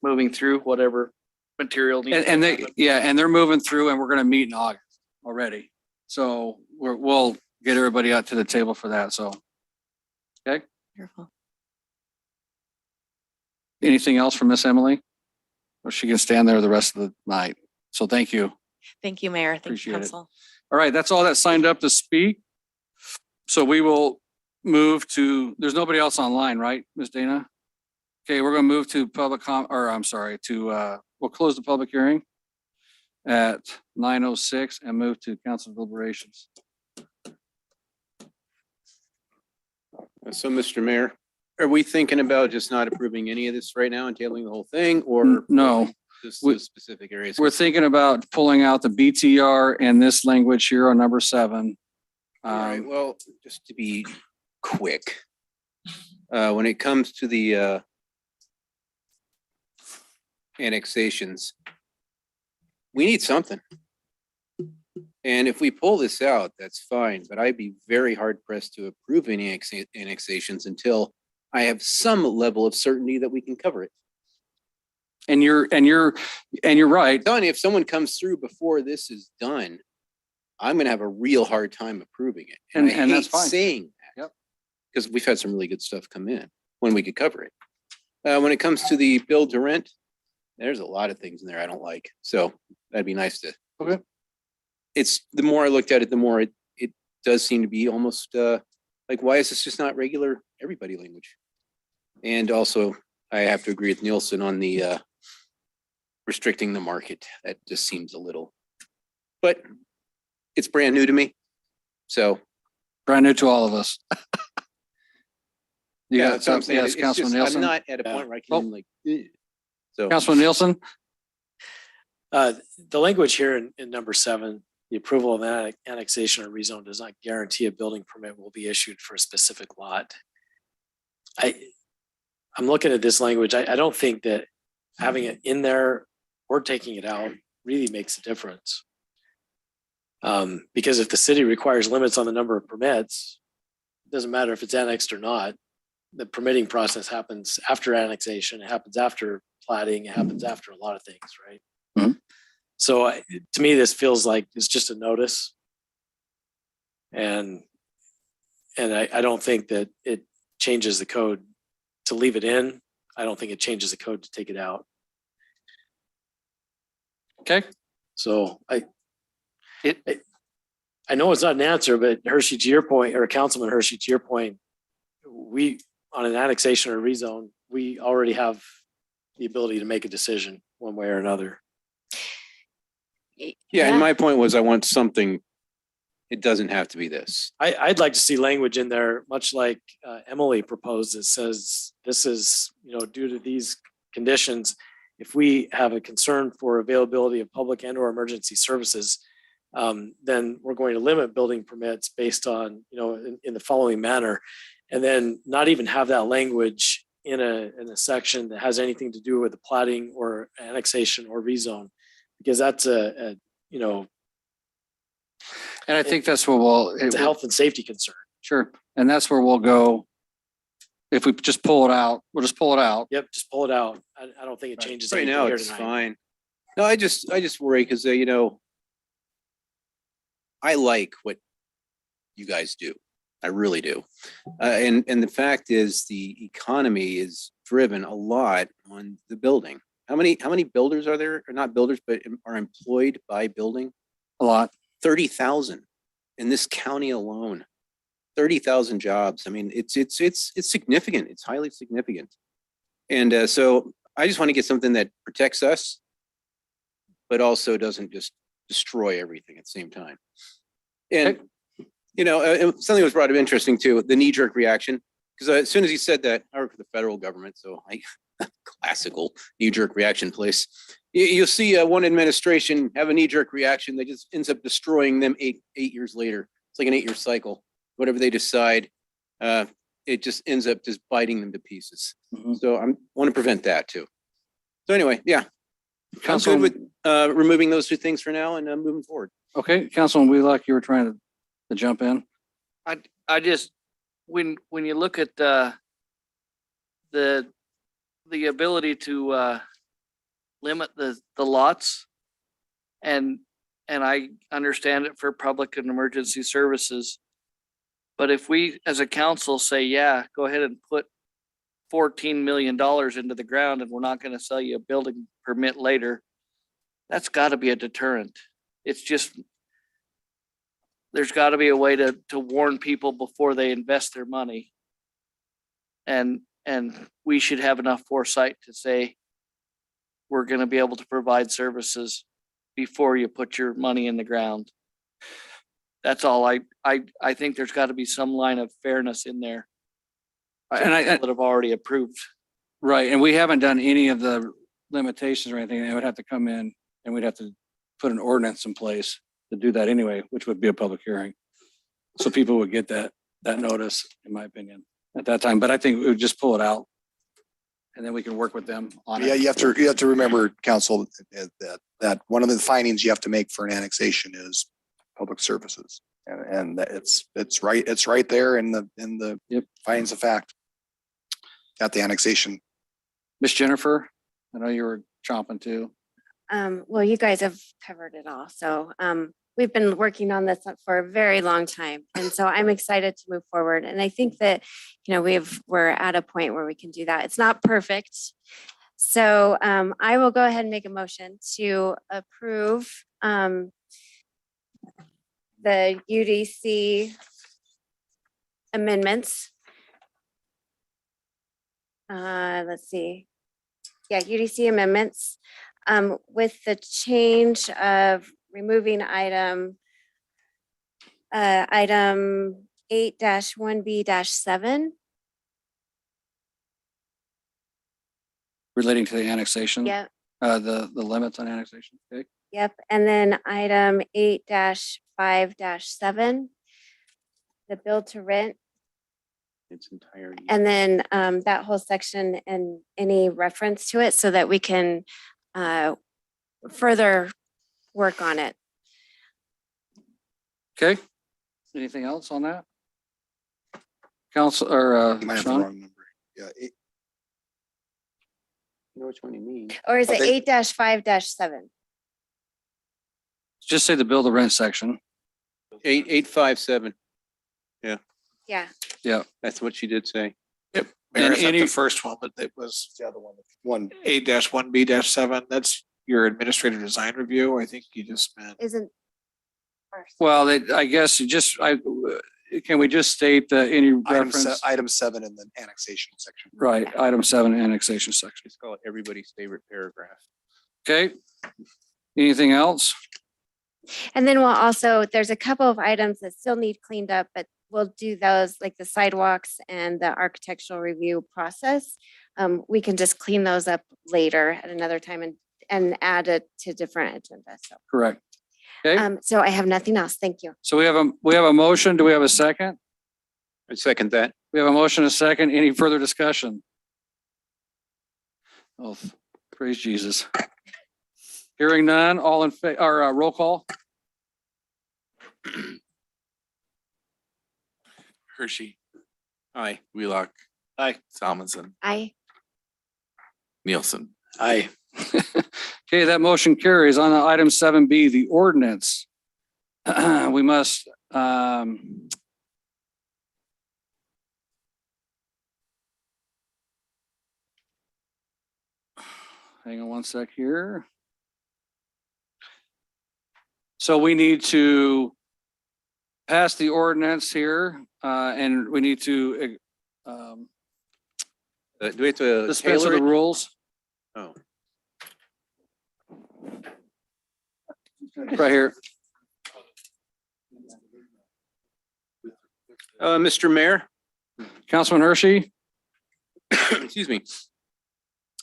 moving through whatever material. needs And, to and they, happen. yeah, and they're moving through and we're going to meet in August already. So we'll get everybody out to the table for that. So Wonderful. anything else from Miss Emily? Or she can stand there the rest of the night. So thank you. Thank you, Mayor. Thank Appreciate you, it. Council. All right, that's all that signed up to speak. So we will move to, there's nobody else online, right, Ms. Dana? Okay, we're gonna move to we'll close the public hearing at 9:06 and move to council deliberations. So, Mr. Mayor, are we thinking about just not approving any of this right now and tabling the whole thing, or? No, Just we- the specific areas? we're thinking about pulling out the BTR and this language here on number 7. All right, Um, well, just to be quick, when it comes to the annexations, we need something. And if we pull this out, that's fine, but I'd be very hard pressed to approve any annexations until I have some level of certainty that we can cover it. And you're right. Telling you, if someone comes through before this is done, I'm gonna have a real hard time approving it. And- I and that's hate fine. saying that. Yep. Because we've had some really good stuff come in when we could cover it. When it comes to the build to rent, there's a lot of things in there I don't like. So that'd be nice to. Okay. It's, the more I looked at it, the more it does seem to be almost like, why is this just not regular everybody language? And also, I have to agree with Nielsen on the restricting the market. That just seems a little, but it's brand new to me. So. Brand new to all of us. You got that's what I'm something? saying. Yes, It's Councilman just- Nielsen. I'm not at a point where I Oh. can like, so. Councilman Nielsen? The language here in number 7, the approval of annexation or rezone does not guarantee a building permit will be issued for a specific lot. I'm looking at this language. I don't think that having it in there or taking it out really makes a difference. Because if the city requires limits on the number of permits, it doesn't matter if it's annexed or not. The permitting process happens after annexation, it happens after plating, it happens after a lot of things, right? Mhm. So to me, this feels like it's just a notice. And I don't think that it changes the code to leave it in. I don't think it changes the code to take it out. Okay. So I know it's not an answer, but Hershey, to your point, or Councilman Hershey, to your point, we, on an annexation or rezone, we already have the ability to make a decision one way or another. Yeah, and my point was I want something, it doesn't have to be this. I'd like to see language in there, much like Emily proposed, that says this is, due to these conditions, if we have a concern for availability of public and or emergency services, then we're going to limit building permits based on, in the following manner. And then not even have that language in a section that has anything to do with the plating or annexation or rezone, because that's And I think that's where it's a health and safety concern. Sure. And that's where we'll go. If we just pull it out, we'll just pull it out. Yep, just pull it out. I don't think it changes Right anything now, here it's tonight. fine. No, I just worry because, I like what you guys do. I really do. And the fact is the economy is driven a lot on the building. How many builders are there, or not builders, but are employed by building? A lot. 30,000 in this county alone. 30,000 jobs. I mean, it's significant. It's highly significant. And so I just want to get something that protects us, but also doesn't just destroy everything at the same time. And, something was brought up interesting too, the knee-jerk reaction. Because as soon as he said that, I work for the federal government, so classical knee-jerk reaction place. You'll see one administration have a knee-jerk reaction that just ends up destroying them eight years later. It's like an 8-year cycle. Whatever they decide, it just ends up just biting them to pieces. So I want to prevent that too. So anyway, yeah, I'm good with removing those two things for now and moving forward. Okay, Councilman Wheelock, you were trying to jump in. I just, when you look at the ability to limit the lots, and I understand it for public and emergency services. But if we, as a council, say, yeah, go ahead and put $14 million into the ground and we're not going to sell you a building permit later, that's got to be a deterrent. It's just, there's got to be a way to warn people before they invest their money. And we should have enough foresight to say, we're going to be able to provide services before you put your money in the ground. That's all. I think there's got to be some line of fairness in there. And I That have already approved. right, and we haven't done any of the limitations or anything. They would have to come in and we'd have to put an ordinance in place to do that anyway, which would be a public hearing. So people would get that notice, in my opinion, at that time. But I think we would just pull it out. And then we can work with them on it. Yeah, you have to remember, council, that one of the findings you have to make for an annexation is public services. And it's right there in the findings of fact. At the annexation. Miss Jennifer, I know you were chomping too. Well, you guys have covered it all. So we've been working on this for a very long time. And so I'm excited to move forward. And I think that, we're at a point where we can do that. It's not perfect. So I will go ahead and make a motion to approve the UDC amendments. Let's see. Yeah, UDC amendments with the change of removing item 8-1B-7. Relating to the annexation. Yep, The limits on annexation. Okay. yep. And then item 8-5-7, the build to rent. Its entirety. And then that whole section and any reference to it so that we can further work on it. Okay. Anything else on that? Council or You might have the Sean? wrong number. Yeah, You know which one you mean. Or is it Okay. 8-5-7? Just say the build the rent section. 857. Yeah, That's what she did say. Mayor, And I thought any- the first one, but it was the other one. 8-1B-7. That's your administrative design review. I think you just meant. isn't, first. Well, I guess you just, can we just state any reference? Item 7 in the annexation section. Right, item 7, annexation section. Just call it everybody's favorite paragraph. Okay. Anything else? And then we'll also, there's a couple of items that still need cleaned up, but we'll do those like the sidewalks and the architectural review process. We can just clean those up later at another time and add it to different agendas. So, Correct. Okay, so I have nothing else. Thank you. so we have a motion. Do we have a second? I second that. We have a motion, a second. Any further discussion? Oh, praise Jesus. Hearing none, all in favor, or roll call? Hershey, Aye. Wheelock. Aye. Salmonson, Aye. Nielsen. Aye. Okay, that motion carries. On item 7B, the ordinance. We must, hang on one sec here. So we need to pass the ordinance here, and we need to Do we have to dispense tailor with the it? rules. Oh, Right here. Mr. Mayor, Councilman Hershey, excuse me.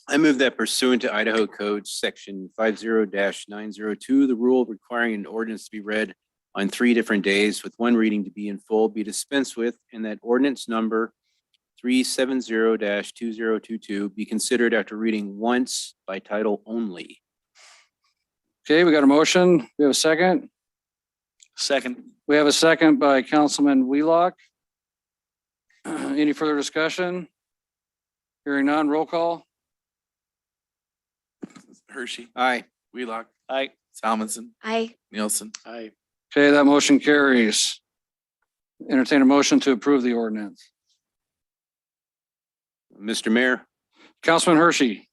I move that pursuant to Idaho Code Section 50-902, the rule requiring an ordinance to be read on 3 different days with one reading to be in full be dispensed with, and that ordinance number 370-2022 be considered after reading once by title only. okay, we got a motion. We have a second. Second. We have a second by Councilman Wheelock. Any further discussion? Hearing none, roll call. Hershey, Aye. Wheelock, Aye. Salmonson, Aye. Nielsen. Aye. Okay, that motion carries. Entertain a motion to approve the ordinance. Mr. Mayor, Councilman Hershey,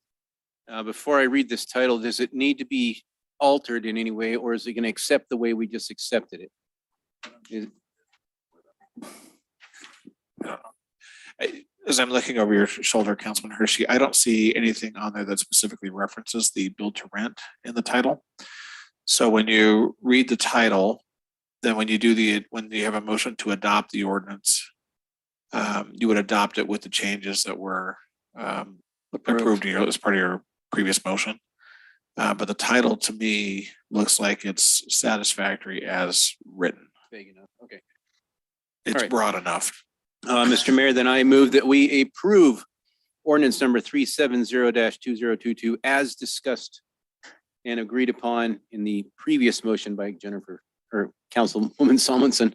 before I read this title, does it need to be altered in any way, or is it going to accept the way we just accepted it? Is- As I'm looking over your shoulder, Councilman Hershey, I don't see anything on there that specifically references the build to rent in the title. So when you read the title, then when you have a motion to adopt the ordinance, you would adopt it with the changes that were approved as part of your previous motion. But the title to me looks like it's satisfactory as written. Vague enough. Okay. It's right. broad enough. Mr. Mayor, then I move that we approve ordinance number 370-2022 as discussed and agreed upon in the previous motion by Jennifer or Councilwoman Salmonson.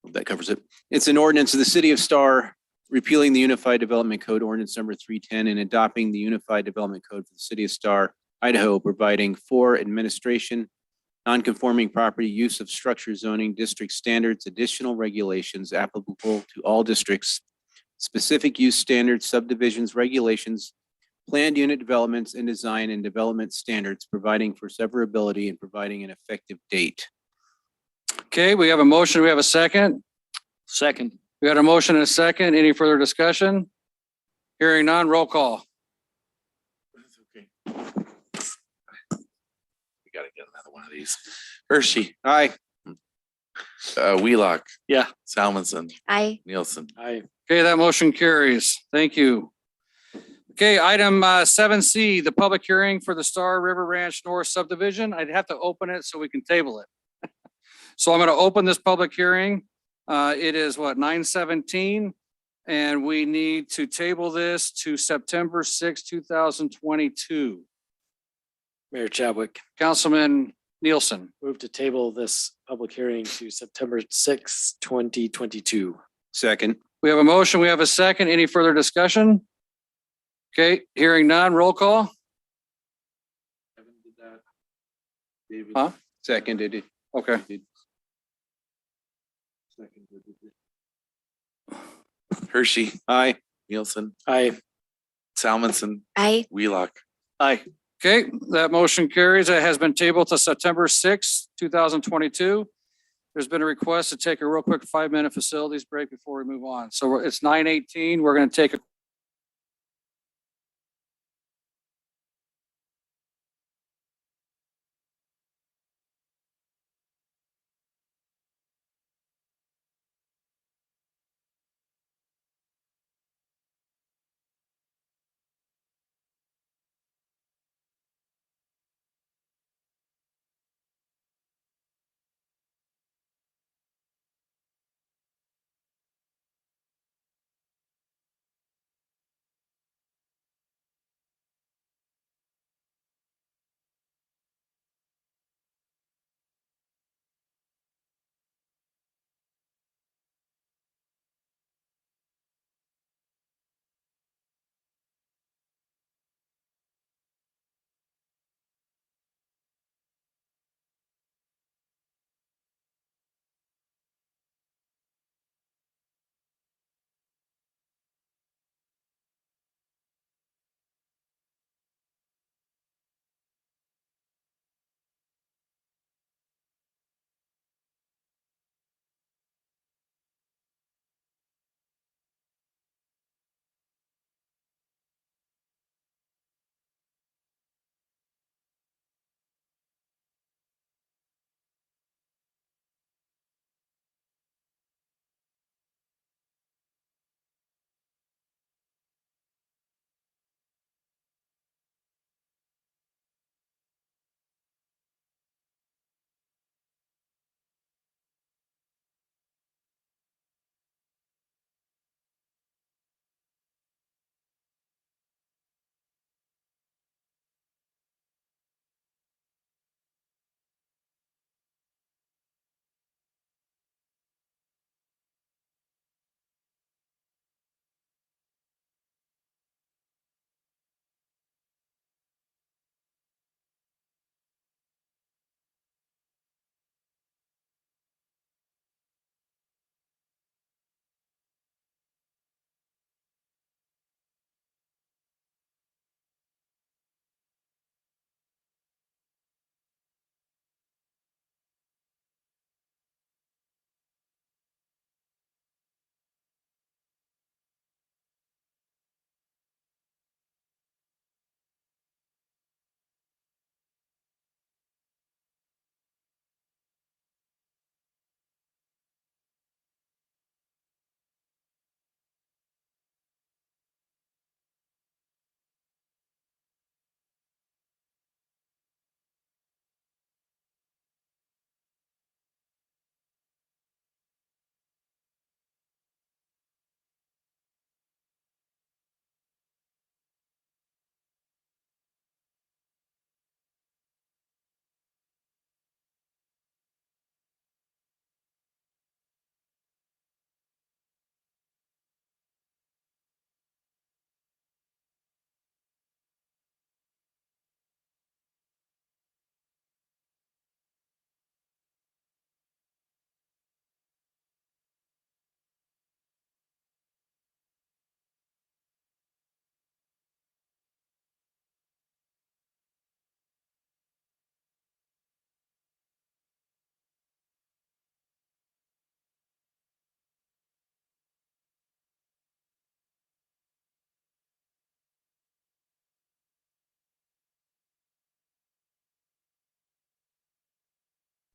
Hope that covers it. It's an ordinance of the City of Star repealing the Unified Development Code ordinance number 310 and adopting the Unified Development Code for the City of Star, Idaho, providing for administration, non-conforming property use of structure zoning district standards, additional regulations applicable to all districts, specific use standards, subdivisions, regulations, planned unit developments and design and development standards, providing for severability and providing an effective date. okay, we have a motion. We have a second. Second. We got a motion and a second. Any further discussion? Hearing none, roll call. Okay. We gotta get another one of these. Hershey, Aye. Wheelock. Yeah. Salmonson, Aye. Nielsen. Aye. Okay, that motion carries. Thank you. Okay, item 7C, the public hearing for the Star River Ranch North subdivision. I'd have to open it so we can table it. So I'm going to open this public hearing. It is 9:17, and we need to table this to September 6, 2022. Mayor Chadwick, Councilman Nielsen, move to table this public hearing to September 6, 2022. Second. we have a motion, we have a second. Any further discussion? Okay, hearing none, roll call. Huh? Seconded. Okay. Hershey, Aye. Nielsen, Aye. Salmonson, Aye. Wheelock. Aye. Okay, that motion carries. It has been tabled to September 6th, 2022. There's been a request to take a real quick 5-minute facilities break before we move on. So it's 9:18. We're going to take a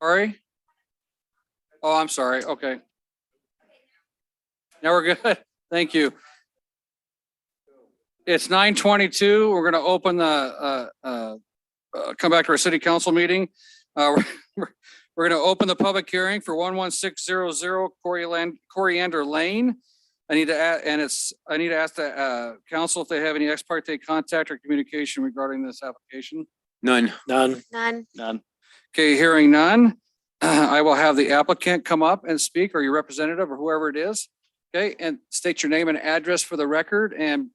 Sorry? Oh, I'm sorry. Okay. Now we're good. Thank you. It's 9:22. We're going to open come back to our city council meeting. We're going to open the public hearing for 11600 Coriander Lane. I need to ask the council if they have any ex parte contact or communication regarding this application. None. None. None. Okay, hearing none, I will have the applicant come up and speak, or your representative or whoever it is. Okay, and state your name and address for the record, and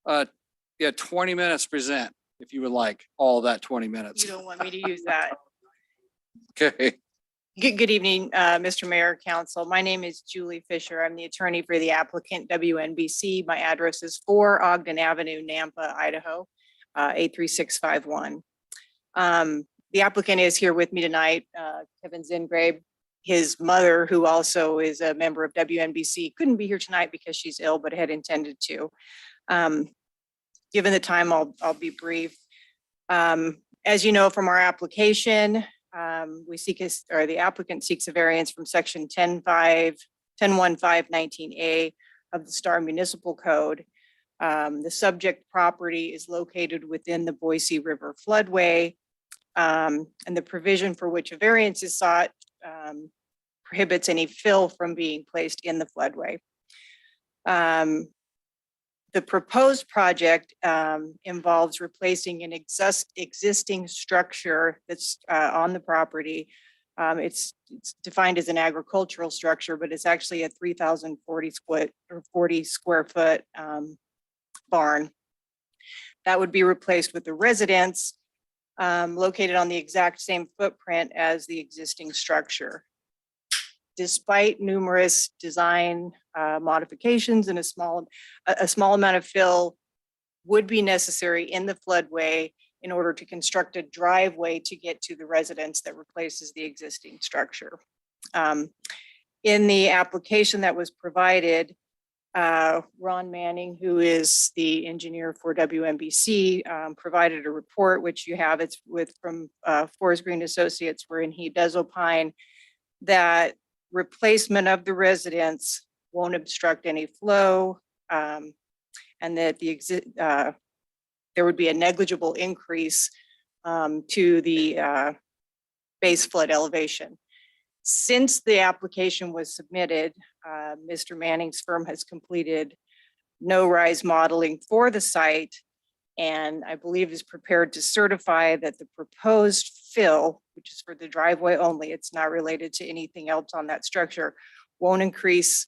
20 minutes present if you would like all of that 20 minutes. You don't want me to use that. Okay, Good evening, Mr. Mayor, Council. My name is Julie Fisher. I'm the attorney for the applicant WNBC. My address is 4 Ogden Avenue, Nampa, Idaho. 83651. The applicant is here with me tonight, Kevin Zingrave. His mother, who also is a member of WNBC, couldn't be here tonight because she's ill, but had intended to. Given the time, I'll be brief. As you know from our application, the applicant seeks a variance from section 101519A of the Star Municipal Code. The subject property is located within the Boise River floodway, and the provision for which a variance is sought prohibits any fill from being placed in the floodway. The proposed project involves replacing an existing structure that's on the property. It's defined as an agricultural structure, but it's actually a 40 square foot barn. That would be replaced with a residence located on the exact same footprint as the existing structure. Despite numerous design modifications and a small amount of fill would be necessary in the floodway in order to construct a driveway to get to the residence that replaces the existing structure. In the application that was provided, Ron Manning, who is the engineer for WNBC, provided a report, which you have. It's from Forest Green Associates, wherein he does opine that replacement of the residence won't obstruct any flow, and that there would be a negligible increase to the base flood elevation. Since the application was submitted, Mr. Manning's firm has completed no-rise modeling for the site, and I believe is prepared to certify that the proposed fill, which is for the driveway only, it's not related to anything else on that structure, won't increase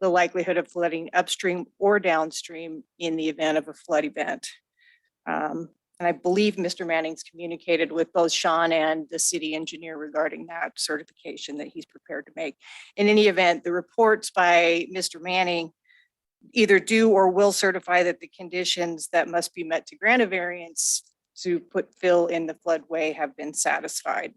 the likelihood of flooding upstream or downstream in the event of a flood event. And I believe Mr. Manning's communicated with both Sean and the city engineer regarding that certification that he's prepared to make. In any event, the reports by Mr. Manning either do or will certify that the conditions that must be met to grant a variance to put fill in the floodway have been satisfied.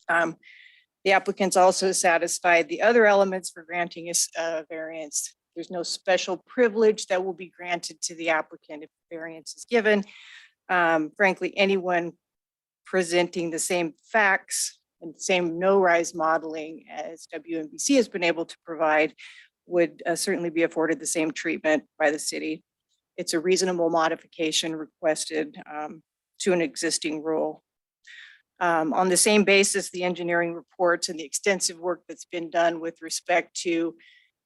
The applicant's also satisfied the other elements for granting a variance. There's no special privilege that will be granted to the applicant if variance is given. Frankly, anyone presenting the same facts and same no-rise modeling as WNBC has been able to provide would certainly be afforded the same treatment by the city. It's a reasonable modification requested to an existing rule. On the same basis, the engineering reports and the extensive work that's been done with respect to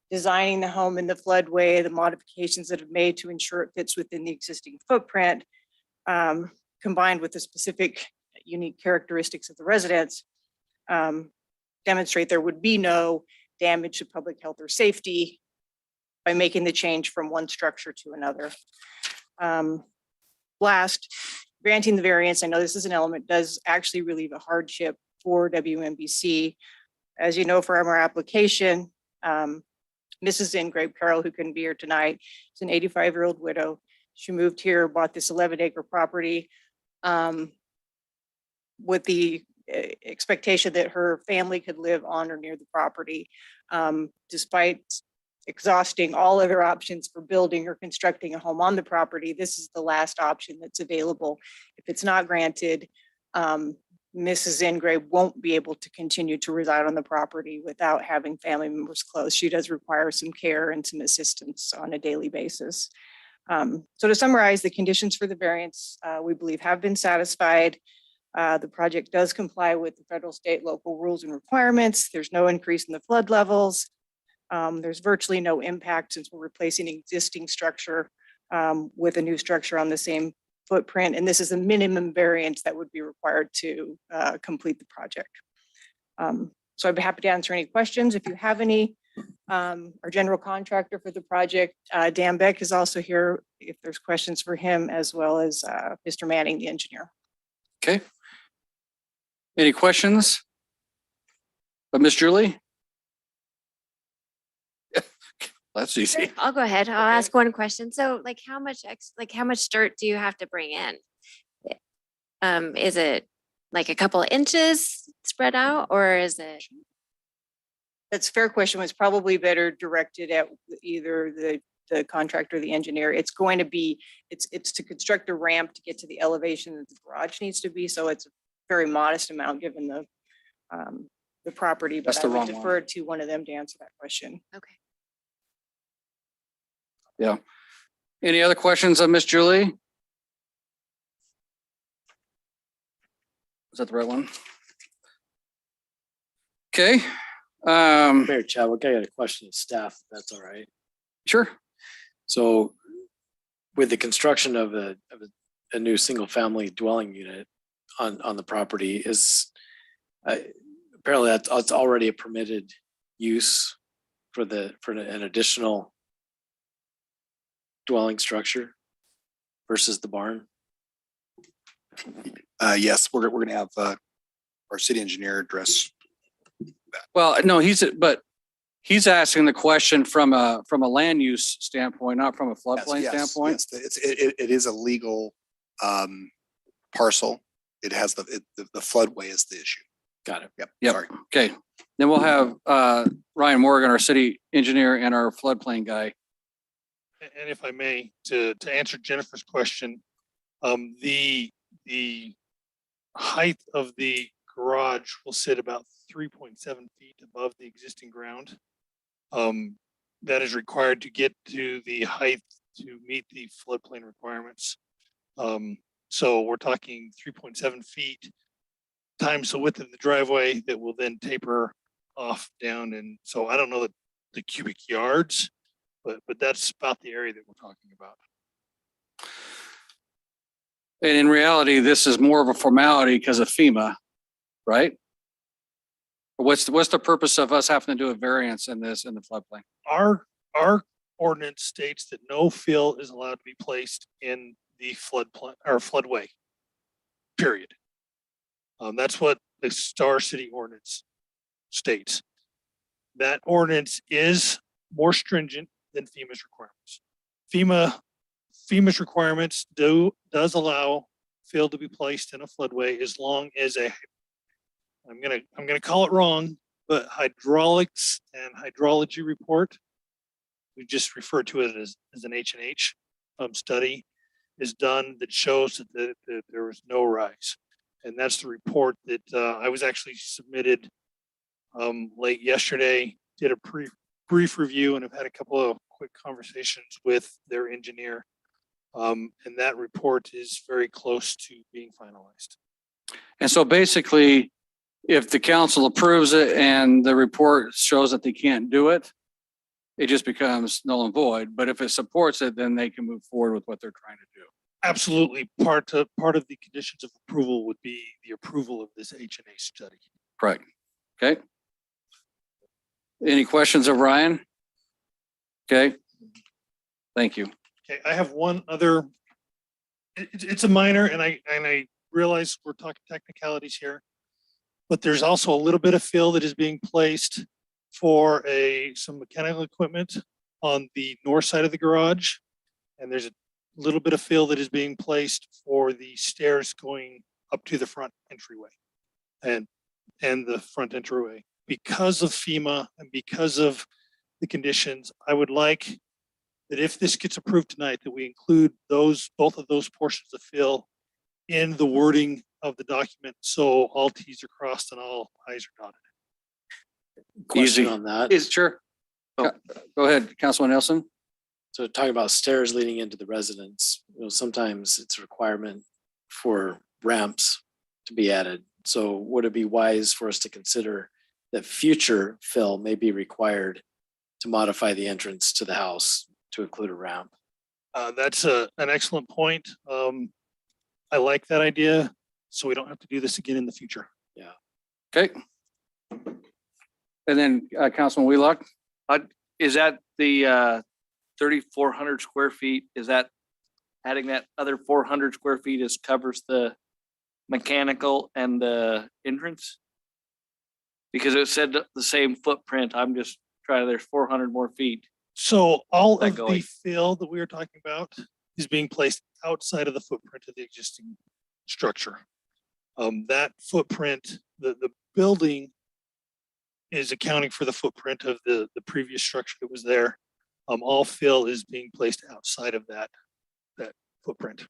designing the home in the floodway, the modifications that have made to ensure it fits within the existing footprint, combined with the specific unique characteristics of the residents, demonstrate there would be no damage to public health or safety by making the change from one structure to another. Last, granting the variance, I know this is an element, does actually relieve a hardship for WNBC. As you know, from our application, Mrs. Ingrave Carroll, who couldn't be here tonight, is an 85-year-old widow. She moved here, bought this 11-acre property with the expectation that her family could live on or near the property. Despite exhausting all other options for building or constructing a home on the property, this is the last option that's available. If it's not granted, Mrs. Ingrave won't be able to continue to reside on the property without having family members close. She does require some care and some assistance on a daily basis. So to summarize, the conditions for the variance, we believe have been satisfied. The project does comply with the federal, state, local rules and requirements. There's no increase in the flood levels. There's virtually no impact since we're replacing an existing structure with a new structure on the same footprint. And this is a minimum variance that would be required to complete the project. So I'd be happy to answer any questions if you have any. Our general contractor for the project, Dan Beck, is also here if there's questions for him, as well as Mr. Manning, the engineer. Okay. Any questions? Miss Julie? That's easy. I'll go ahead. I'll ask one question. So like how much dirt do you have to bring in? Is it like a couple of inches spread out or is it? That's a fair question. It's probably better directed at either the contractor or the engineer. It's going to be, it's to construct a ramp to get to the elevation that the garage needs to be. So it's a very modest amount given the property, That's but I the would wrong defer to one of them to answer that question. Okay. Yeah. Any other questions of Miss Julie? Is that the right one? Okay. Mayor Chadwick, I got a question of staff, if that's all right. Sure. So with the construction of a new single family dwelling unit on the property is apparently that's already a permitted use for an additional dwelling structure versus the barn. Yes, we're gonna have our city engineer address. Well, no, he's asking the question from a land use standpoint, not from a floodplain standpoint. Yes, it is a legal parcel. It has the floodway is the issue. Got it. Yep. Yep. Sorry. Okay. Then we'll have Ryan Morgan, our city engineer and our floodplain guy. And if I may, to answer Jennifer's question, the height of the garage will sit about 3.7 feet above the existing ground. That is required to get to the height to meet the floodplain requirements. So we're talking 3.7 feet times the width of the driveway that will then taper off down. And so I don't know the cubic yards, but that's about the area that we're talking about. And in reality, this is more of a formality because of FEMA, right? What's the purpose of us having to do a variance in this in the floodplain? Our ordinance states that no fill is allowed to be placed in the floodplain or floodway. Period. That's what the Star City ordinance states. That ordinance is more stringent than FEMA's requirements. FEMA's requirements does allow fill to be placed in a floodway as long as I'm gonna call it wrong, but hydraulics and hydrology report, we just refer to it as an H&H study, is done that shows that there was no rise. And that's the report that I was actually submitted late yesterday, did a brief review and have had a couple of quick conversations with their engineer. And that report is very close to being finalized. And so basically, if the council approves it and the report shows that they can't do it, it just becomes null and void. But if it supports it, then they can move forward with what they're trying to do. Absolutely. Part of the conditions of approval would be the approval of this H&A study. Correct. Okay. Any questions of Ryan? Okay. Thank you. Okay, I have one other, it's a minor and I realize we're talking technicalities here, but there's also a little bit of fill that is being placed for some mechanical equipment on the north side of the garage. And there's a little bit of fill that is being placed for the stairs going up to the front entryway and the front entryway. Because of FEMA and because of the conditions, I would like that if this gets approved tonight, that we include both of those portions of fill in the wording of the document. So all T's are crossed and all I's are dotted. Question Easy. on that. Sure. Go ahead, Councilman Nelson. So talking about stairs leading into the residence, sometimes it's a requirement for ramps to be added. So would it be wise for us to consider that future fill may be required to modify the entrance to the house to include a ramp? That's an excellent point. I like that idea, so we don't have to do this again in the future. Yeah. Okay. And then Councilman Wheelock. Is that the 3,400 square feet? Is that adding that other 400 square feet covers the mechanical and the entrance? Because it said the same footprint. I'm just trying, there's 400 more feet. So all That of the going? fill that we were talking about is being placed outside of the footprint of the existing structure. That footprint, the building is accounting for the footprint of the previous structure that was there. All fill is being placed outside of that footprint.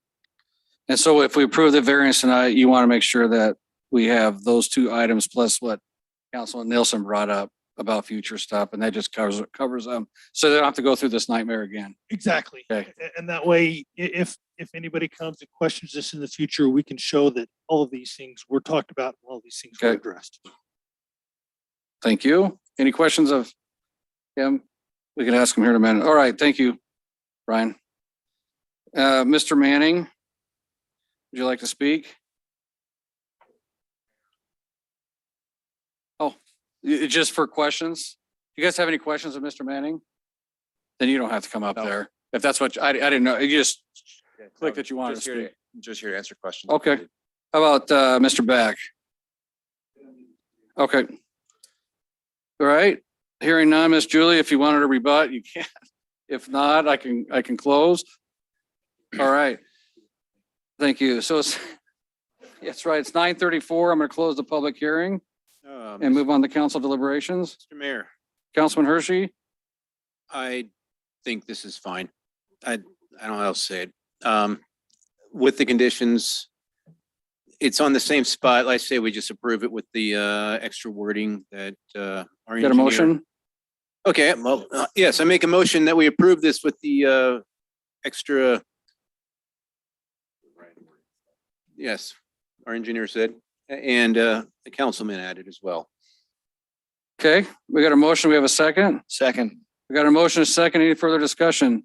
And so if we approve the variance tonight, you want to make sure that we have those two items plus what Councilman Nielsen brought up about future stuff, and that just covers them. So they don't have to go through this nightmare again. Exactly. Okay. And that way, if anybody comes and questions this in the future, we can show that all of these things were talked about, and all of these things were Okay. addressed. Thank you. Any questions of him? We can ask him here in a minute. All right, thank you, Brian. Mr. Manning, would you like to speak? Oh, just for questions? You guys have any questions of Mr. Manning? Then you don't have to come up there. If that's what, I didn't know. You just click that you wanted to speak. Just here to answer questions. Okay. How about Mr. Beck? Okay. All right. Hearing none, Miss Julie, if you wanted to rebut, you can. If not, I can close. All right. Thank you. So it's, that's right. It's 9:34. I'm going to close the public hearing and move on to council deliberations. Mr. Mayor, Councilman Hershey? I think this is fine. I don't know how else to say it. With the conditions, it's on the same spot. Like I say, we just approve it with the extra wording that our Got a engineer- motion? Okay, well, yes, I make a motion that we approve this with the extra. Yes, our engineer said, and the councilman added as well. Okay, we got a motion. We have a second. Second. We got a motion, a second. Any further discussion?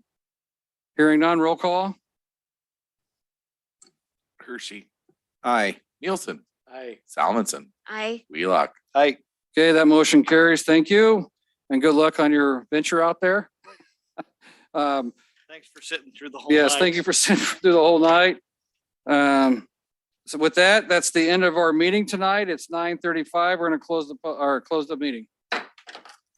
Hearing none, roll call. Hershey, Aye. Nielsen, Aye. Salmonson, Aye. Wheelock. Aye. Okay, that motion carries. Thank you. And good luck on your venture out there. Thanks for sitting through the whole. Yes, night. thank you for sitting through the whole night. So with that, that's the end of our meeting tonight. It's 9:35. We're going to close the meeting.